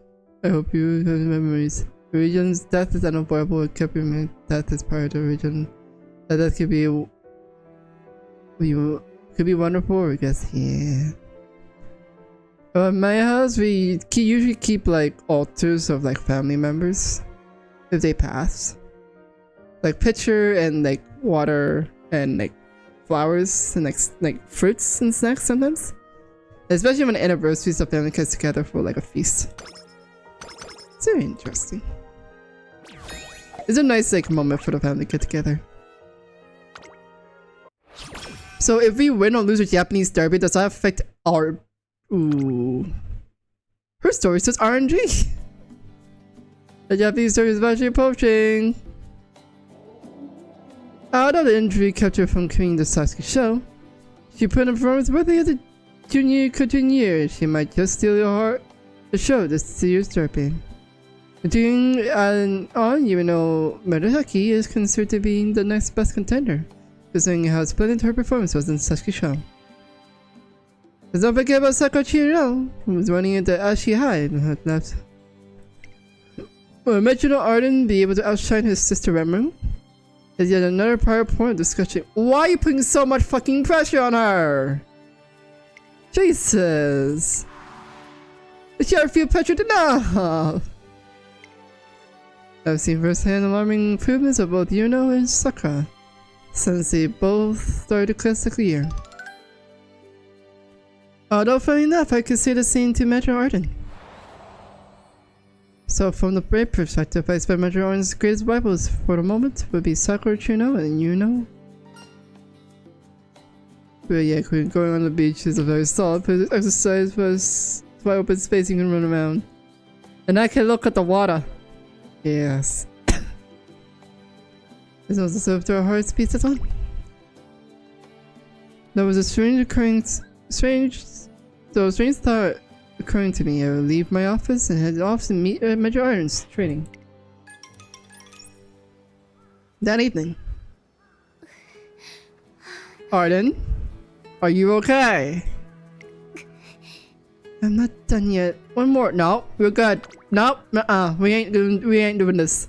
I hope you have memories. The region's death is unavoidable. It could be death is part of the region. That could be wonderful, I guess. Yeah. At my house, we usually keep like altars of like family members if they pass. Like picture and like water and like flowers and like fruits and snacks sometimes. Especially when anniversaries, the family gets together for like a feast. It's very interesting. It's a nice like moment for the family to get together. So if we win or lose a Japanese derby, does that affect our... Ooh. Her story says RNG. The Japanese derby is actually approaching. Although the injury kept her from coming to the Sasuke show, she put in performance worthy of the junior year. She might just steal your heart to show this year's derby. Continuing on, even though Murasaki is considered to be the next best contender, considering how splendid her performance was in the Sasuke show. Let's not forget about Sakura Chiro, who was running into Ashi High and had left. Will Mejiro Ardan be able to outshine his sister Renmu? Is yet another prior point of discussion. Why are you putting so much fucking pressure on her? Jesus! She ought to feel pressured enough! I've seen firsthand alarming improvements of both Yuno and Sakura since they both started the classical year. Although funny enough, I could say the same to Mejiro Ardan. So from the brave perspective, I expect Mejiro Ardan's greatest rivals for the moment would be Sakura Chuno and Yuno. But yeah, going on the beach is a very solid exercise for a open space you can run around. And I can look at the water. Yes. This was served to our heart's pizza on. There was a strange thought occurring to me. I would leave my office and head off to meet Mejiro Ardan's training. That evening. Ardan, are you okay? I'm not done yet. One more. No, we're good. No, we ain't doing this.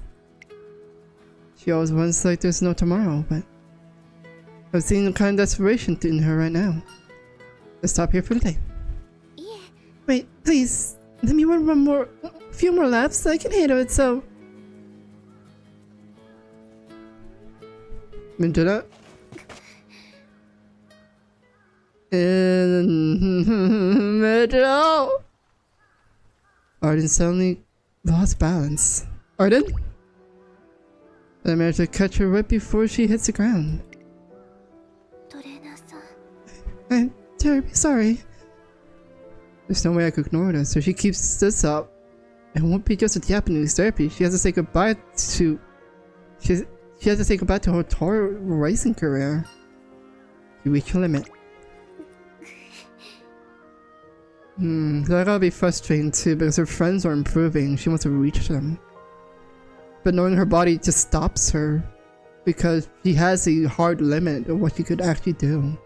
She always wants like there's no tomorrow, but I'm seeing the kind of desperation in her right now. Let's stop here for the day. Wait, please. Let me run a few more laps. I can handle it, so... Minjana? Mejiro! Ardan suddenly lost balance. Ardan? I managed to catch her right before she hits the ground. I'm terribly sorry. There's no way I could ignore her, so she keeps this up. It won't be just a Japanese therapy. She has to say goodbye to... She has to say goodbye to her tour racing career. You reach your limit. That gotta be frustrating too, because her friends are improving. She wants to reach them. But knowing her body just stops her, because she has a hard limit of what she could actually do.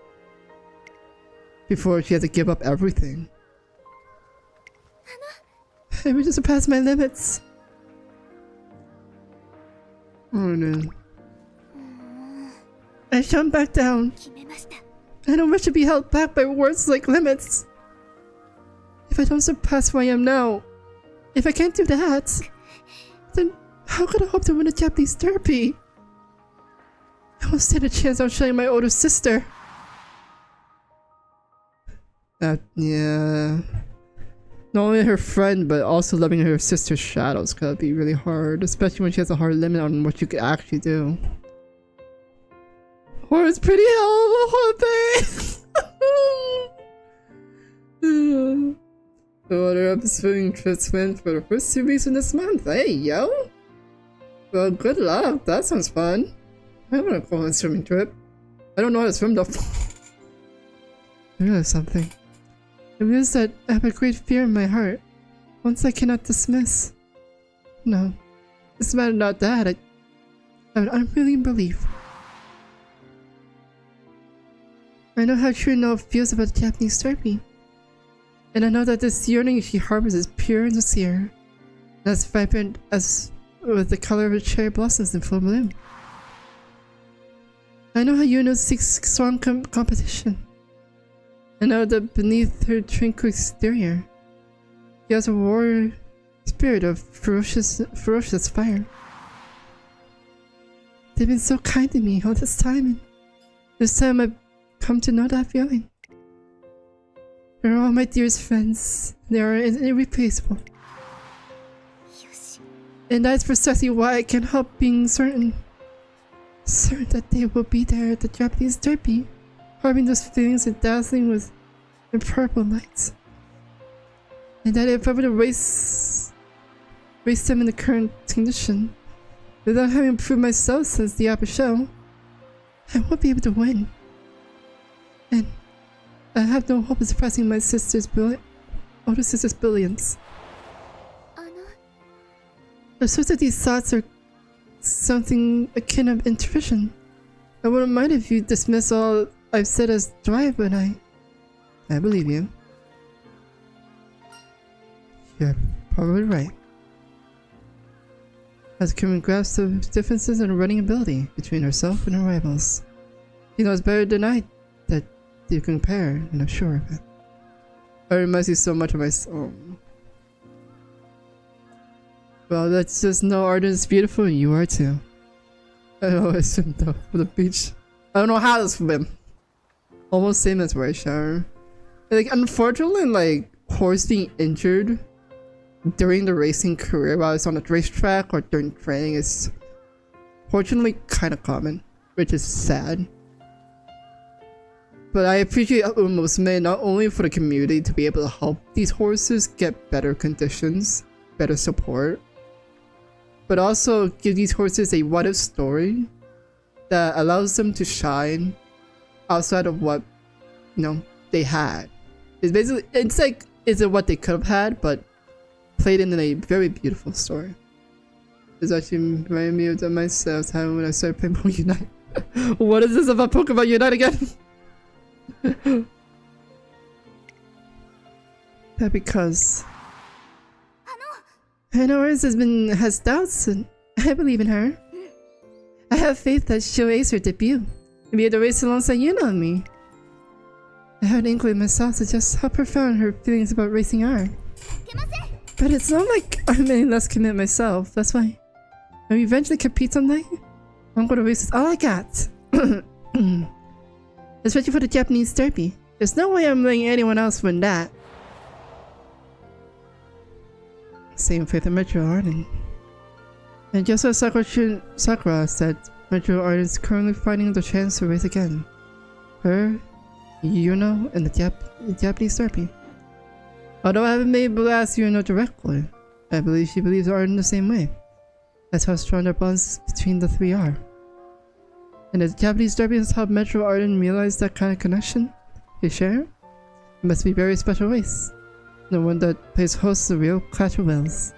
Before she has to give up everything. I reached to surpass my limits. Oh no. I shut back down. I don't wish to be held back by words like limits. If I don't surpass who I am now, if I can't do that, then how could I hope to win a Japanese derby? I won't stand a chance outshining my older sister. Yeah. Not only her friend, but also loving her sister's shadows gotta be really hard, especially when she has a hard limit on what you could actually do. Or it's pretty hell of a hard thing! The order of the swimming trips planned for the first 2 weeks of this month. Hey, yo! Well, good luck. That sounds fun. I wanna go on a swimming trip. I don't know how to swim though. I realized something. I realized that I have a great fear in my heart. Once I cannot dismiss. No. It's not that. I have an unfeeling belief. I know how Chuno feels about the Japanese derby. And I know that this yearning she harbors is pure and sincere, and as vibrant as with the color of the cherry blossoms in full bloom. I know how Yuno seeks strong competition. I know that beneath her tranquil exterior, she has a warrior spirit of ferocious fire. They've been so kind to me all this time, and this time I've come to know that feeling. They're all my dearest friends. They are irreplaceable. And that's precisely why I can't help being certain that they will be there at the Japanese derby, harboring those feelings and dazzling with imperishable lights. And that if I were to race them in the current condition, without having improved myself since the upper show, I won't be able to win. And I have no hope of surpassing my older sister's brilliance. The source of these thoughts are something akin of intuition. I wouldn't mind if you dismiss all I've said as drive, but I believe you. You're probably right. Has come and grasp the differences in running ability between herself and her rivals. She knows better than I that you compare, and I'm sure of it. I remind you so much of myself. Well, let's just know Ardan is beautiful and you are too. I always swim though for the beach. I don't know how to swim. Almost same as where I shower. Like, unfortunately, like, horse being injured during the racing career while it's on the racetrack or during training is fortunately kind of common, which is sad. But I appreciate umamusume not only for the community to be able to help these horses get better conditions, better support, but also give these horses a what-if story that allows them to shine outside of what, you know, they had. It's basically, it's like, is it what they could have had, but played in a very beautiful story. It's actually reminding me of myself time when I started playing Pokemon Unite. What is this about Pokemon Unite again? That because I know hers has doubts, and I believe in her. I have faith that she'll ace her debut and be able to race alongside you and me. I have an inkling myself to just how profound her feelings about racing are. But it's not like I'm any less committed myself. That's why when we eventually compete someday, I'm gonna race with all I got. Especially for the Japanese derby. There's no way I'm letting anyone else win that. Same faith in Mejiro Ardan. And just as Sakura said, Mejiro Ardan is currently fighting the chance to race again. Her, Yuno, and the Japanese derby. Although I haven't been able to ask Yuno directly, I believe she believes Ardan the same way. That's how strong their bonds between the three are. And the Japanese derby has helped Mejiro Ardan realize that kind of connection they share. It must be a very special race. The one that plays host to the real clash of wills.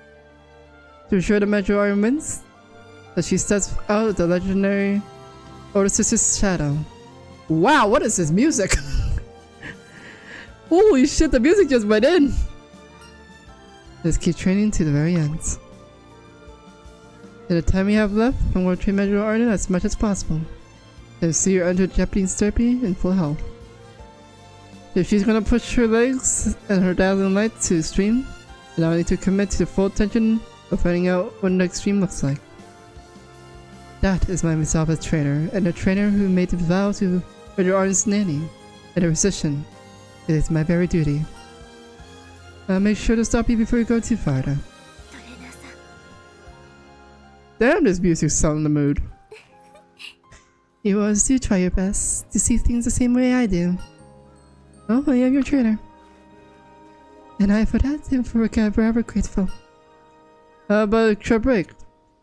To ensure that Mejiro Ardan wins, that she steps out of the legendary older sister's shadow. Wow, what is this music? Holy shit, the music just went in! Let's keep training to the very end. In the time we have left, I'm going to train Mejiro Ardan as much as possible. And see her enter Japanese derby in full health. If she's gonna push her legs and her dazzling light to extreme, then I need to commit to the full attention of finding out what the extreme looks like. That is my resolve as trainer, and a trainer who made the vow to Mejiro Ardan's nanny and her physician. It is my very duty. I'll make sure to stop you before you go too far though. Damn, this music's selling the mood. You always do try your best to see things the same way I do. Oh, I am your trainer. And I for that am forever grateful. How about a short break?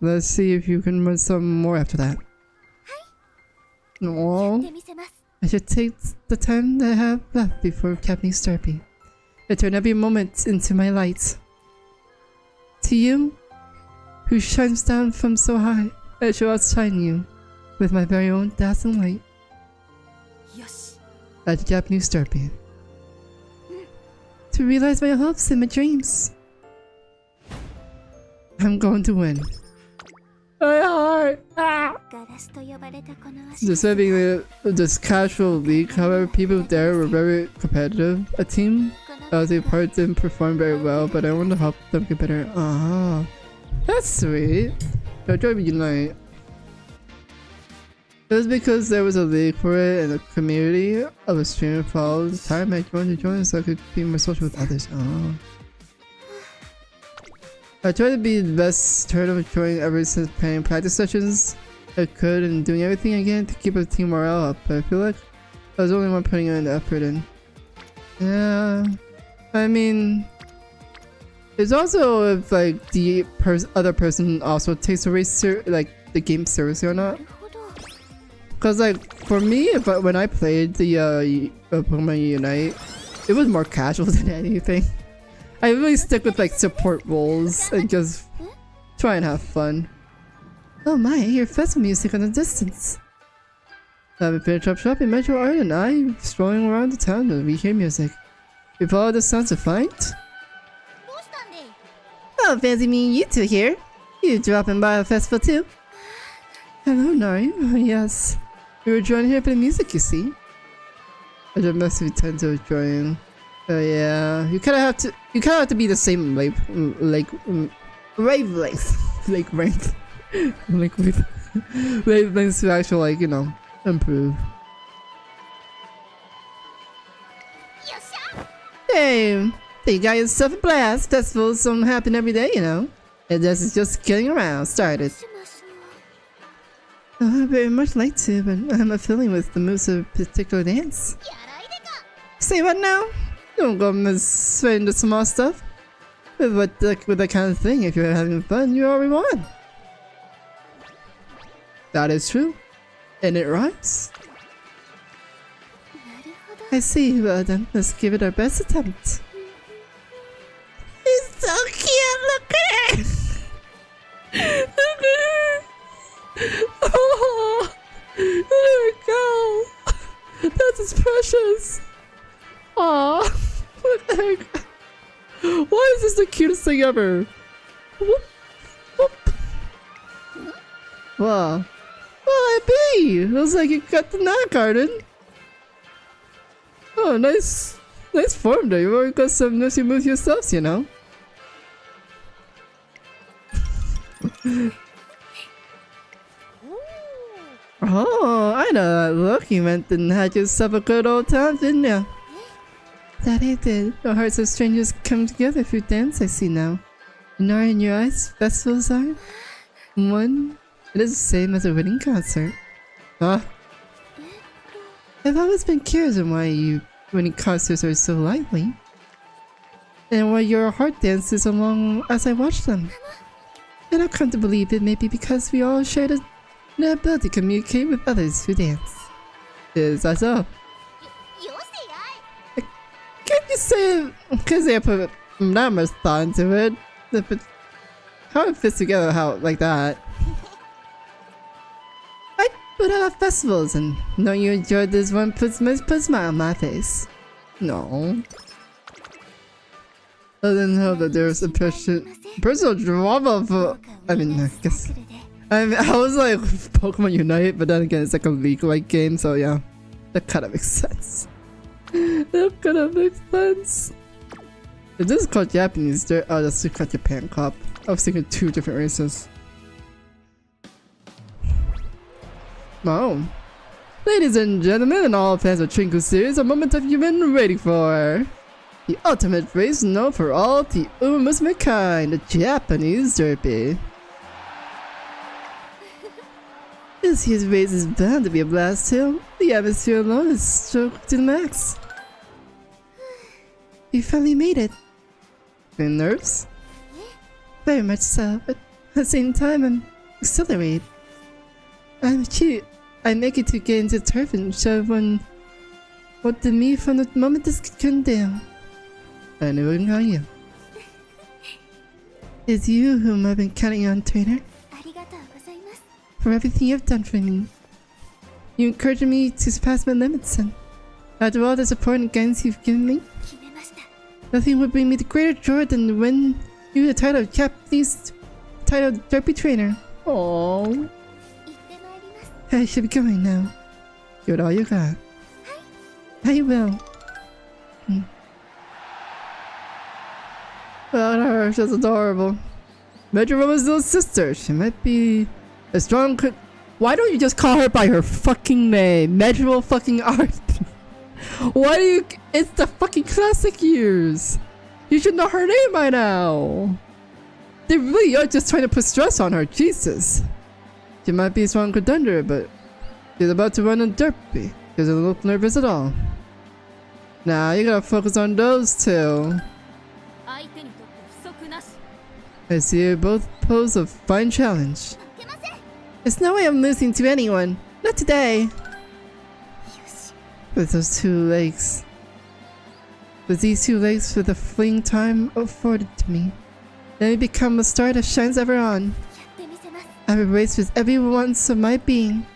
Let's see if you can run some more after that. No, I should take the time that I have left before Japanese derby and turn every moment into my light. To you, who shines down from so high, I shall outshine you with my very own dazzling light at the Japanese derby. To realize my hopes and my dreams. I'm going to win. My heart! Ah! Just having this casual league, however, people there were very competitive. A team as a part didn't perform very well, but I want to help them get better. Ah, that's sweet. Jojo Unite. It was because there was a league for it and a community of a streamer followed the time I wanted to join so I could be more social with others. Oh. I tried to be the best tournament joining ever since playing practice sessions I could and doing everything again to keep the team morale up, but I feel like I was the only one putting in the effort in. Yeah, I mean, it's also if like the other person also takes the race like the game seriously or not. Cause like for me, when I played the Pokemon Unite, it was more casual than anything. I really stick with like support roles and just try and have fun. Oh my, I hear festival music in the distance. Having finished up shopping, Mejiro Ardan and I strolling around the town and we hear music. We follow the sounds of fight. Oh, fancy meeting you two here. You dropping by a festival too? Hello, Nari. Oh, yes. We were joining here for the music, you see. I just must be tend to join. Yeah, you kind of have to be the same wavelength, wavelengths to actually improve. Hey, you got yourself a blast. Festivals don't happen every day, And this is just getting around started. Oh, I very much like to, but I'm not feeling with the moves of a particular dance. Say what now? Don't go misreading the small stuff. With that kind of thing, if you're having fun, you already won. That is true. And it rhymes. I see, well then, let's give it our best attempt. He's so cute, look at her! Look at her! Oh, there we go! That's just precious! Aww, what the heck? Why is this the cutest thing ever? Whoop, whoop. Wow. Well, I be! Looks like you got the knot garden. Oh, nice form there. You already got some nifty moves yourselves, Oh, I know that look. You went and had yourself a good old time, didn't you? That I did. The hearts of strangers come together through dance, I see now. In your eyes, festivals are? One, it is the same as a wedding concert. Huh? I've always been curious on why wedding concerts are so lively. And why your heart dances along as I watch them. And I've come to believe it may be because we all share the ability to communicate with others through dance. Is that so? Can't you say it? Because they put that much thought into it. But how it fits together like that? I put out festivals and know you enjoyed this one puts a smile on my face. No. I didn't know that there's a personal drama for. I guess. I was like Pokemon Unite, but then again, it's like a league-like game, so yeah. That kind of makes sense. That kind of makes sense. If this is called Japanese, that's called Japan Cup. I was thinking two different races. Oh. Ladies and gentlemen, and all fans of Trinku series, a moment have you been waiting for. The ultimate race known for all the umamusume kind, the Japanese Derby. This year's race is bound to be a blast too. The atmosphere alone is stoked to the max. You finally made it. Feeling nerves? Very much so, but at the same time I'm exhilarated. I'm cute. I make it to get into the turf and show everyone what the me from the moment this can do. I never got you. It's you whom I've been counting on, trainer. For everything you've done for me. You encouraged me to surpass my limits, and after all the support and guidance you've given me, nothing would bring me the greater joy than to win you the title of Japanese derby trainer. Aww. I should be going now. Give it all you got. I will. Well, her, she's adorable. Mejiro was little sister. She might be a strong Why don't you just call her by her fucking name? Mejiro fucking Ardan. Why do you... It's the fucking classic years. You should know her name by now. They really are just trying to put stress on her. Jesus. She might be a strong contender, but she's about to run in derpy. She doesn't look nervous at all. Nah, you gotta focus on those two. 相手にとって不足なし I see you both pose a fine challenge. 負けません There's no way I'm losing to anyone. Not today. よし With those two legs. With these two legs for the fleeting time afforded to me. Let me become a star that shines ever on. やってみせます I will race with every ounce of my being.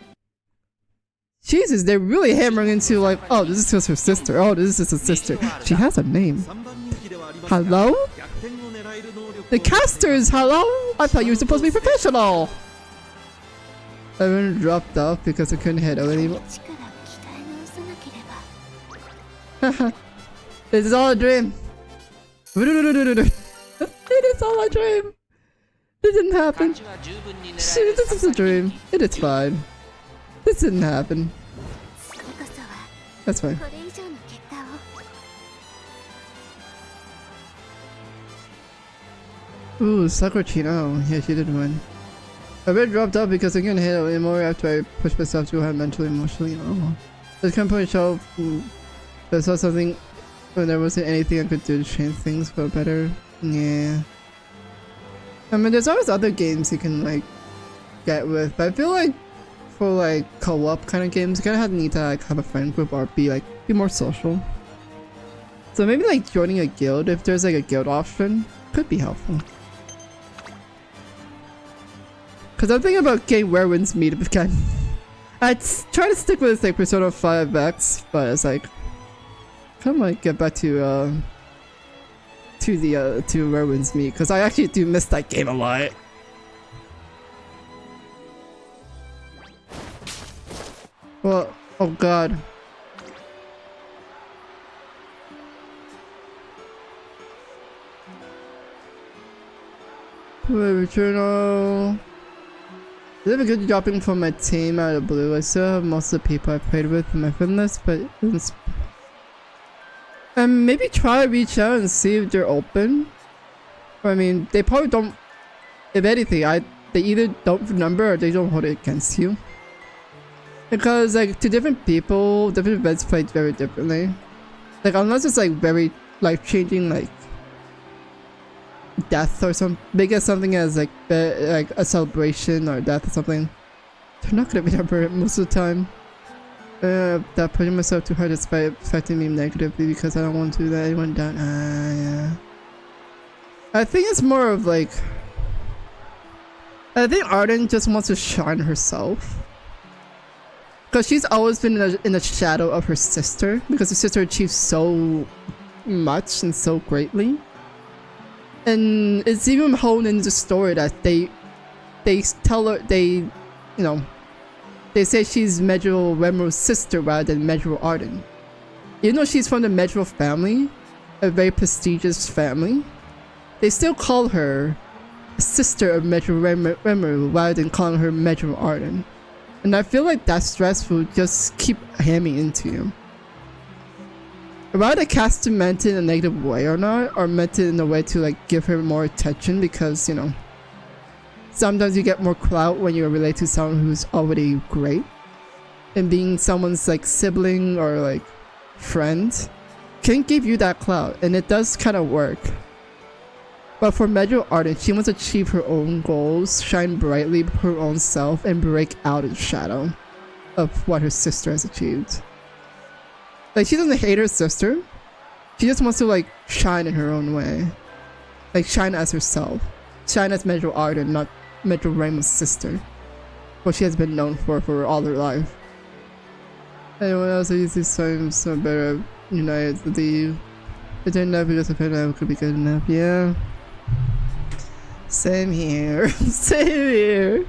Jesus, they're really hammering into like, oh, this is just her sister. Oh, this is just a sister. She has a name. 3番人気ではありますが Hello? 逆転を狙える能力を The casters, hello? I thought you were supposed to be professional. Everyone dropped off because I couldn't hit anymore. 力を鍛え直さなければ This is all a dream. It is all a dream. It didn't happen. 漢字は十分に狙え Shit, る this is a dream. It is fine. This didn't happen. 次こそは That's fine. これ以上の結果を Ooh, Sakurachino. Yeah, she did win. I really dropped out because I couldn't hit anymore after I pushed myself too hard mentally and emotionally. Oh. Just couldn't put myself. But I saw something when there wasn't anything I could do to change things for better. Yeah. I mean, there's always other games you can like get with, but I feel like for like co-op kind of games, you kind of need to like have a friend group or be more social. So maybe like joining a guild, if there's like a guild option, could be helpful. Cause I'm thinking about getting Werewolves meetup again. I'd try to stick with like Persona 5X, but it's like kind of like get back to Werewolves meet, because I actually do miss that game a lot. Well, oh god. Returnal. I did a good dropping from my team out of the blue. I still have most of the people I played with in my friend list, but maybe try to reach out and see if they're open. I mean, they probably don't. If anything, they either don't remember or they don't hold it against you. Because like to different people, different events played very differently. Like unless it's like very life-changing, like death or some big as something as like a celebration or death or something, they're not gonna remember it most of the time. That putting myself too hard is affecting me negatively because I don't want to let anyone down. Yeah. I think it's more of like, I think Ardan just wants to shine herself. Because she's always been in the shadow of her sister, because her sister achieved so much and so greatly. And it's even honed in the story that they tell her, they say she's Mejiro Remu's sister rather than Mejiro Ardan. Even though she's from the Mejiro family, a very prestigious family, they still call her a sister of Mejiro Remu rather than calling her Mejiro Ardan. And I feel like that stress will just keep hammering into you. Whether the cast meant it in a negative way or not, or meant it in a way to like give her more attention, because sometimes you get more clout when you relate to someone who's already great. And being someone's like sibling or like friend can give you that clout, and it does kind of work. But for Mejiro Ardan, she wants to achieve her own goals, shine brightly her own self, and break out of the shadow of what her sister has achieved. Like, she doesn't hate her sister. She just wants to like shine in her own way. Like shine as herself. Shine as Mejiro Ardan, not Mejiro Remu's sister. What she has been known for all her life. Anyone else who uses times so better united with the internet because of it could be good enough, yeah. Same here. Same here.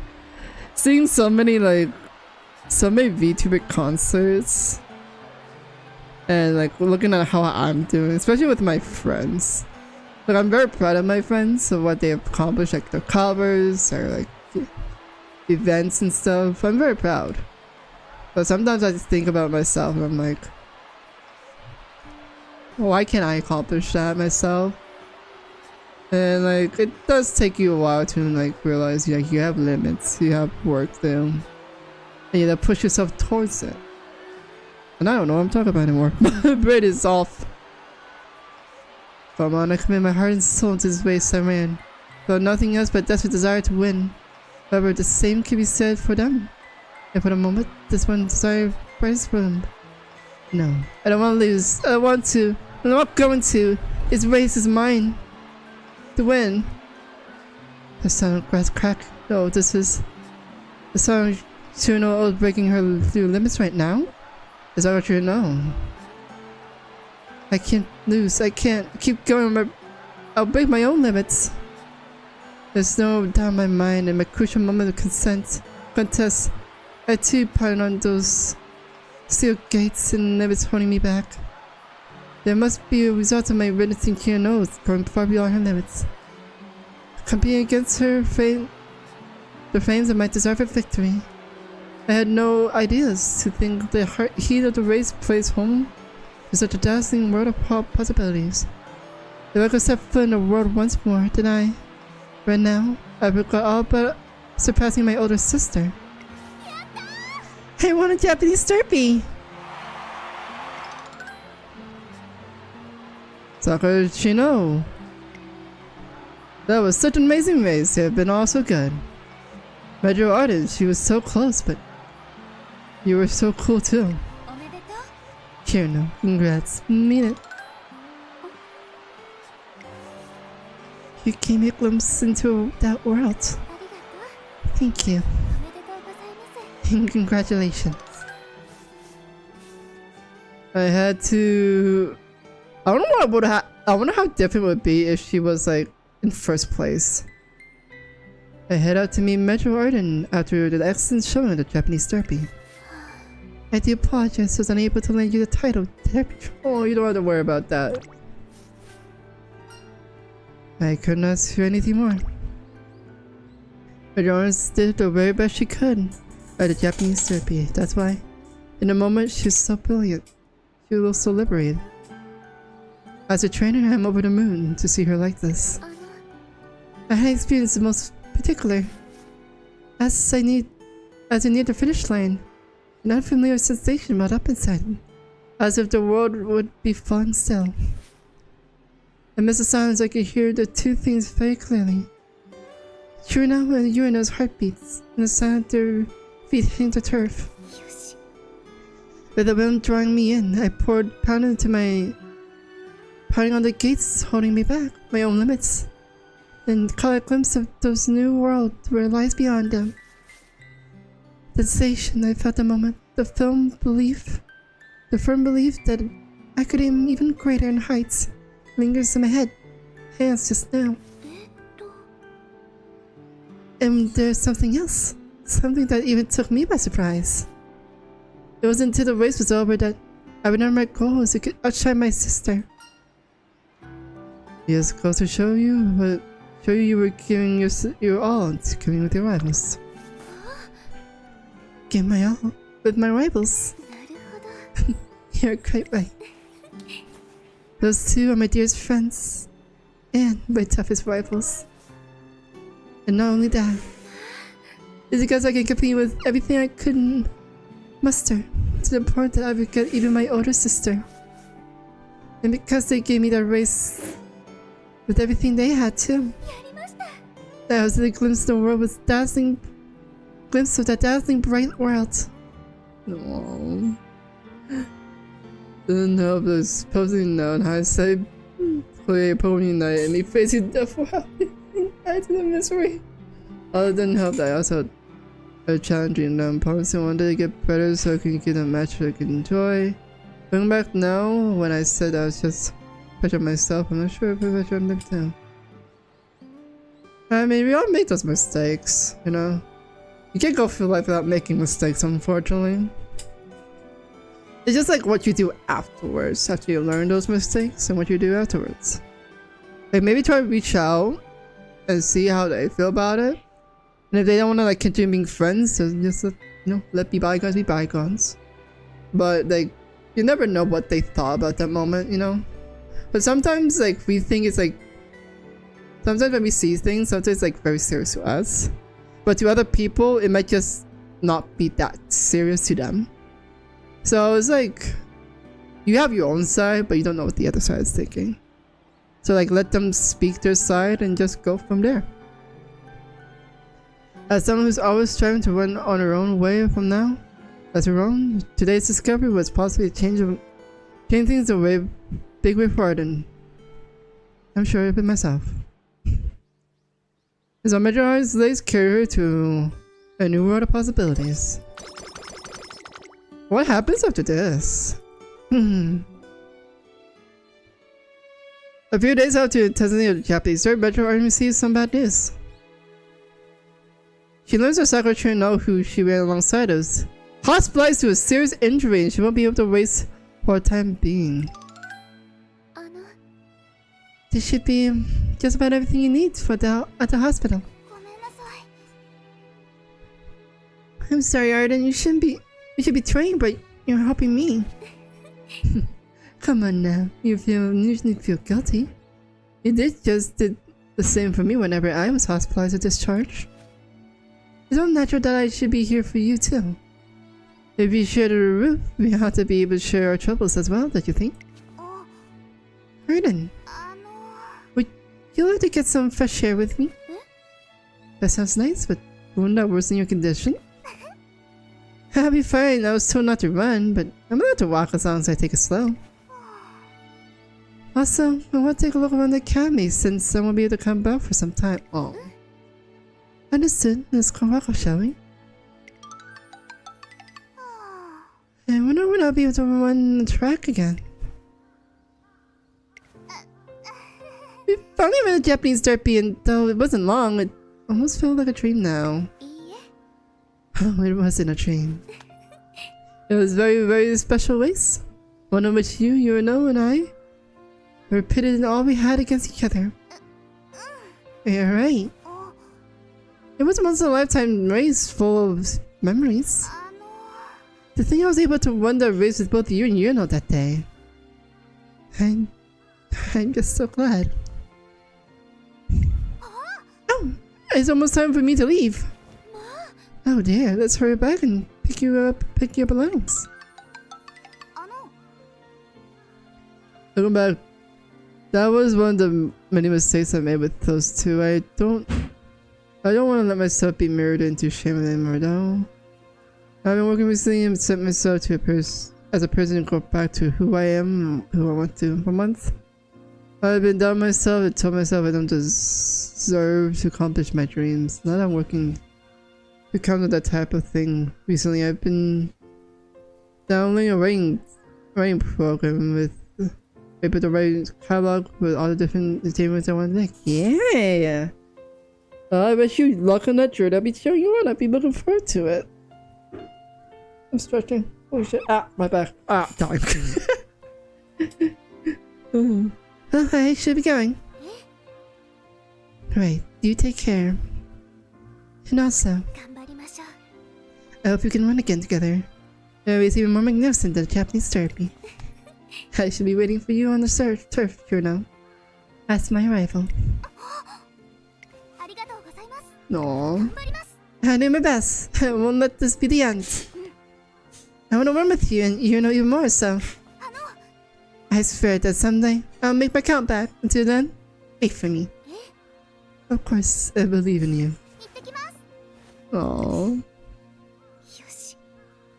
Seeing so many VTuber concerts and like looking at how I'm doing, especially with my friends. Like I'm very proud of my friends of what they have accomplished, like their covers or like events and stuff. I'm very proud. But sometimes I just think about myself and I'm like, why can't I accomplish that myself? And like, it does take you a while to like realize like you have limits, you have work there, and you have to push yourself towards it. And I don't know what I'm talking about anymore. My brain is off. Come on, I commit my heart and soul into this race I ran. Felt nothing else but desperate desire to win. However, the same can be said for them. And for the moment, this one desire brightest for them. No, I don't want to lose. I don't want to. I'm not going to. This race is mine. To win. The sound of grass crack. No, this is the sound of Tsuno breaking her through limits right now? Is that what you know? I can't lose. I can't keep going. I'll break my own limits. There's no doubt in my mind in my crucial moment of contest. I too pardon on those steel gates and limits holding me back. There must be a result of my witnessing Kyono's going far beyond her limits. Competing against her the flames of my desire for victory. I had no ideas to think the heat of the race plays home to such a dazzling world of possibilities. If I could step foot in the world once more, then right now, I regret all but surpassing my older sister. I want a Japanese Slurpee! Sakura Chino. That was such an amazing race. It had been all so good. Mejiro Ardan, she was so close, but you were so cool too. Here, no, congrats. Mean it. You gave me a glimpse into that world. Thank you. And congratulations. I had to. I don't know what would I wonder how different it would be if she was like in first place. I head out to meet Mejiro Ardan after the excellent showing of the Japanese Slurpee. I do apologize, I was unable to lend you the title. Oh, you don't have to worry about that. I couldn't ask for anything more. Mejiro Ardan did the very best she could at the Japanese Slurpee. That's why, in a moment, she was so brilliant. She was so liberated. As a trainer, I'm over the moon to see her like this. I had experienced the most particular. As I neared the finish line, an unfamiliar sensation welled up inside me, as if the world would be falling still. Amidst the silence, I could hear the two things very clearly. Churino and Urino's heartbeats, and the sound of their feet hitting the turf. With the wind drawing me in, I pounded on the gates holding me back, my own limits, and caught a glimpse of those new worlds where lies beyond them. The sensation I felt the moment, the firm belief that I could aim even greater in heights, lingers in my hands just now. And there's something else, something that even took me by surprise. It wasn't until the race was over that I remembered my goal was to outshine my sister. Yes, goes to show you you were giving your all to coming with your rivals. Give my all with my rivals. You're quite right. Those two are my dearest friends and my toughest rivals. And not only that, it's because I can compete with everything I couldn't muster, to the point that I would get even my older sister. And because they gave me that race with everything they had too. That was the glimpse of the world with glimpse of that dazzling bright world. Aww. Didn't help the supposing now in hindsight play pony night and me facing death while I to the misery. Other than help that I also had a challenging opponents and wanted to get better so I can get a match I can enjoy. Looking back now, when I said I was just pressuring myself, I'm not sure if I pressured them too. I mean, we all make those mistakes, you know? You can't go through life without making mistakes, unfortunately. It's just like what you do afterwards, after you learn those mistakes, and what you do afterwards. Like, maybe try to reach out and see how they feel about it. And if they don't want to like continue being friends, so just let be bygones be bygones. But like, you never know what they thought about that moment, you know. But sometimes like we think it's like, sometimes when we see things, sometimes it's like very serious to us. But to other people, it might just not be that serious to them. So it's like, you have your own side, but you don't know what the other side is thinking. So like, let them speak their side and just go from there. As someone who's always striving to run on her own way from now, as her own, today's discovery was possibly a change things a way, big way for Ardan. I'm sure of it myself. As our major eyes lays carry her to a new world of possibilities. What happens after this? A few days after testing the Japanese third, Mejiro Ardan receives some bad news. She learns her secretary know who she ran alongside us. Hospitalized to a serious injury and she won't be able to race for a time being. This should be just about everything you need for at the hospital. I'm sorry, Ardan, you should be trained, but you're helping me. Come on now, you need to feel guilty. You did the same for me whenever I was hospitalized or discharged. It's only natural that I should be here for you too. If we share the roof, we have to be able to share our troubles as well, don't you think? Ardan, would you like to get some fresh air with me? That sounds nice, but won't that worsen your condition? I'll be fine. I was told not to run, but I'm allowed to walk as long as I take it slow. Also, I want to take a look around the academy since I won't be able to come back for some time. Oh. Understood. Let's go walk, shall we? I wonder when I'll be able to run the track again. We finally ran a Japanese derby, and though it wasn't long, it almost felt like a dream now. Oh, it wasn't a dream. It was very, very special race. One in which you, and I were pitted in all we had against each other. You're right. It was a once-in-a-lifetime race full of memories. To think I was able to run that race with both you and Yuno that day. I'm just so glad. Oh, it's almost time for me to leave. Oh dear, let's hurry back and pick your belongings. Looking back, that was one of the many mistakes I made with those two. I don't want to let myself be mirrored into shame anymore though. I've been working recently and set myself to as a person to go back to who I am, who I want to for months. I've been down myself and told myself I don't deserve to accomplish my dreams. Now that I'm working to counter that type of thing. Recently I've been downloading a writing program with able to write catalog with all the different entertainments I want to make. Yeah! I wish you luck on that drill. I'll be cheering you on. I'll be looking forward to it. I'm stretching. Oh shit. Ah, my back. Ah, time. Well, I should be going. Right, you take care. And also, I hope you can run again together. It's even more magnificent than Japanese derby. I should be waiting for you on the turf, Juno. That's my arrival. Aww. I do my best. I won't let this be the end. I want to run with you and you know even more, so I swear that someday I'll make my count back. Until then, wait for me. Of course, I believe in you. Aww.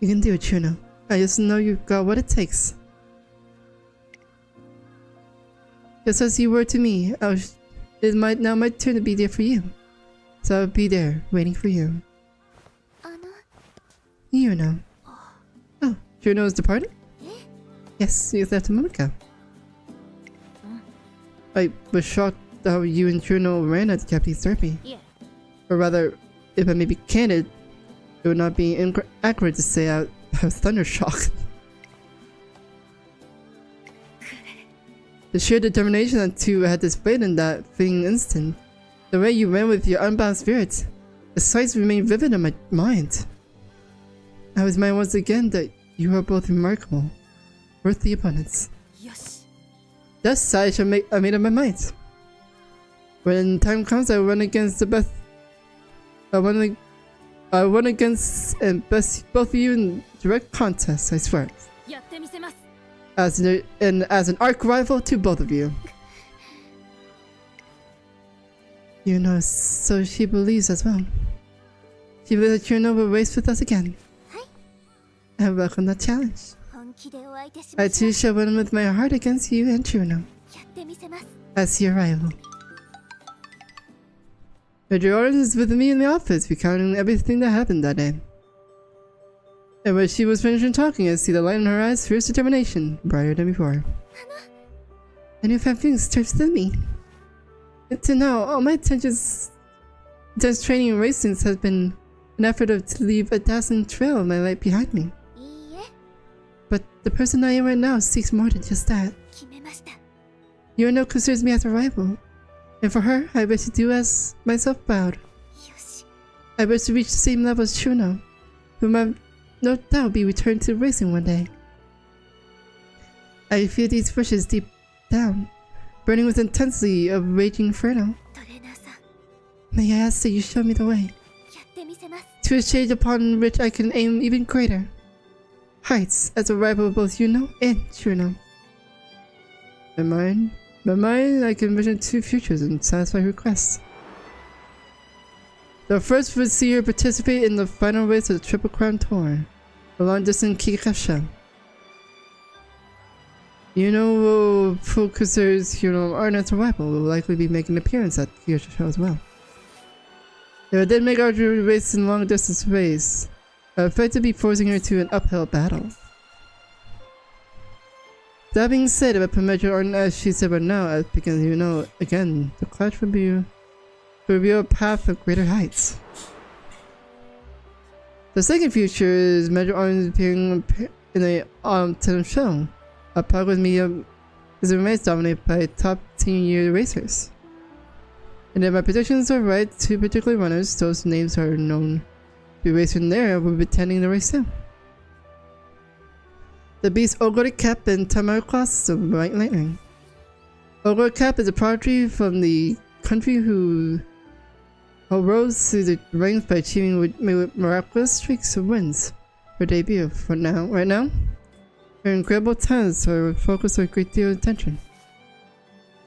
You can do it, Juno. I just know you've got what it takes. Just as you were to me, it might now my turn to be there for you. So I'll be there, waiting for you. You know. Oh, Juno is departed? Yes, you left a moment ago. I was shocked how you and Juno ran at the Japanese derby. Or rather, if I may be candid, it would not be accurate to say I was thundershocked. The sheer determination that two had displayed in that fleeting instant, the way you ran with your unbound spirits, The sights remain vivid in my mind. I was reminded once again that you are both remarkable, worth the opponents. よし Thus, I made up my mind. When time comes, I will run against the best. I won against and best both of you in direct contest, I swear. やってみせます As an arch rival to both of you. You know, so she believes as well. She believes that Chuno will race with us again. I welcome that challenge. 本気でお相手しま I しょ too shall win with my heart against you and Chuno うやってみせます as your rival. Mejiro Ardan is with me in the office, recounting everything that happened that day. And when she was finishing talking, I see the light in her eyes, fierce determination, brighter than before. I knew five things stirred within me. Until now, all my intense training and racings has been an effort to leave a dazzling trail of my light behind me. いいえ But the person I am right now seeks more than just that. 決めました Yuno considers me as a rival, and for her, I wish to do as myself proud. よし I wish to reach the same level as Chuno, whom I no doubt be returned to racing one day. I feel these wishes deep down, burning with intensity of raging inferno. トレーナーさん May I ask that you show me the way やってみせます to a stage upon which I can aim even greater heights as a rival of both Yuno and Chuno. In my mind, I can envision two futures and satisfy requests. The first would see her participate in the final race of the Triple Crown Tour, a long-distance Kikasha. Yuno, who considers Mejiro Ardan as a rival, will likely be making an appearance at the Kikasha show as well. They would then make our race in long-distance race, effectively forcing her to an uphill battle. That being said, if I put Mejiro Ardan as she said right now, because again, the clash would be reveal a path of greater heights. The second future is Mejiro Ardan appearing in a autumn show. A park with media is a race dominated by top 10-year racers. And if my predictions are right, two particular runners, those names are known to be racing there, will be attending the race too. The beast Ogre Cap and Tamaru class of Bright Lightning. Ogre Cap is a prodigy from the country who rose through the ranks by achieving miraculous streaks of wins. Her debut, right now, her incredible talents are focused with a great deal of attention.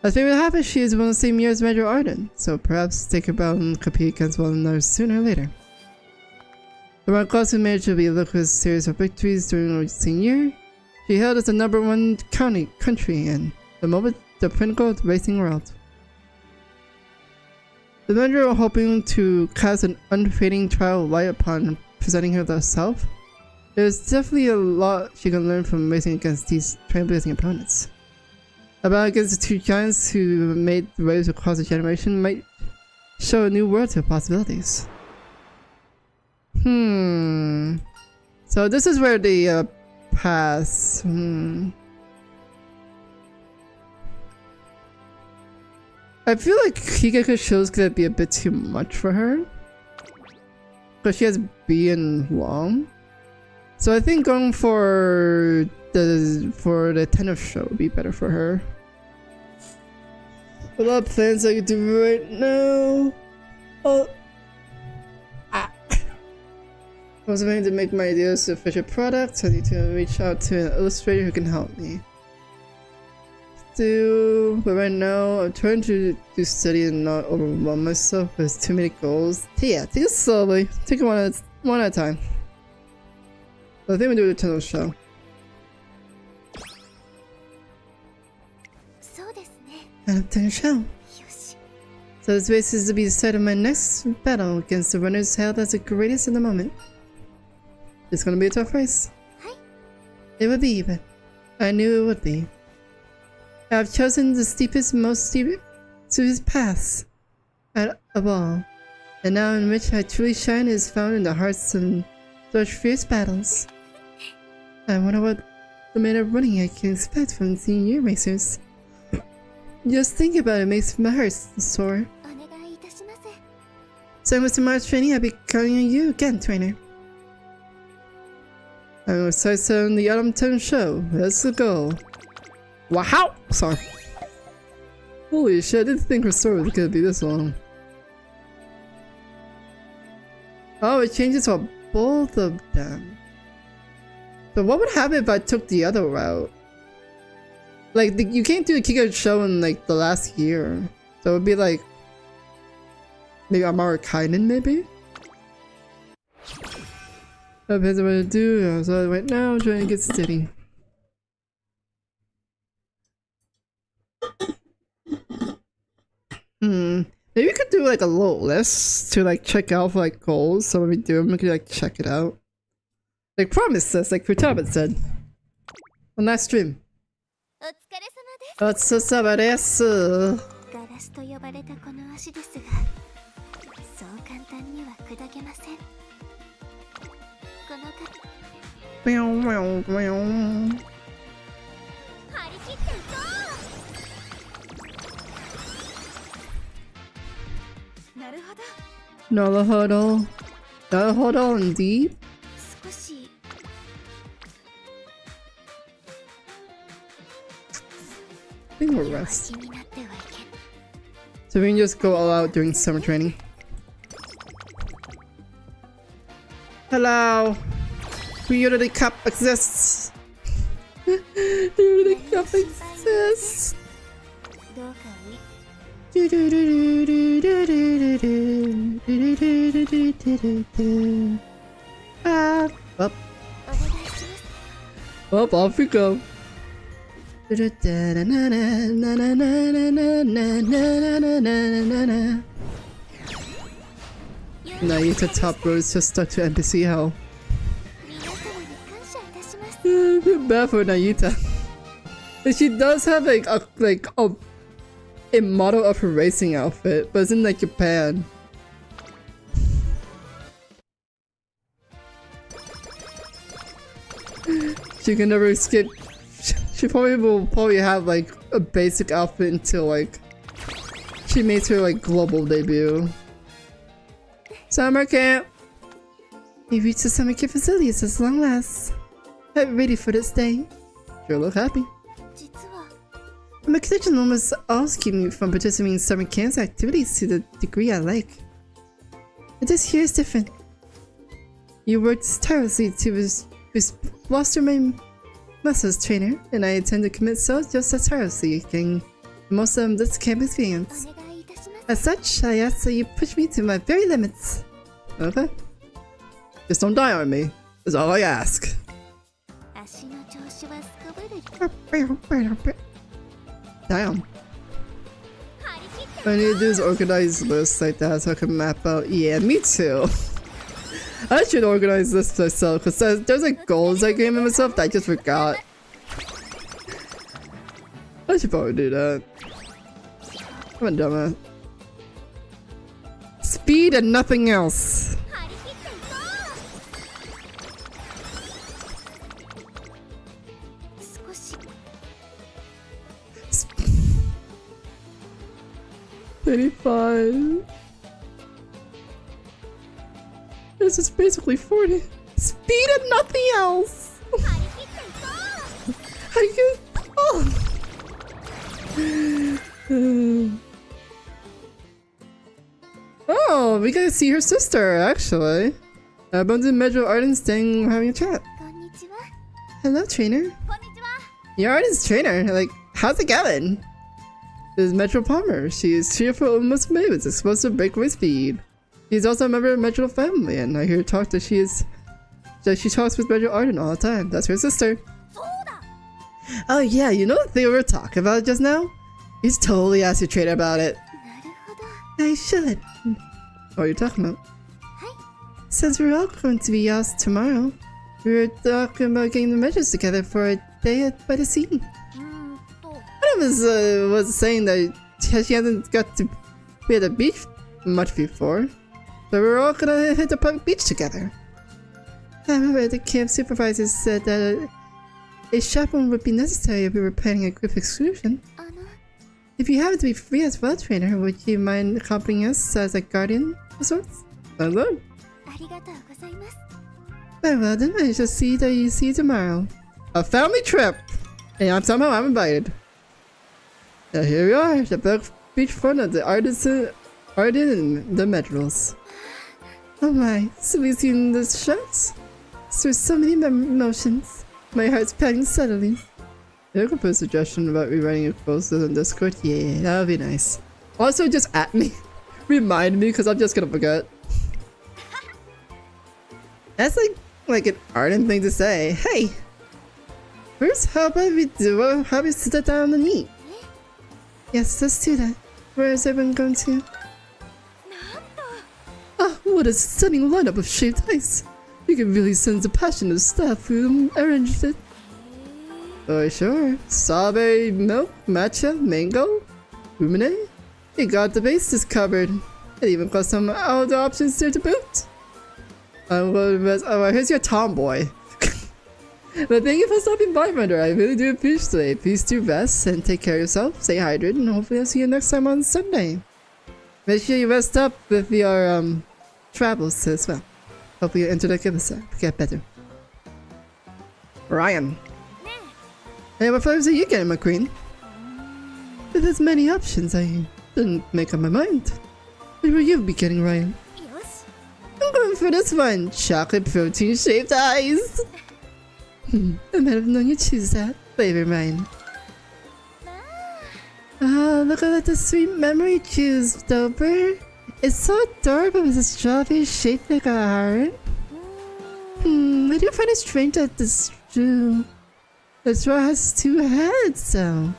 As fate would have it, she is one of the same year as Mejiro Ardan, so perhaps they could bout and compete against one another sooner or later. The one class who managed to be a lucrative series of victories during her senior year, she held as the #1 country and the pinnacle of the racing world. The manager are hoping to cast an unfading trial of light upon presenting herself. There's definitely a lot she can learn from racing against these trailblazing opponents. About against the two giants who made the waves across the generation might show a new world of possibilities. So this is where the pass. I feel like Higeka shows could be a bit too much for her, because she has B and long. So I think going for the tennis show would be better for her. A lot of plans I could do right now. I was planning to make my ideas to official products. I need to reach out to an illustrator who can help me. But right now, I'm trying to do study and not overwhelm myself with too many goals. Yeah, take it slowly. Take it one at a time. So I think we'll do the tennis show. そうですね And tennis show. よし So this race is to be the start of my next battle against the runners hailed as the greatest in the moment. It's gonna be a tough race. はい It would be, but I knew it would be. I have chosen the steepest paths of all, and now in which I truly shine is found in the hearts of such fierce battles. I wonder what the manner of running I can expect from senior racers. Just think about it makes my heart soar. お願いいたします So with tomorrow's training, I'll be calling on you again, trainer. I'm gonna start on the Autumn 10 show. Let's go. Wow! Sorry. Holy shit, I didn't think her story was gonna be this long. Oh, it changes for both of them. So what would happen if I took the other route? Like, you can't do a Kiko show in like the last year. So it would be like... maybe Amara Kainen, maybe? Depends on what to do. So right now, I'm trying to get steady. Maybe we could do like a little list to like check out for like goals. So when we do them, we could like check it out. Like promise us, like vtuber said. On that stream. お疲れ様です。お疲れ様です。ガラスと呼ばれたこの足ですが、そう簡単には砕けません。このか。ビョンビョンビョン。張り切っていこう。なるほど。なるほど。なるほど、indeed. 少し。I think we'll rest. So we can just go all out during summer training. Hello! Unity Cup exists! Unity Cup exists! Ah, up. Up, off we go. Naita top roads just stuck to NPC hell. I feel bad for Naita. But she does have like a model of her racing outfit, but it's in like Japan. She can never skip. She probably will have like a basic outfit until like she makes her like global debut. Summer camp! We reached the summer camp facilities at long last. I'm ready for this day. Sure look happy. My connection almost always keep me from participating in summer camp's activities to the degree I like. But this here is different. You worked tirelessly to foster my muscles, trainer, and I intend to commit so just as tirelessly, getting most of this camp experience. As such, I ask that you push me to my very limits. Okay. Just don't die on me. That's all I ask. Damn. What I need to do is organize lists like that so I can map out. Yeah, me too. I should organize this myself because there's like goals I gave myself that I just forgot. I should probably do that. I'm a dumbass. Speed and nothing else. $35. This is basically 40. Speed and nothing else. I can. Oh, we gotta see her sister actually. Bones and Mejiro Ardan staying having a chat. Hello, trainer. You're Ardan's trainer. Like, how's it going? This is Metro Palmer. She is cheerful umamusume with explosive breakaway speed. She's also a member of the Metro family, and I hear talk that she talks with Mejiro Ardan all the time. That's her sister. Oh yeah, you know the thing we were talking about just now? You should totally ask your trainer about it. I should. What are you talking about? Since we're all going to be asked tomorrow, we were talking about getting the measures together for a day by the sea. One of us was saying that she hasn't got to be at the beach much before, so we're all gonna hit the public beach together. However, the camp supervisor said that a chaperone would be necessary if we were planning a group excursion. If you happen to be free as well, trainer, would you mind accompanying us as a guardian of sorts? Sounds good. ありがとうございます。 Well then, I shall see that you see tomorrow. A family trip! And I'm invited. Now here we are, the back beachfront of the Ardan and the Metros. Oh my, so we seen the shots? There's so many emotions. My heart's pounding suddenly. You can put a suggestion about rewriting your posts on Discord? Yeah, that would be nice. Also, just at me. Remind me, because I'm just gonna forget. That's like an Ardan thing to say. Hey! First, how about we sit down and eat? Yes, let's do that. Where is everyone going to? Ah, what a stunning lineup of shaved ice! You can really sense the passion of staff who arranged it. Oh sure. Strawberry milk, matcha, mango, rumine. You got the bases covered. And even got some other options there to boot. Well, here's your tomboy. But thank you for stopping by, brother. I really do appreciate it. Please do rest and take care of yourself. Stay hydrated, and hopefully I'll see you next time on Sunday. Make sure you rest up with your travels as well. Hopefully your internet get better. Ryan. Hey, what flavors are you getting, my queen? With as many options, I didn't make up my mind. What will you be getting, Ryan? よし。 I'm going for this one. Chocolate protein shaped ice. I might have known you'd choose that flavor, Ryan. Oh, look at the sweet memory juice, Dober. It's so adorable with a strawberry shaped like a heart. I do find it strange that the straw has two heads, though.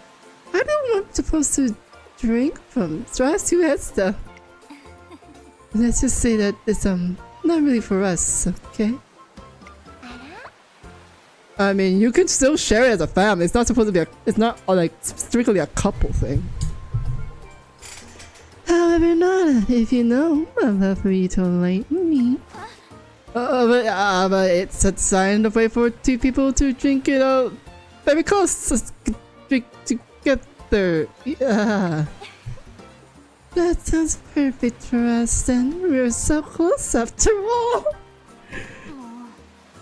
I don't want supposed to drink from. Straw has two heads, though. Let's just say that it's not really for us, okay? I mean, you can still share it as a family. It's not supposed to be it's not like strictly a couple thing. However, not if you know, I'd love for you to enlighten me. But it's a sign of way for two people to drink it out very close. Let's drink together. Yeah. That sounds perfect for us then. We're so close after all.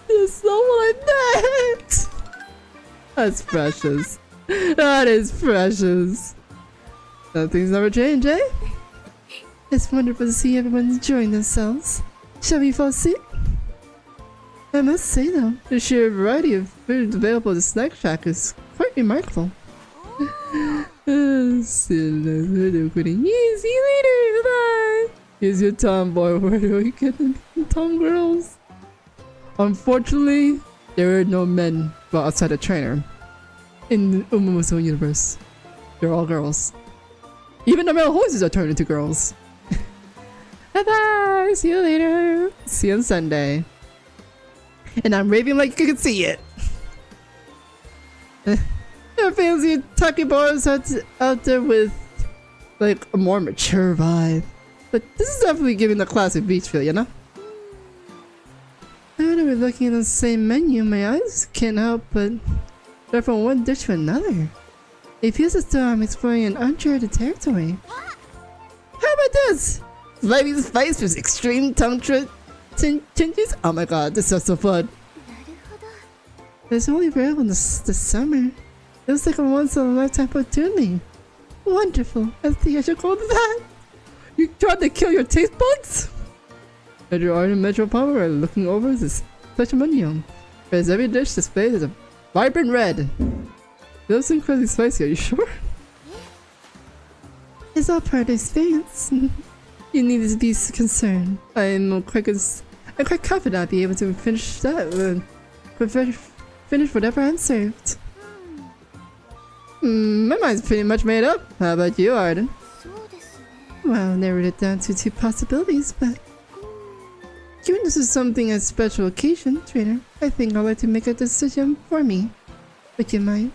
That's not what I meant! That's precious. That is precious. Things never change, eh? It's wonderful to see everyone enjoying themselves. Shall we fall asleep? I must say though, the sheer variety of food available at the snack shack is quite remarkable. See you later, bye! Here's your tomboy, where do we get the tom girls? Unfortunately, there are no men outside the trainer in the umamusume universe. They're all girls. Even the male horses are turned into girls. Bye bye! See you later! See you on Sunday. And I'm raving like you can see it! There fancy tacky bars out there with like a more mature vibe. But this is definitely giving the classic beach feel, you know? Now that we're looking at the same menu, my eyes can't help but go from one dish to another. It feels as though I'm exploring an uncharted territory. How about this? Flaming spice with extreme tongue changes? Oh my god, this is so fun. It's only available in the summer. It was like a once-in-a-lifetime opportunity. Wonderful. I think I should go to that. You tried to kill your taste buds? Mejiroardan and Mejiropower are looking over this special menu. As every dish displayed is a vibrant red. It looks incredibly spicy, are you sure? It's all part of the experience. You need to be concerned. I'm quite confident I'll be able to finish that. Finish whatever I'm served. My mind's pretty much made up. How about you, Ardan? Well, narrowed it down to two possibilities, but given this is something a special occasion, trainer, I think I'd like to make a decision for me. Would you mind?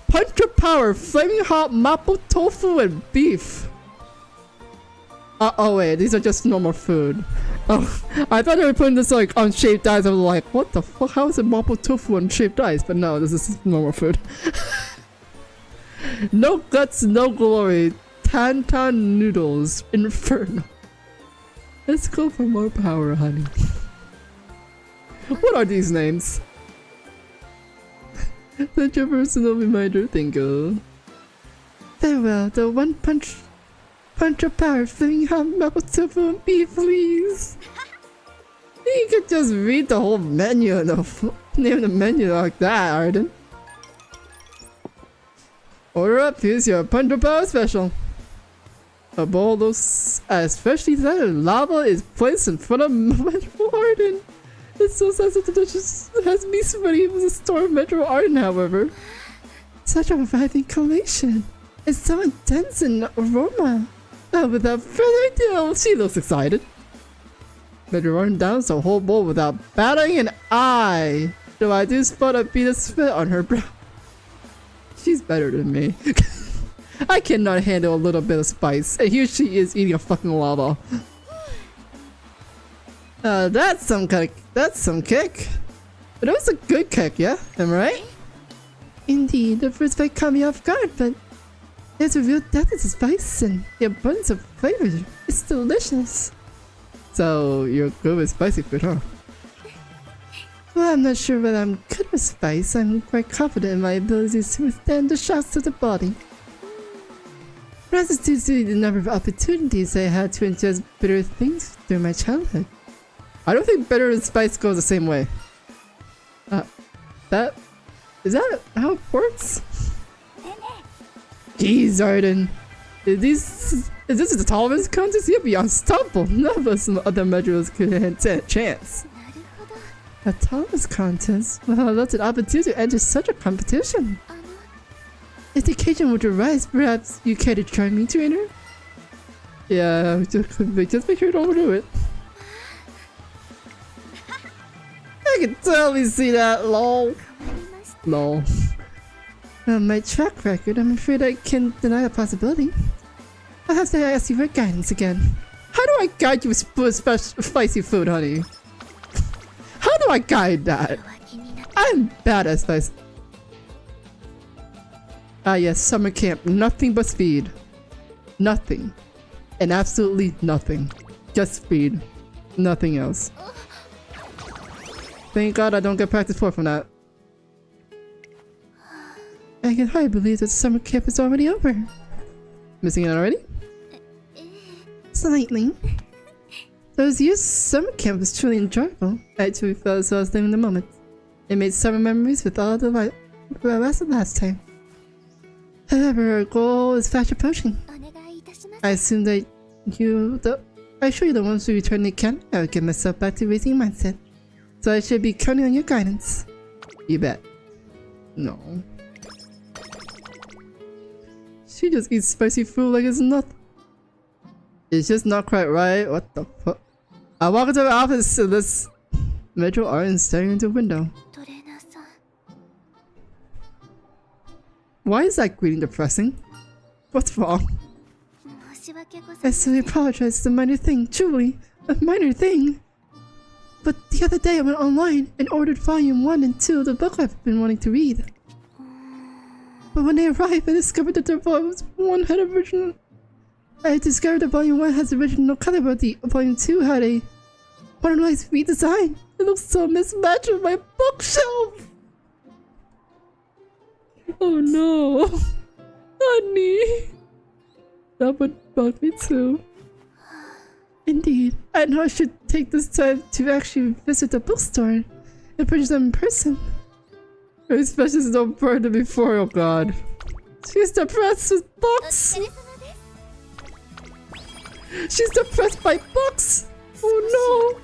Punch your power, flaming hot mapo tofu and beef. Oh wait, these are just normal food. Oh, I thought they were putting this like on shaved ice. I was like, what the fuck? How is it mapo tofu on shaved ice? But no, this is normal food. No guts, no glory. Tantan Noodles Inferno. Let's go for more power, honey. What are these names? Such a personal reminder, Tingle. Farewell, the one punch of power filling hot mouth tofu and beef, please. You could just read the whole menu and name the menu like that, Ardan. Order up, here's your punch of power special. A bowl of freshly lighted lava is placed in front of Mejiro Ardan. It's so sensitive that it has me sweating from the store of Mejiro Ardan, however. Such a reviving collation. It's so intense in aroma. Without further ado, she looks excited. Mejiro Ardan downs the whole bowl without batting an eye. Though I do spot a bead of sweat on her brow. She's better than me. I cannot handle a little bit of spice, and here she is eating a fucking lava. That's some kick. But it was a good kick, yeah? Am I right? Indeed, the first bite caught me off guard, but there's a real depth to spice and the abundance of flavor. It's delicious. So, you're good with spicy food, huh? Well, I'm not sure whether I'm good with spice. I'm quite confident in my abilities to withstand the shocks to the body. Perhaps it's due to the number of opportunities I had to ingest bitter things through my childhood. I don't think bitter and spice goes the same way. Is that how it works? Jeez, Ardan. If this is a tolerance contest, you'll be unstoppable. None of us and other measures could stand a chance. A tolerance contest? Well, that's an opportunity to enter such a competition. If the occasion were to arise, perhaps you care to join me, trainer? Yeah, just make sure you don't overdo it. I can totally see that, lol. Lol. My track record, I'm afraid I can deny the possibility. I'll have to ask you for guidance again. How do I guide you with spicy food, honey? How do I guide that? I'm bad at spice. Ah yes, summer camp. Nothing but speed. Nothing. And absolutely nothing. Just speed. Nothing else. Thank God I don't get practice for from that. I can hardly believe that summer camp is already over. Missing it already? Slightly. Those years summer camp was truly enjoyable. I truly felt as though I was living the moment. It made summer memories with all the rest of last time. However, our goal is fast approaching. I assume that I assure you the ones who return the camp, I will get myself back to raising mindset. So I should be counting on your guidance. You bet. No. She just eats spicy food like it's nothing. It's just not quite right. What the fuck? I walk into the office and this Mejiro Ardan staring into the window. Why is that greeting depressing? What's wrong? I sincerely apologize. It's a minor thing. Truly, a minor thing. But the other day I went online and ordered volume 1 and 2 of the book I've been wanting to read. But when they arrived, I discovered that the volume 1 had original. I discovered that volume 1 has original color, but the volume 2 had a modernized redesign. It looks so mismatched with my bookshelf. Oh no, honey. That would bug me too. Indeed, I know I should take this time to actually visit the bookstore and purchase them in person. Especially since I've burned it before, oh god. She's depressed with books! She's depressed by books! Oh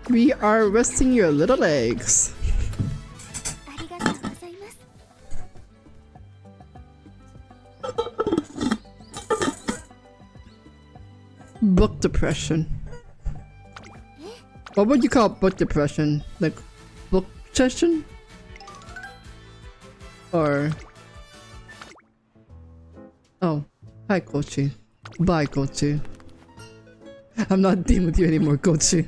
no! We are resting your little legs. Book depression. What would you call book depression? Like book session? Or oh, hi Kochi. Bye Kochi. I'm not dealing with you anymore, Kochi.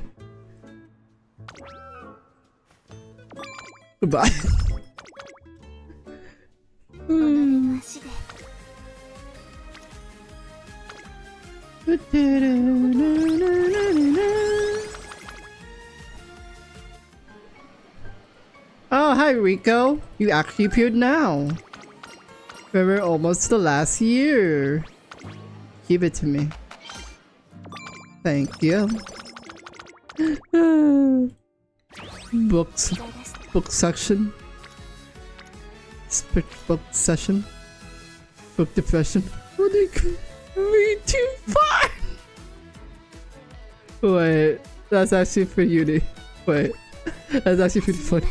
Goodbye. Oh, hi Rico. You actually appeared now. We're almost to the last year. Give it to me. Thank you. Books. Book section. Split book session. Book depression. Oh, they could read too far! Wait, that's actually for uni. Wait, that's actually pretty funny.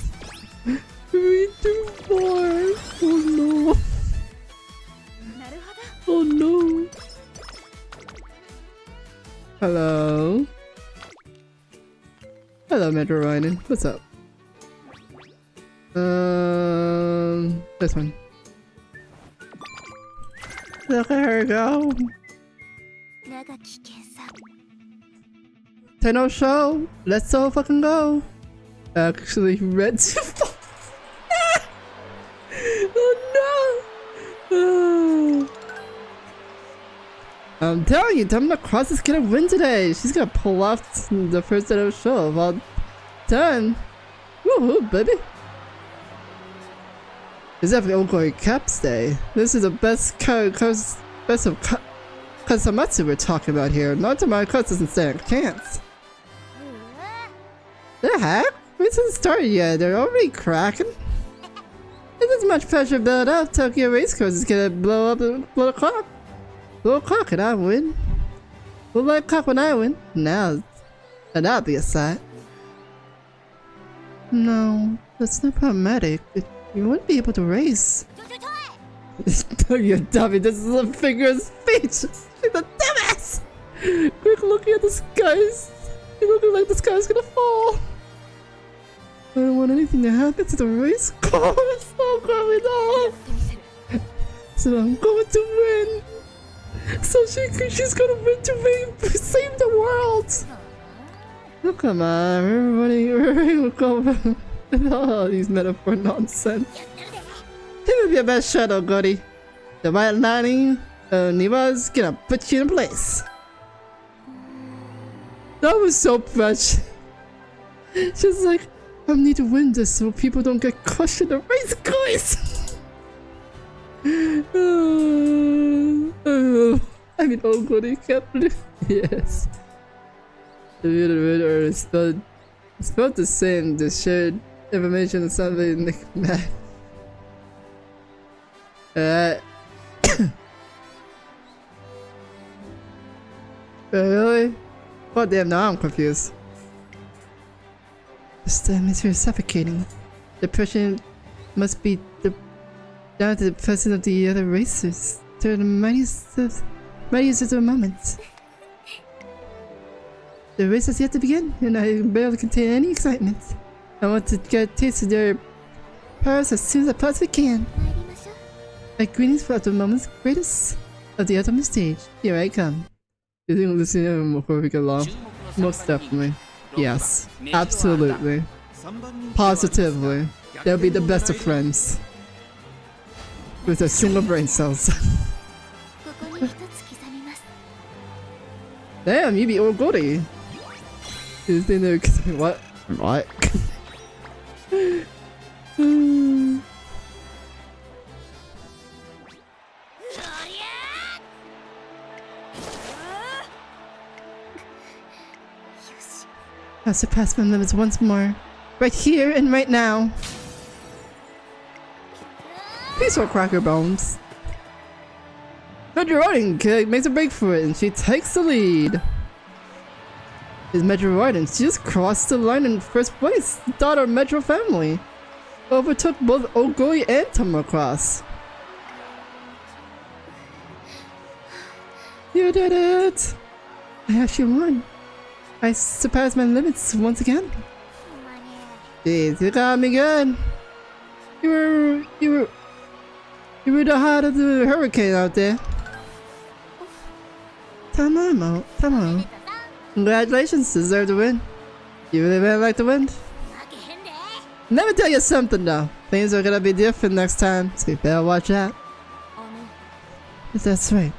Read too far! Oh no! Oh no! Hello? Hello, Mejiro Ardan. What's up? This one. Look at her go! Tenno show! Let's all fucking go! Actually, red too far! Oh no! I'm telling you, Domino Cross is gonna win today! She's gonna pull off the first Tenno show of all time! Woohoo, baby! It's definitely Ogori Caps Day. This is the best best of Kasamatsu we're talking about here. Not to my Cross doesn't stand a chance. The heck? We didn't start yet. They're already cracking. If there's much pressure built up, Tokyo Race Course is gonna blow the clock. Blow a clock and I win. Blow like clock when I win. Now, and that'll be a sight. No, that's not problematic. You wouldn't be able to race. You dummy, this is a figure of speech! Like the dumbass! Quick looking at the skies! You're looking like the sky's gonna fall! I don't want anything to happen to the race car! It's all going on! So I'm going to win! So she's gonna win to save the world! Oh come on, everybody will go all these metaphor nonsense. It would be a best shuttle, Goody. The white lining Niwa's gonna put you in place. That was so fresh. She's like, I need to win this so people don't get crushed in the race course. I mean, oh, Goody kept it. Yes. The reader is spelled the same. The shared information is something mad. Really? Oh damn, now I'm confused. This atmosphere is suffocating. The pressure must be down to the presence of the other racers. They're the mightiest of the moment. The race has yet to begin, and I barely contain any excitement. I want to get a taste of their powers as soon as I possibly can. My greetings for the moment's greatest of the ultimate stage. Here I come. You think we'll listen to him before we get along? Most definitely. Yes. Absolutely. Positively. They'll be the best of friends. With their single brain cells. Damn, you be all goody. You think they're what? What? I've surpassed my limits once more. Right here and right now. Peaceful Cracker Bones. Mejiro Ardan makes a break for it and she takes the lead. It's Mejiro Ardan. She just crossed the line in first place. The daughter of Mejiro family. Overtook both Ogoi and Tomocross. You did it! I actually won. I surpassed my limits once again. Jeez, you got me good. You were the heart of the hurricane out there. Tamamo. Congratulations, deserve to win. You really went like the wind. Let me tell you something though. Things are gonna be different next time, so you better watch out. That's right.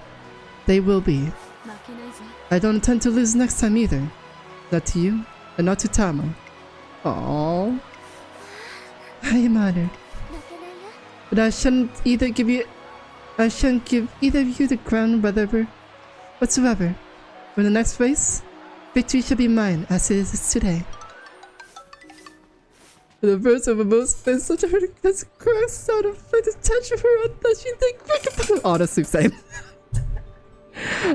They will be. I don't intend to lose next time either. Not to you, and not to Tama. Aww. I am honored. But I shouldn't give either of you the crown whatsoever. For the next race, victory shall be mine, as it is today. For the verse of a most is such a hurt has crossed out of the touch of her that she think honestly same.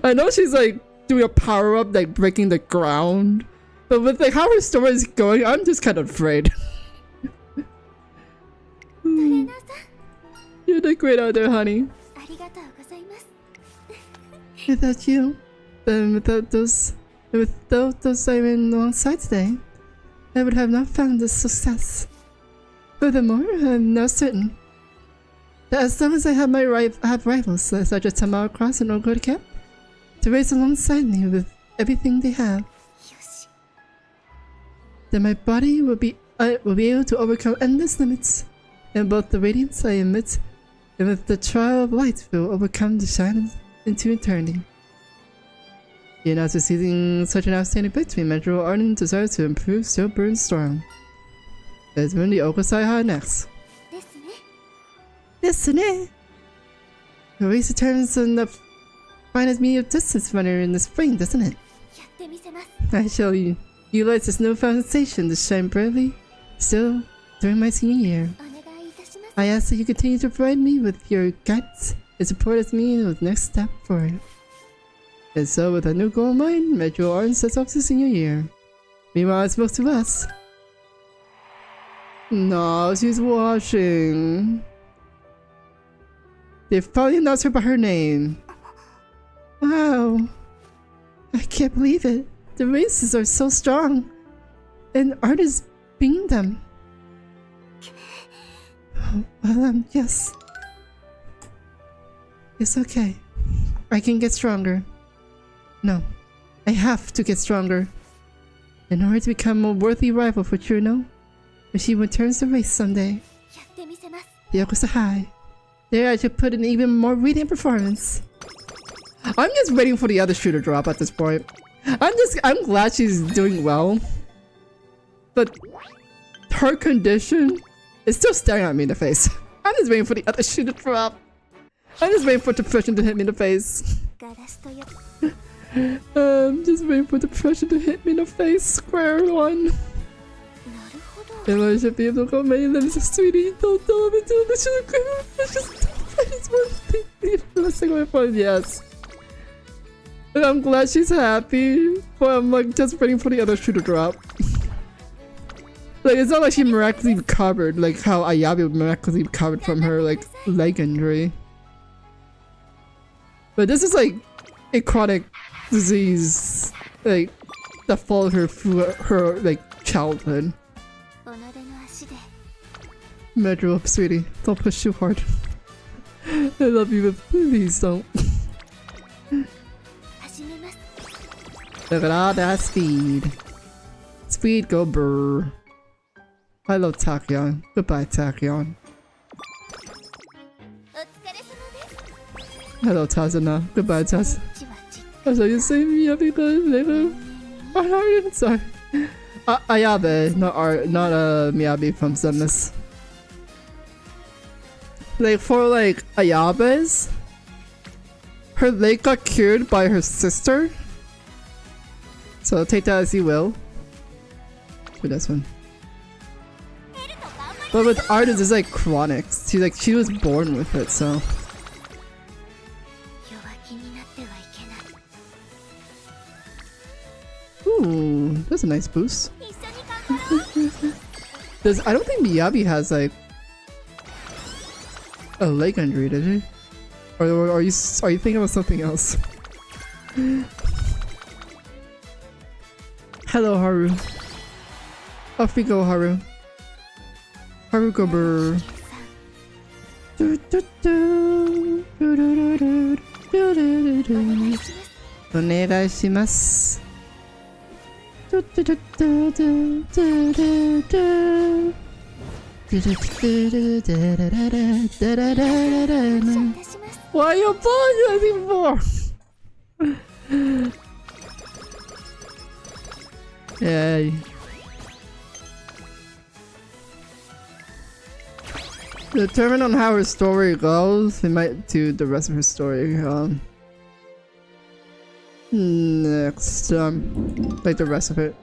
I know she's like doing a power up like breaking the ground. But with like how her story is going, I'm just kind of afraid. You did great out there, honey. Without you, then without those I'm in alongside today, I would have not found this success. Furthermore, I'm now certain that as long as I have rivals such as Tamara Cross and Ogre Cap to race alongside me with everything they have, then my body will be able to overcome endless limits, and both the radiance I emit and with the trial of light will overcome the shine into eternity. Even after seizing such an outstanding victory, Mejiro Ardan desires to improve still burns strong. Let's win the Okasai next. Listen. The race determines the finest medium distance runner in the spring, doesn't it? I shall utilize this newfound sensation to shine brightly still during my senior year. I ask that you continue to provide me with your guidance and support as me in the next step forward. And so, with a new goal in mind, Mejiro Ardan sets off to senior year. Meanwhile, it's both to us. No, she's washing. They've probably announced her by her name. Wow. I can't believe it. The races are so strong. And Art is beating them. Well, yes. It's okay. I can get stronger. No. I have to get stronger. In order to become a worthy rival for Chuno, when she returns the race someday. The Yokosa High. There I should put in even more radiant performance. I'm just waiting for the other shoe to drop at this point. I'm glad she's doing well. But her condition is still staring at me in the face. I'm just waiting for the other shoe to drop. I'm just waiting for depression to hit me in the face. I'm just waiting for depression to hit me in the face. Square one. And I should be able to go many limbs, sweetie. Don't tell me to this. I just want to leave the second one. Yes. And I'm glad she's happy, but I'm like just waiting for the other shoe to drop. Like it's not like she miraculously recovered, like how Ayabe miraculously recovered from her like leg injury. But this is like a chronic disease, like that followed her through her like childhood. Mejiro, sweetie, don't push too hard. I love you, but please don't. Look at all that speed. Speed go brr. I love Tachyon. Goodbye, Tachyon. Hello, Tazuna. Goodbye, Taz. I saw you say me because later. Oh, no, sorry. Ayabe, not Miyabi from Zenless. Like, for like Ayabe's, her leg got cured by her sister. So take that as you will. For this one. But with artists, it's like chronic. She was born with it, so. Ooh, that's a nice boost. I don't think Miyabi has like a leg injury, did he? Or are you thinking about something else? Hello, Haru. Off we go, Haru. Haru go brr. Onegaishimasu. Why are you apologizing for? Yeah. Determine on how her story goes, we might do the rest of her story. Next, like the rest of it.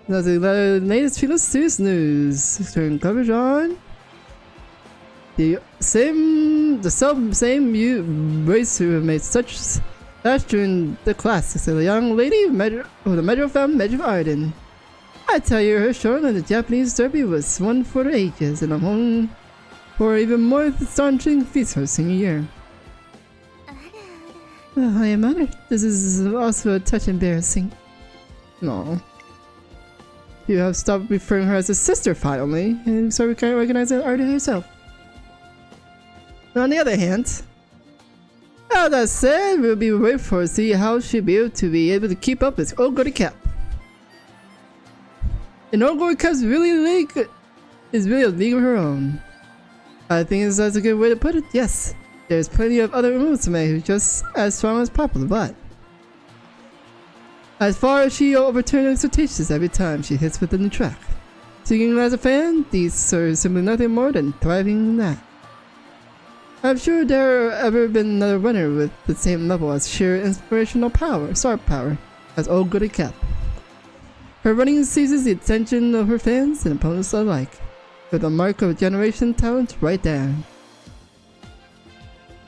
Now the latest Feel Serious News. During coverage on the same race who have made such splash during the classics. The young lady of the Mejiro Ardan. I tell you, her showing on the Japanese derby was one for the ages, and I'm home for even more astonishing feats her senior year. I am honored. This is also a touch embarrassing. No. You have stopped referring her as a sister finally, and so we can't recognize Ardan herself. On the other hand, all that said, we'll be waiting for to see how she'll be able to keep up with Ogori Cap. And Ogori Cap's really is really a league of her own. I think that's a good way to put it. Yes, there's plenty of other umamusume who's just as strong as popular, but as far as she overturns expectations every time she hits within the track. Speaking as a fan, these are simply nothing more than thriving in that. I'm sure there ever been another runner with the same level as sheer inspirational power, star power, as Ogori Cap. Her running seizes the attention of her fans and opponents alike, with a mark of generation talent right there.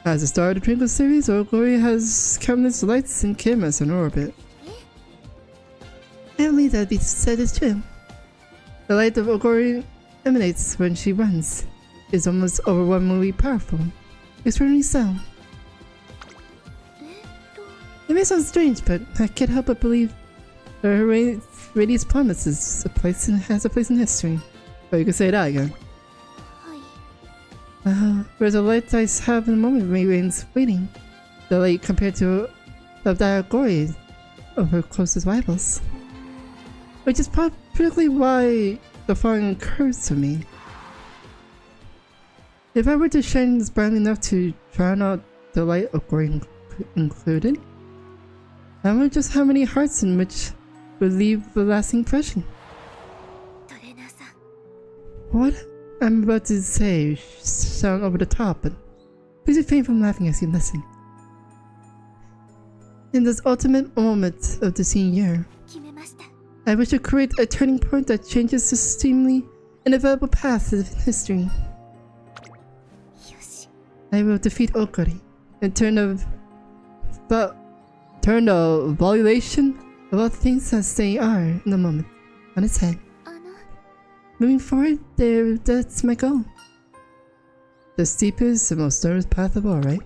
As the star of the Twinkle series, Ogori has countless lights and cameras in orbit. I believe that be said is true. The light of Ogori emanates when she runs is almost overwhelmingly powerful. Extremely so. It may sound strange, but I can't help but believe that her radius promises has a place in history. Oh, you can say that again. Whereas the light I have in the moment remains waiting. The light compared to the Ogori of her closest rivals. Which is particularly why the following occurs to me. If I were to shine this bright enough to drown out the light of glory included, I wonder just how many hearts in which would leave a lasting impression. What I'm about to say sound over the top, but please refrain from laughing as you listen. In this ultimate moment of the senior year, I wish to create a turning point that changes the seemingly inevitable path of history. I will defeat Ogori and turn the valuation of all things as they are in the moment on its head. Moving forward, that's my goal. The steepest and most nervous path of all, right?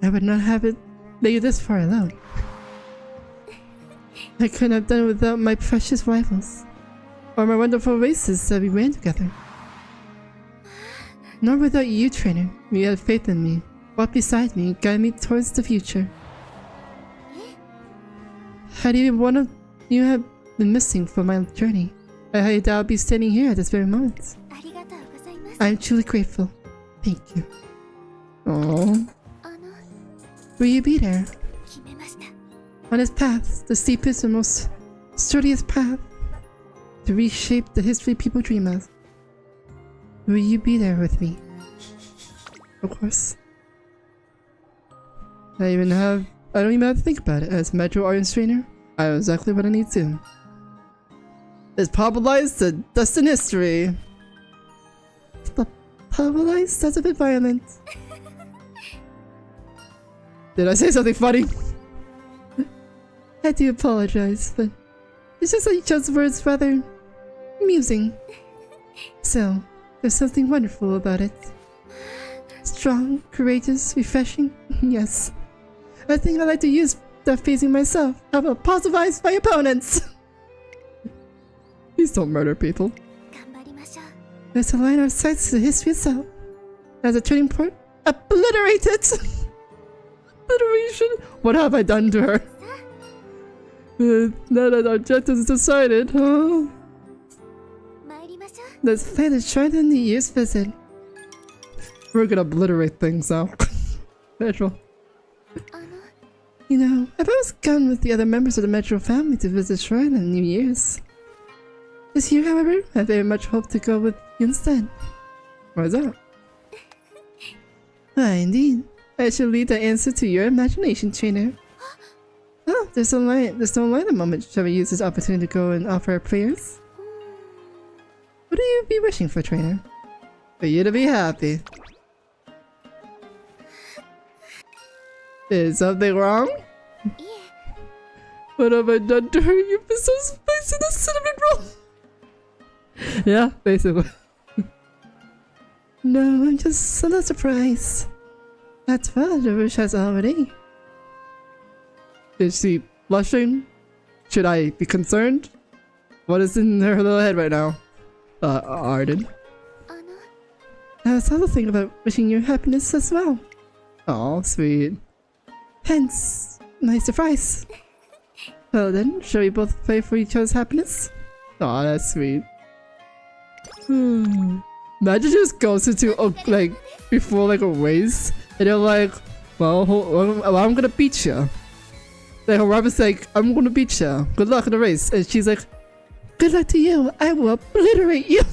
I would not have it lay you this far alone. I couldn't have done it without my precious rivals, or my wonderful races that we ran together. Nor without you, trainer. You had faith in me, walked beside me, and guided me towards the future. Had even one of you have been missing from my journey, I highly doubt I'd be standing here at this very moment. I am truly grateful. Thank you. Aww. Will you be there? On this path, the steepest and most sturdiest path, to reshape the history people dream of. Will you be there with me? Of course. I don't even have to think about it. As Mejiro Ardan trainer, I know exactly what I need to. It's popularized the dust in history. Popularized? That's a bit violent. Did I say something funny? I do apologize, but it's just that you chose words rather amusing. So, there's something wonderful about it. Strong, courageous, refreshing. Yes. I think I like to use that phrasing myself. How about positivize my opponents? Please don't murder people. Let's align our sights to history itself. As a turning point, obliterate it! Obliteration? What have I done to her? Now that our objective is decided, huh? Let's play the shrine in the year's visit. We're gonna obliterate things now. Natural. You know, I've always gone with the other members of the Metro family to visit Shrine on New Year's. This year, however, I very much hope to go with you instead. What's up? Ah, indeed. I shall leave the answer to your imagination, trainer. Oh, there's no light a moment. Shall we use this opportunity to go and offer our prayers? What do you be wishing for, trainer? For you to be happy. Is something wrong? What have I done to her? You've been so spicy, the cinnamon roll! Yeah, basically. No, I'm just a little surprised. That's fun, the wish has already. Is she blushing? Should I be concerned? What is in her little head right now? Ardan. I was also thinking about wishing you happiness as well. Oh, sweet. Hence, my surprise. Well then, shall we both pray for each other's happiness? Oh, that's sweet. Imagine just goes into like before like a race, and they're like, "Well, I'm gonna beat you." Like Robin's like, "I'm gonna beat you. Good luck in the race," and she's like, "Good luck to you. I will obliterate you."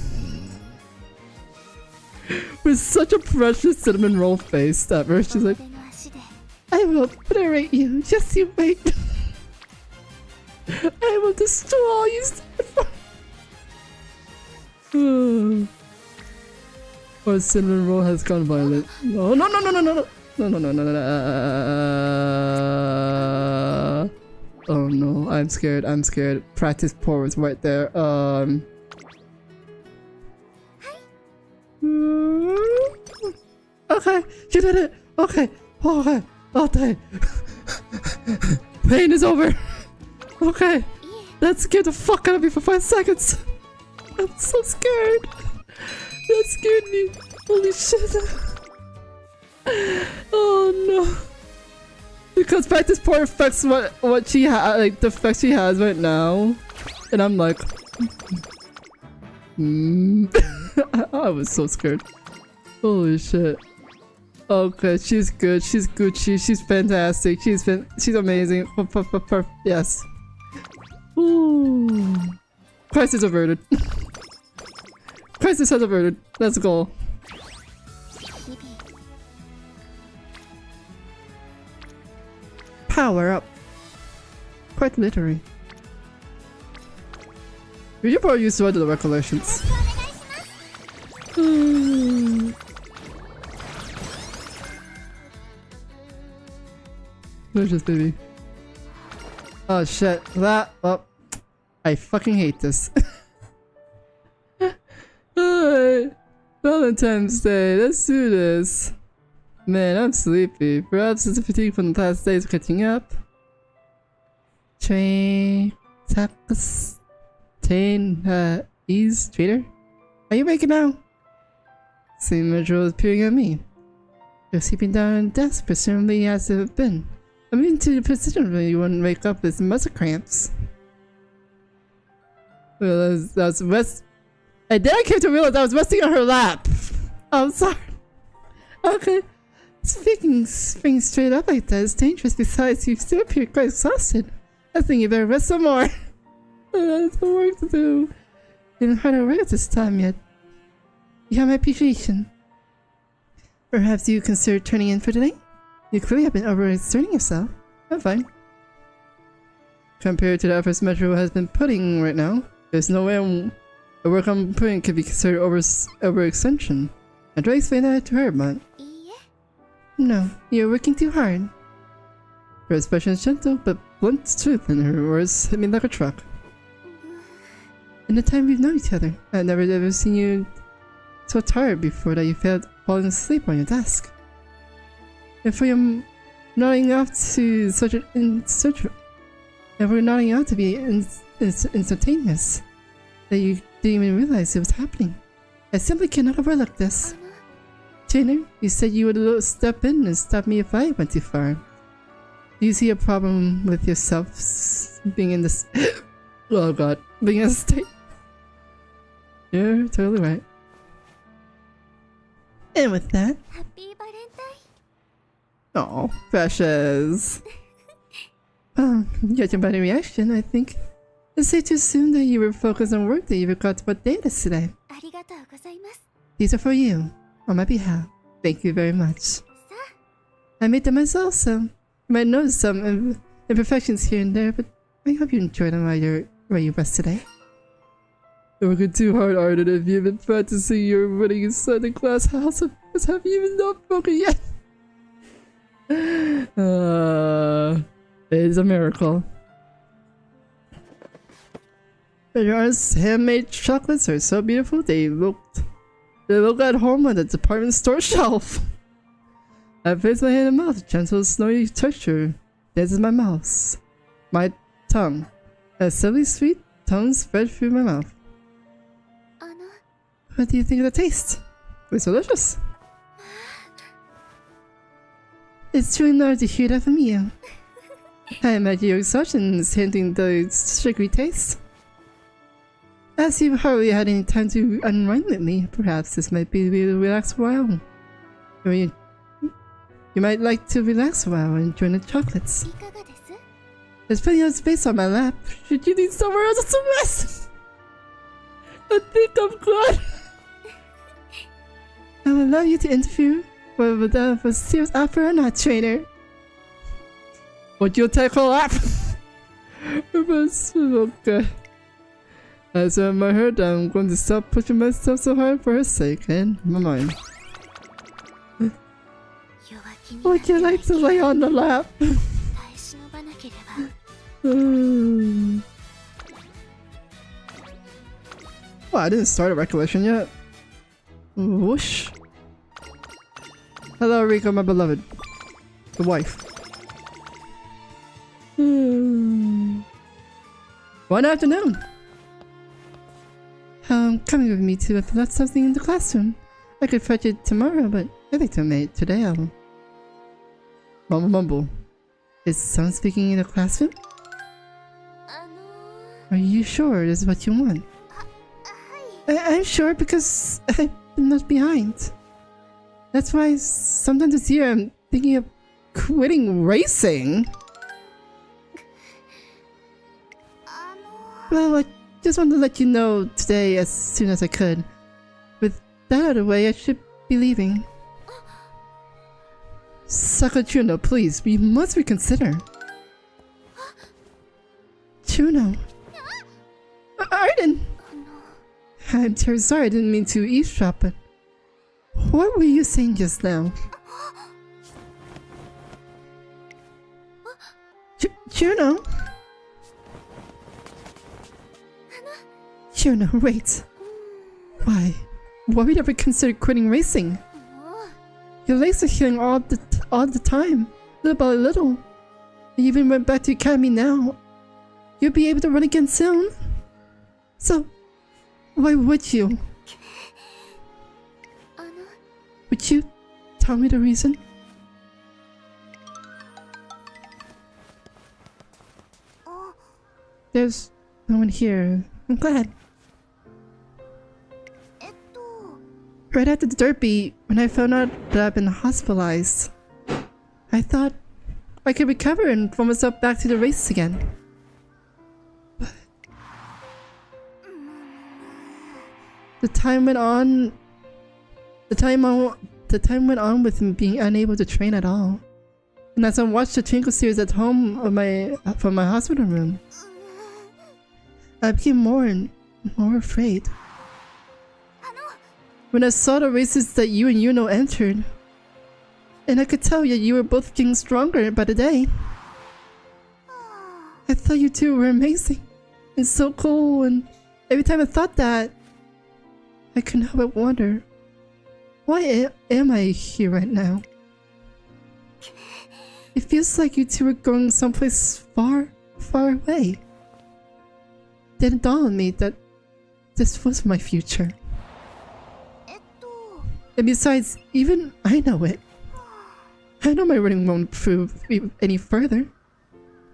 With such a precious cinnamon roll face ever, she's like, "I will obliterate you. Just you wait. I will destroy all you stand for." Or cinnamon roll has gone violent. No. Oh no, I'm scared. Practice pour is right there. Okay, you did it. Okay. Okay. Pain is over. Okay. That scared the fuck out of me for 5 seconds. I'm so scared. That scared me. Holy shit. Oh no. Because practice pour affects what she has, like the effects she has right now. And I'm like, I was so scared. Holy shit. Okay, she's good. She's Gucci. She's fantastic. She's amazing. Yes. Ooh. Crisis averted. Crisis has averted. Let's go. Power up. Quite literary. You probably used to write the recollections. Where's this baby? Oh shit. That. Oh. I fucking hate this. Valentine's Day. Let's do this. Man, I'm sleepy. Perhaps it's the fatigue from the past days catching up. Ease trader? Are you waking now? Same Mejiro is peering at me. You're sleeping down on the desk, presumably as it have been. I'm into the position where you wouldn't wake up with muscle cramps. Well, that's rest. And then I came to realize I was resting on her lap. I'm sorry. Okay. Speaking straight up like that is dangerous. Besides, you still appear quite exhausted. I think you better rest some more. I have some work to do. You didn't hard at work at this time yet. You have my appreciation. Perhaps you consider turning in for today? You clearly have been overexerting yourself. I'm fine. Compared to the efforts Metro has been putting right now, there's no way the work I'm putting could be considered overextension. I tried to explain that to her, but... No, you're working too hard. Her expression is gentle, but blunt truth in her words hit me like a truck. In the time we've known each other, I've never ever seen you so tired before that you felt falling asleep on your desk. And for your nodding off to such an and we're nodding out to be instantaneous, that you didn't even realize it was happening. I simply cannot overlook this. Trainer, you said you would step in and stop me if I went too far. Do you see a problem with yourself being in this... oh god, being in this state? You're totally right. And with that... Happy Valentine. Oh, precious. Judging by the reaction, I think it's safe to assume that you were focused on work that you forgot what day it is today. ありがとうございます。 These are for you, on my behalf. Thank you very much. I made them myself, so you might notice some imperfections here and there, but I hope you enjoy them while you rest today. Don't work too hard, Ardan. If you've been practicing your running inside the glass house, have you even not broken yet? It is a miracle. Mejiroardan's handmade chocolates are so beautiful. They look at home on the department store shelf. I place my hand in my mouth. Gentle, snowy texture dances in my mouth. My tongue. A silly sweet tone spread through my mouth. あの、 What do you think of the taste? It's delicious. It's truly nice to hear that from you. I imagine your exhaustion is hinting the sugary taste. As you've hardly had any time to unwind lately, perhaps this might be the relaxed while. You might like to relax a while and enjoy the chocolates. いかがです？ There's plenty of space on my lap. Should you need somewhere else to rest? I think I'm glad. I would allow you to interview with a serious offer or not, trainer. Would you take a lap? Okay. As I my hair down, I'm going to stop pushing myself so hard for her sake and my mind. 弱気に Would you like to lay on the lap? 耐え忍ばなければ。 Oh, I didn't start a recollection yet. Whoosh. Hello, Rico, my beloved. The wife. One afternoon. Coming with me to if left something in the classroom. I could fetch it tomorrow, but I think today I'll... Mumble. Is someone speaking in the classroom? あの、 Are you sure this is what you want? はい。 I'm sure because I've been left behind. That's why sometime this year I'm thinking of quitting racing. あの、 Well, I just wanted to let you know today as soon as I could. With that out of the way, I should be leaving. Sakachuno, please, we must reconsider. Chuno. Ardan! あの、 I'm terribly sorry, I didn't mean to eavesdrop, but... What were you saying just now? Chuno? Chuno, wait. Why? Why would you ever consider quitting racing? もう、 Your legs are healing all the time, little by little. You even went back to academy now. You'll be able to run again soon. So, why would you? あの、 Would you tell me the reason? あ、 There's no one here. I'm glad. と、 Right after the derby, when I found out that I've been hospitalized, I thought I could recover and pull myself back to the race again. But the time went on. The time went on with me being unable to train at all. And as I watched the Twinkle series at home from my hospital room, I became more and more afraid. あの、 When I saw the races that you and Yuno entered, and I could tell that you were both getting stronger by the day, I thought you two were amazing and so cool, and every time I thought that, I couldn't help but wonder, why am I here right now? It feels like you two were going someplace far, far away. Then it dawned on me that this was my future. えっと、 And besides, even I know it. I know my running won't improve any further.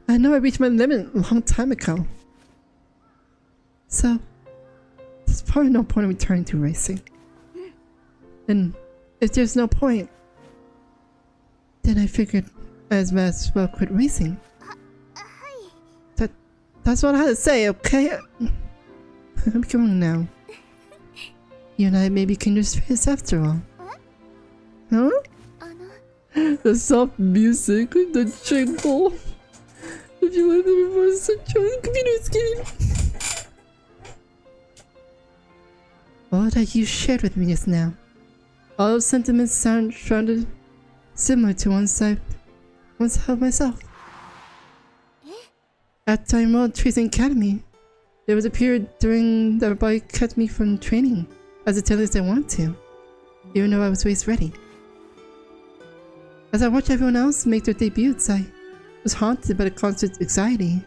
I know I reached my limit a long time ago. So, there's probably no point in returning to racing. And if there's no point, then I figured I might as well quit racing. は That's what I had to say, okay? I'm going now. You and I may be kindred spirits after all. Huh? The soft music, the jingle. If you want the reverse join computer scheme. All that you shared with me just now. All those sentiments sounded similar to ones I once held myself. At Time World Tracing Academy, there was a period during that my body kept me from training as intently as I wanted to, even though I was always ready. As I watched everyone else make their debuts, I was haunted by the constant anxiety,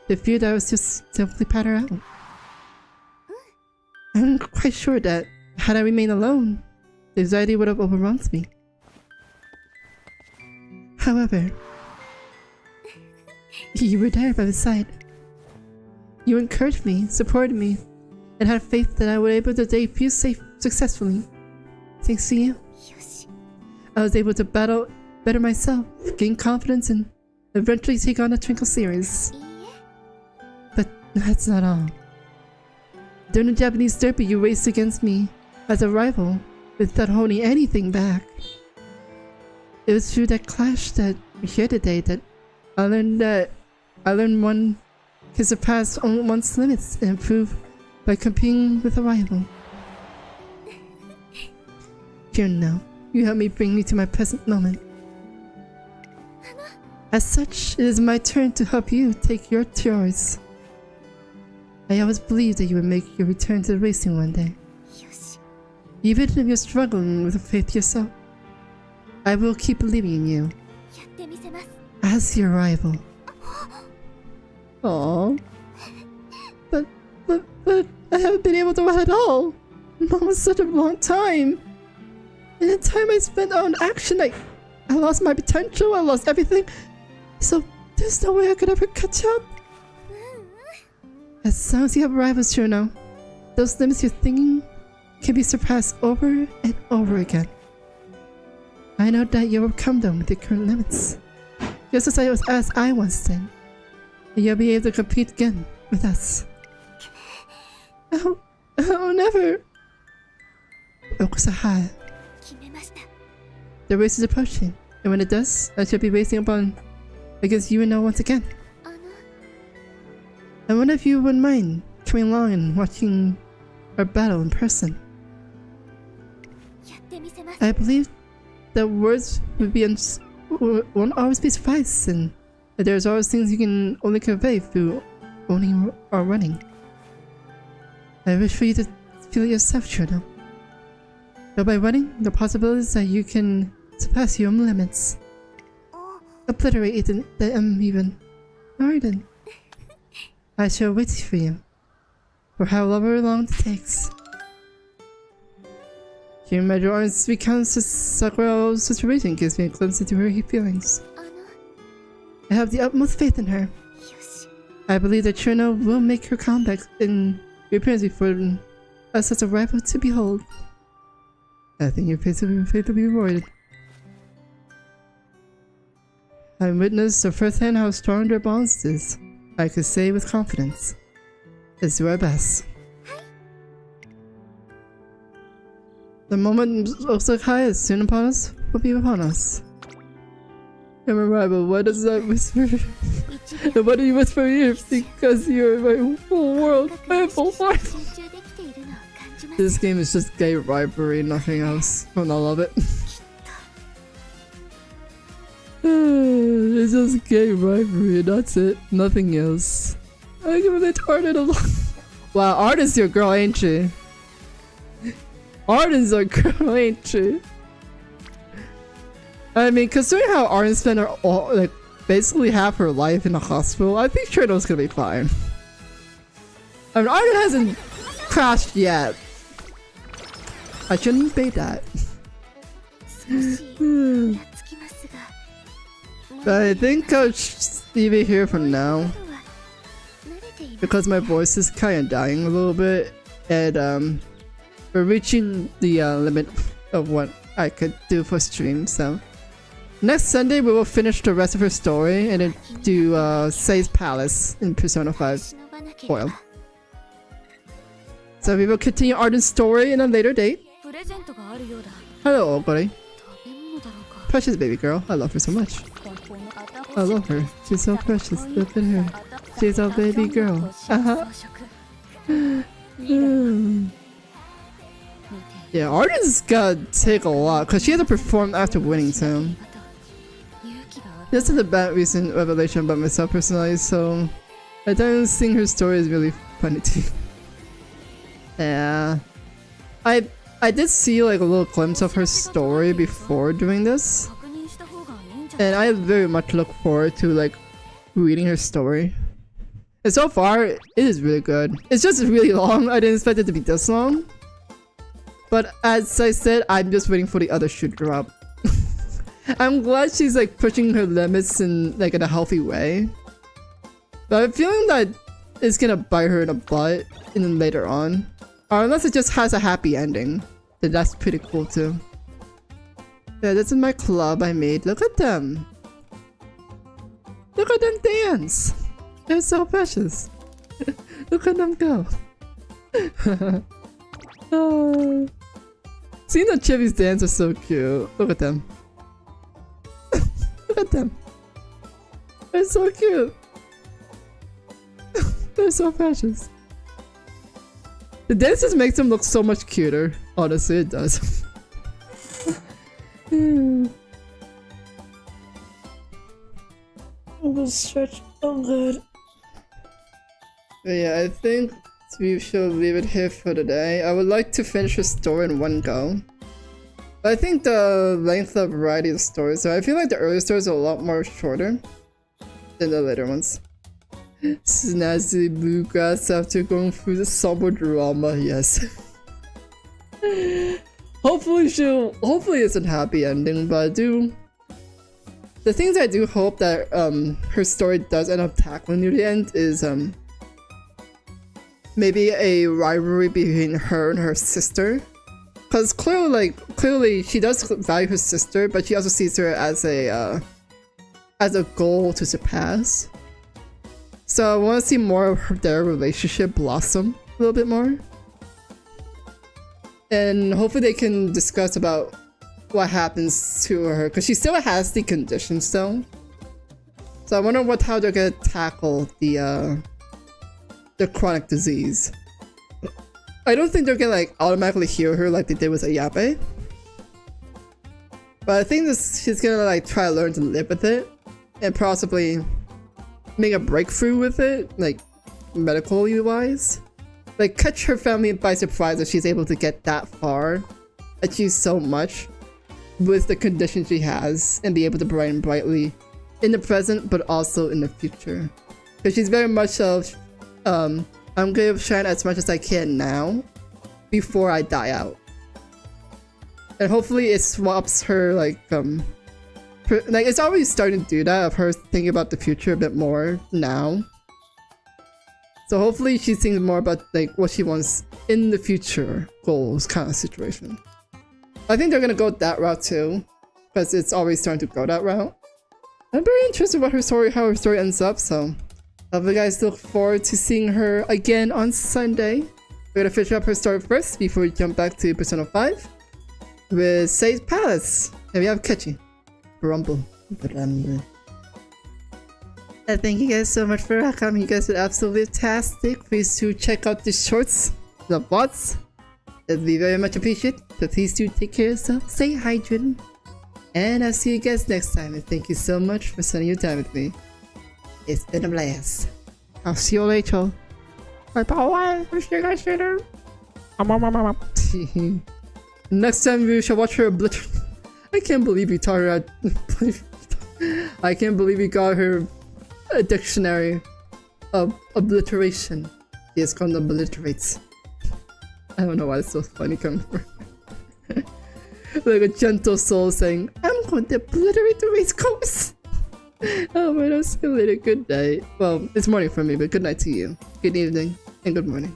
the fear that I was just simply patter out. I'm quite sure that, had I remained alone, the anxiety would have overwhelmed me. However, you were there by my side. You encouraged me, supported me, and had faith that I would be able to debut successfully. Thanks to you, I was able to better myself, gain confidence, and eventually take on the Twinkle series. But that's not all. During the Japanese derby, you raced against me as a rival without holding anything back. It was through that clash that we're here today that I learned one can surpass one's limits and improve by competing with a rival. Here now, you helped me bring me to my present moment. As such, it is my turn to help you take yours. I always believed that you would make your return to the racing one day. Even if you're struggling with faith yourself, I will keep believing in you. As your rival. Aww. But I haven't been able to run at all. Mom was such a long time. And the time I spent on action, I lost my potential, I lost everything. So there's no way I could ever catch up. As long as you have rivals, Juno, those limits you're thinking can be surpassed over and over again. I know that you'll overcome them with your current limits, just as I once did. And you'll be able to compete again with us. Oh, never. Okusahaya. The race is approaching, and when it does, I shall be racing against you and once again. I wonder if you wouldn't mind coming along and watching our battle in person. I believe that words won't always be suffice, and that there's always things you can only convey through owning or running. I wish for you to feel it yourself, Juno. But by running, the possibilities that you can surpass your own limits. Obliterate the even. Ardan. I shall wait for you, for however long it takes. Hearing Mejiro Ardan's recounts of Sakura's situation gives me a glimpse into her feelings. I have the utmost faith in her. I believe that Juno will make her comeback in reappearance before us as a rival to behold. I think your faith will be rewarded. I witnessed firsthand how strong their bond is. I could say with confidence, let's do our best. The moment Osaka is soon upon us will be upon us. I'm a rival, why does that whisper? And why do you whisper here? Because you're my whole world, my whole rival. This game is just gay rivalry, nothing else, and I love it. It's just gay rivalry, that's it, nothing else. I can relate to Ardan a lot. Wow, Ardan's your girl, ain't she? Ardan's your girl, ain't she? I mean, considering how Ardan spent her basically half her life in the hospital, I think Trino's gonna be fine. I mean, Ardan hasn't crashed yet. I shouldn't say that. But I think I'll leave it here for now, because my voice is kind of dying a little bit, and we're reaching the limit of what I could do for stream, so Next Sunday we will finish the rest of her story and then do Sei's Palace in Persona 5 foil. So we will continue Ardan's story in a later date. プレゼントがあるようだ Hello, buddy. 食べ物だろうか Precious baby girl. I love her so much. 本当の頭 I love her. She's so precious. Look at her. She's a baby girl. Uh-huh. Yeah, Ardan's gotta take a lot because she had to perform after winning too. This is a bad recent revelation about myself personally, so I don't think her story is really funny too. Yeah, I did see like a little glimpse of her story before doing this, and I very much look forward to like reading her story. And so far, it is really good. It's just really long. I didn't expect it to be this long. But as I said, I'm just waiting for the other shoe to drop. I'm glad she's like pushing her limits in like in a healthy way. But I'm feeling that it's gonna bite her in the butt and then later on. Or unless it just has a happy ending. Then that's pretty cool too. Yeah, this is my club I made. Look at them. Look at them dance. They're so precious. Look at them go. Oh. Seeing the Chibi's dance is so cute. Look at them. Look at them. They're so cute. They're so precious. The dance just makes them look so much cuter. Honestly, it does. Oh, this stretch. Oh, good. But yeah, I think we should leave it here for today. I would like to finish the story in one go. But I think the length of variety of stories, so I feel like the early stories are a lot more shorter than the later ones. Snazzy bluegrass after going through the somber drama, yes. Hopefully it's a happy ending, but the things I do hope that her story does end up tackling near the end is maybe a rivalry between her and her sister. Because clearly she does value her sister, but she also sees her as a goal to surpass. So I want to see more of their relationship blossom a little bit more. And hopefully they can discuss about what happens to her, because she still has the condition still. So I wonder how they're gonna tackle the chronic disease. I don't think they're gonna like automatically heal her like they did with Ayabe. But I think she's gonna like try to learn to live with it and possibly make a breakthrough with it, like medically wise. Like catch her family by surprise that she's able to get that far, achieve so much with the condition she has, and be able to brighten brightly in the present but also in the future. Because she's very much of I'm gonna shine as much as I can now before I die out. And hopefully it swaps her like it's already starting to do that, of her thinking about the future a bit more now. So hopefully she thinks more about like what she wants in the future goals kind of situation. I think they're gonna go that route too, because it's already starting to go that route. I'm very interested in how her story ends up, so I hope you guys look forward to seeing her again on Sunday. We're gonna finish up her story first before we jump back to Persona 5 with Sei's Palace. And we have Kechi. Rumble. Thank you guys so much for coming. You guys are absolutely fantastic. Please do check out the shorts, the bots. That'd be very much appreciated. But please do take care of yourself. Stay hydrated. And I'll see you guys next time. And thank you so much for spending your time with me. It's been a blast. I'll see you later. Bye bye. I'll see you guys later. Next time we shall watch her obliterate. I can't believe you taught her. I can't believe you got her a dictionary of obliteration. He is called obliterates. I don't know why it's so funny coming from. Like a gentle soul saying, I'm going to obliterate the race course. Oh man, I'll see you later. Good night. Well, it's morning for me, but good night to you. Good evening and good morning.